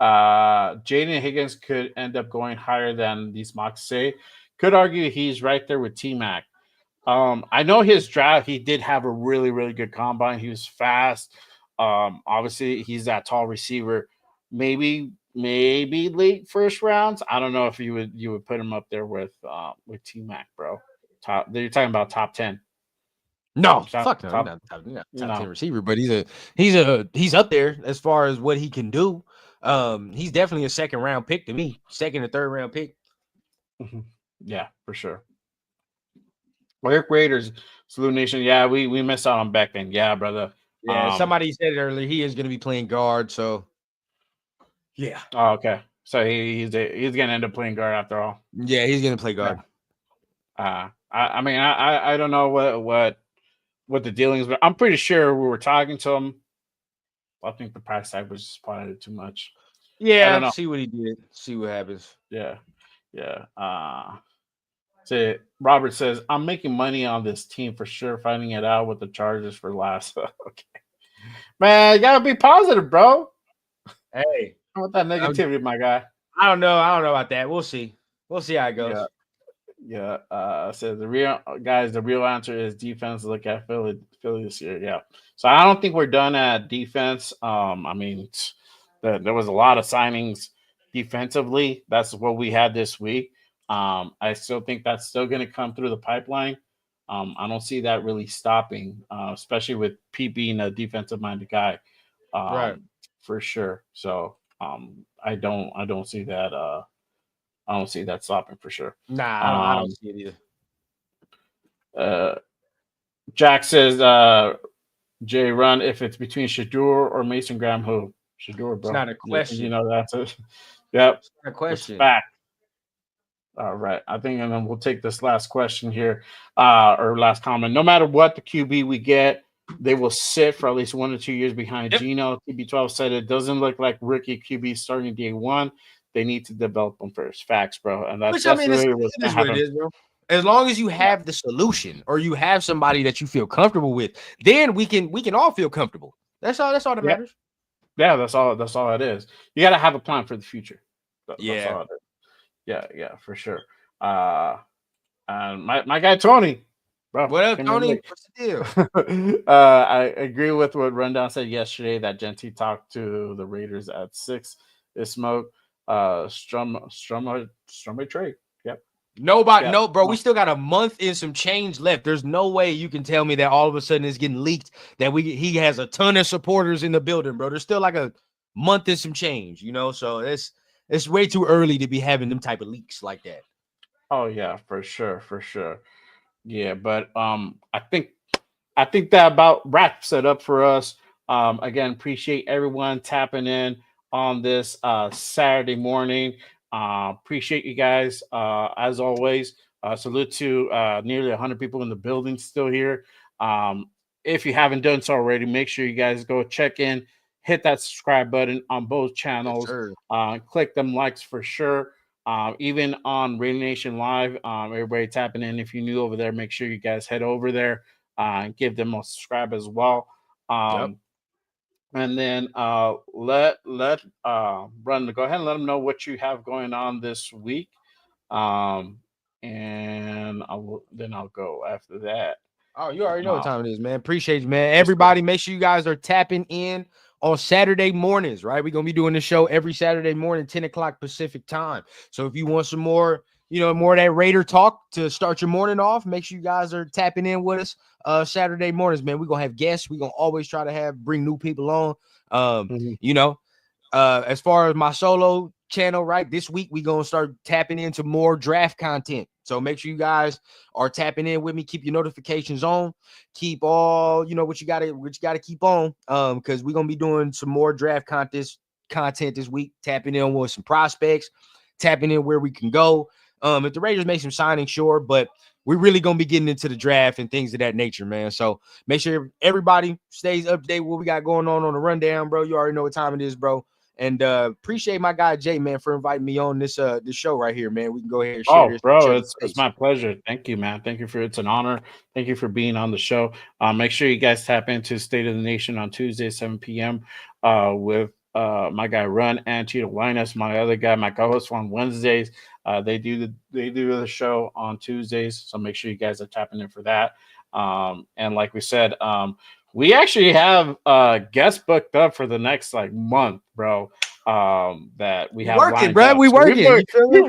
A: Jaden Higgins could end up going higher than these mocks say. Could argue he's right there with T-Mac. I know his draft, he did have a really, really good combine. He was fast. Obviously, he's that tall receiver. Maybe late first rounds. I don't know if you would put him up there with T-Mac, bro. You're talking about top 10.
E: No, fuck no, top 10 receiver, but he's up there as far as what he can do. He's definitely a second round pick to me, second or third round pick.
A: Yeah, for sure. Eric Raiders, Salute Nation. Yeah, we missed out on Beckman. Yeah, brother.
E: Yeah, somebody said it earlier. He is going to be playing guard, so yeah.
A: Oh, okay. So he's going to end up playing guard after all.
E: Yeah, he's going to play guard.
A: Yeah. I mean, I don't know what the dealings, but I'm pretty sure we were talking to him. I think the price tag was just probably too much.
E: Yeah, see what he did. See what happens.
A: Yeah. So Robert says, I'm making money on this team for sure, finding it out with the Chargers for last. Okay. Man, you gotta be positive, bro.
E: Hey.
A: I want that negativity, my guy.
E: I don't know about that. We'll see how it goes.
A: Yeah. So the real answer is defense. Look at Philly this year. Yeah. So I don't think we're done at defense. I mean, there was a lot of signings defensively. That's what we had this week. I still think that's still going to come through the pipeline. I don't see that really stopping, especially with Pete being a defensive-minded guy,
E: right? For
A: sure. So I don't see that. I don't see that stopping for sure.
E: Nah, I don't see it
A: either. Jack says, Jay, run if it's between Shador or Mason Graham. Who? Shador, bro.
E: It's not a question.
A: That's it. Yep.
E: A question.
A: Back. All right. I think, and then we'll take this last question here, or last comment. No matter what the QB we get, they will sit for at least 1 or 2 years behind
E: Yep.
A: Geno. TB12 said it doesn't look like rookie QB starting day one. They need to develop them first. Facts, bro. And that's
E: Which I mean,
A: really what's
E: it
A: going
E: is
A: to
E: what it
A: happen.
E: is, bro. As long as you have the solution or you have somebody that you feel comfortable with, then we can all feel comfortable. That's all that matters.
A: Yeah, that's all it is. You got to have a plan for the future. That's
E: Yeah.
A: all it is. Yeah, for sure. And my guy Tony, bro.
E: What up,
A: came in
E: Tony?
A: late.
E: What's the deal?
A: I agree with what Rundown said yesterday that Genty talked to the Raiders at 6. Is smoke. Strummer trade. Yep.
E: Nobody,
A: Yep.
E: no, bro. We still got a month and some change left. There's no way you can tell me that all of a sudden it's getting leaked that he has a ton of supporters in the building, bro. There's still like a month and some change, so it's way too early to be having them type of leaks like that.
A: Oh yeah, for sure. Yeah, but I think that about wraps it up for us. Again, appreciate everyone tapping in on this Saturday morning. Appreciate you guys as always. Salute to nearly 100 people in the building still here. If you haven't done so already, make sure you guys go check in, hit that subscribe button on both channels.
E: Yes,
A: click them likes for sure. Even on Radio Nation Live, everybody tapping in. If you're new over there, make sure you guys head over there and give them a subscribe as well. And then let Run go ahead and let them know what you have going on this week. And I'll go after that.
E: Oh, you already know what time it is, man. Appreciate you, man. Everybody, make sure you guys are tapping in on Saturday mornings, right? We're going to be doing the show every Saturday morning, 10 o'clock Pacific time. So if you want some more, more of that Raider talk to start your morning off, make sure you guys are tapping in with us Saturday mornings, man. We're going to have guests. We're going to always try to bring new people on. As far as my solo channel, right, this week we're going to start tapping into more draft content. So make sure you guys are tapping in with me. Keep your notifications on. Keep all, what you got to keep on. Because we're going to be doing some more draft content this week, tapping in with some prospects, tapping in where we can go. If the Raiders make some signings, sure, but we're really going to be getting into the draft and things of that nature, man. So make sure everybody stays up to date with what we got going on the rundown, bro. You already know what time it is, bro. And appreciate my guy Jay, man, for inviting me on this show right here, man. We can go ahead and share this.
A: Bro, it's my pleasure. Thank you, man. It's an honor. Thank you for being on the show. Make sure you guys tap into State of the Nation on Tuesday, 7 p.m. With my guy Run and Tito Linus, my other guy, my co-host on Wednesdays. They do the show on Tuesdays, so make sure you guys are tapping in for that. And like we said, we actually have guests booked up for the next month, bro. That we have
E: working,
A: lined
E: bro.
A: up.
E: We're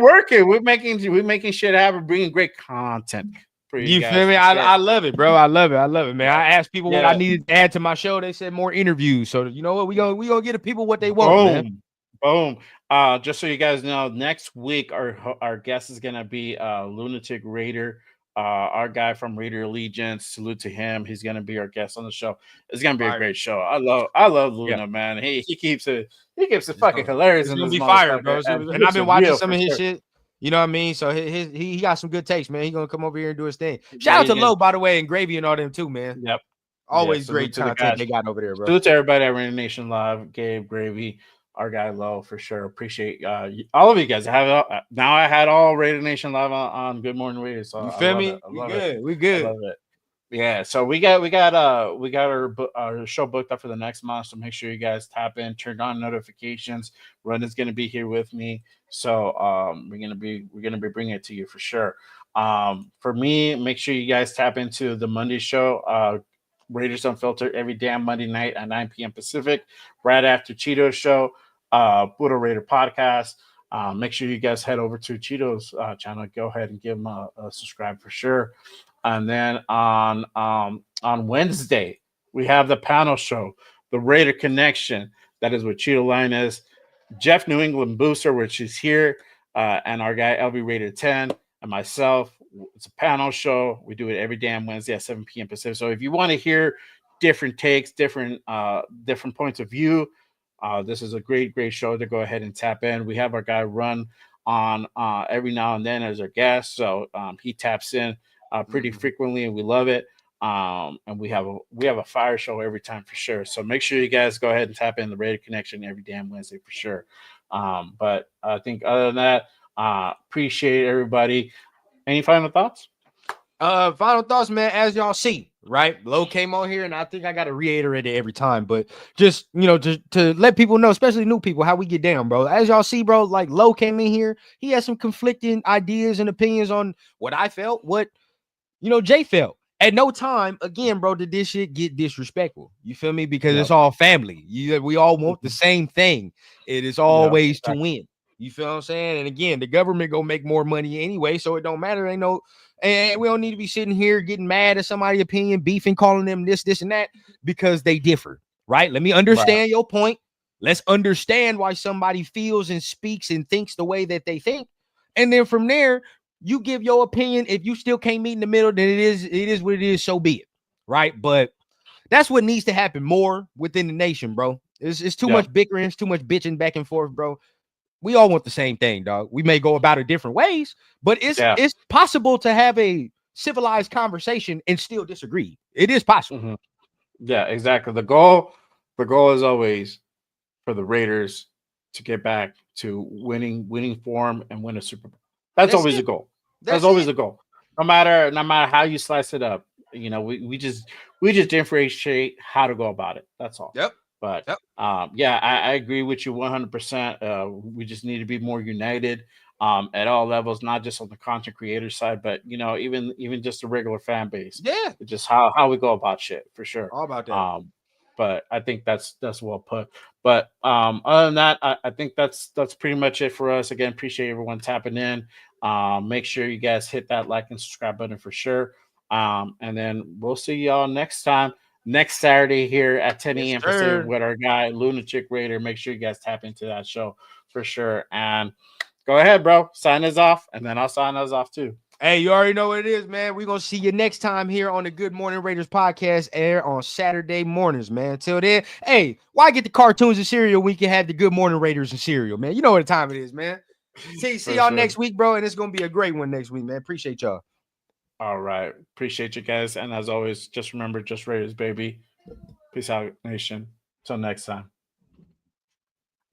A: working. We're making shit happen, bringing great content for you guys.
E: Feel me? I love it, bro. I love it, man. I asked people what I needed to add to my show. They said more interviews. So you know what? We gonna get the people what they want, man.
A: Boom. Just so you guys know, next week our guest is gonna be Lunatic Raider. Our guy from Raider Allegiance, salute to him. He's gonna be our guest on the show. It's gonna be a great show. I love Luna, man. He keeps it fucking hilarious.
E: It's gonna be fire, bro. And I've been watching some of his shit. You know what I mean? So he got some good takes, man. He's gonna come over here and do his thing. Shout out to Low, by the way, and Gravy and all them too, man.
A: Yep.
E: Always great content they got over there, bro.
A: Salute to everybody at Raider Nation Live, Gabe, Gravy, our guy Low, for sure. Appreciate all of you guys. I had all Raider Nation Live on Good Morning Raiders. So
E: you feel me? We good.
A: I love it. Yeah, so we got our show booked up for the next month. So make sure you guys tap in, turn on notifications. Run is gonna be here with me, so we're gonna be bringing it to you for sure. For me, make sure you guys tap into the Monday show. Raiders Unfiltered every damn Monday night at 9 p.m. Pacific, right after Cheeto's show, Buddha Raider podcast. Make sure you guys head over to Cheeto's channel. Go ahead and give him a subscribe for sure. And then on Wednesday, we have the panel show, the Raider Connection. That is with Cheeto Linus, Jeff New England Booster, which is here, and our guy LB Raider 10, and myself. It's a panel show. We do it every damn Wednesday at 7 p.m. Pacific. So if you want to hear different takes, different points of view, This is a great show to go ahead and tap in. We have our guy Run on every now and then as our guest, so he taps in pretty frequently, and we love it. And we have a fire show every time for sure. So make sure you guys go ahead and tap in the Raider Connection every damn Wednesday for sure. But I think other than that, appreciate everybody. Any final thoughts?
E: Final thoughts, man. As y'all see, right? Low came on here, and I think I got to reiterate it every time, but just, to let people know, especially new people, how we get down, bro. As y'all see, bro, like Low came in here, he has some conflicting ideas and opinions on what I felt, what Jay felt. At no time, again, bro, did this shit get disrespectful. You feel me? Because it's all family. We all want the same thing. It is always to win. You feel what I'm saying? And again, the government gonna make more money anyway, so it don't matter. And we don't need to be sitting here getting mad at somebody's opinion, beefing, calling them this, and that, because they differ, right? Let me understand your point. Let's understand why somebody feels and speaks and thinks the way that they think. And then from there, you give your opinion. If you still can't meet in the middle, then it is what it is, so be it, right? But that's what needs to happen more within the nation, bro. It's too much bickering, it's too much bitching back and forth, bro. We all want the same thing, dog. We may go about it different ways, but it's possible to have a civilized conversation and still disagree. It is possible.
A: Yeah, exactly. The goal is always for the Raiders to get back to winning form and win a Super Bowl. That's always the goal. That's always the goal. No matter how you slice it up, we just differentiate how to go about it. That's all.
E: Yep.
A: But I agree with you 100%. We just need to be more united at all levels, not just on the content creator side, but even just the regular fan base.
E: Yeah,
A: just how we go about shit for sure.
E: All about that.
A: But I think that's well put. But other than that, I think that's pretty much it for us. Again, appreciate everyone tapping in. Make sure you guys hit that like and subscribe button for sure. And then we'll see y'all next time. Next Saturday here at 10 a.m. Pacific with our guy Lunatic Raider. Make sure you guys tap into that show for sure. And go ahead, bro. Sign us off, and then I'll sign us off too.
E: Hey, you already know what it is, man. We're going to see you next time here on the Good Morning Raiders podcast, air on Saturday mornings, man. Until then, hey, why get the cartoons and cereal when you can have the Good Morning Raiders and cereal, man? You know what time it is, man. See y'all next week, bro, and it's going to be a great one next week, man. Appreciate y'all. All right. Appreciate you guys. And as always, just remember, just Raiders, baby. Peace out, nation. Till next time.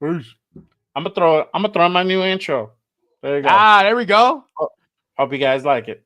E: Peace. I'm gonna throw my new intro. There you go. There we go. Hope you guys like it.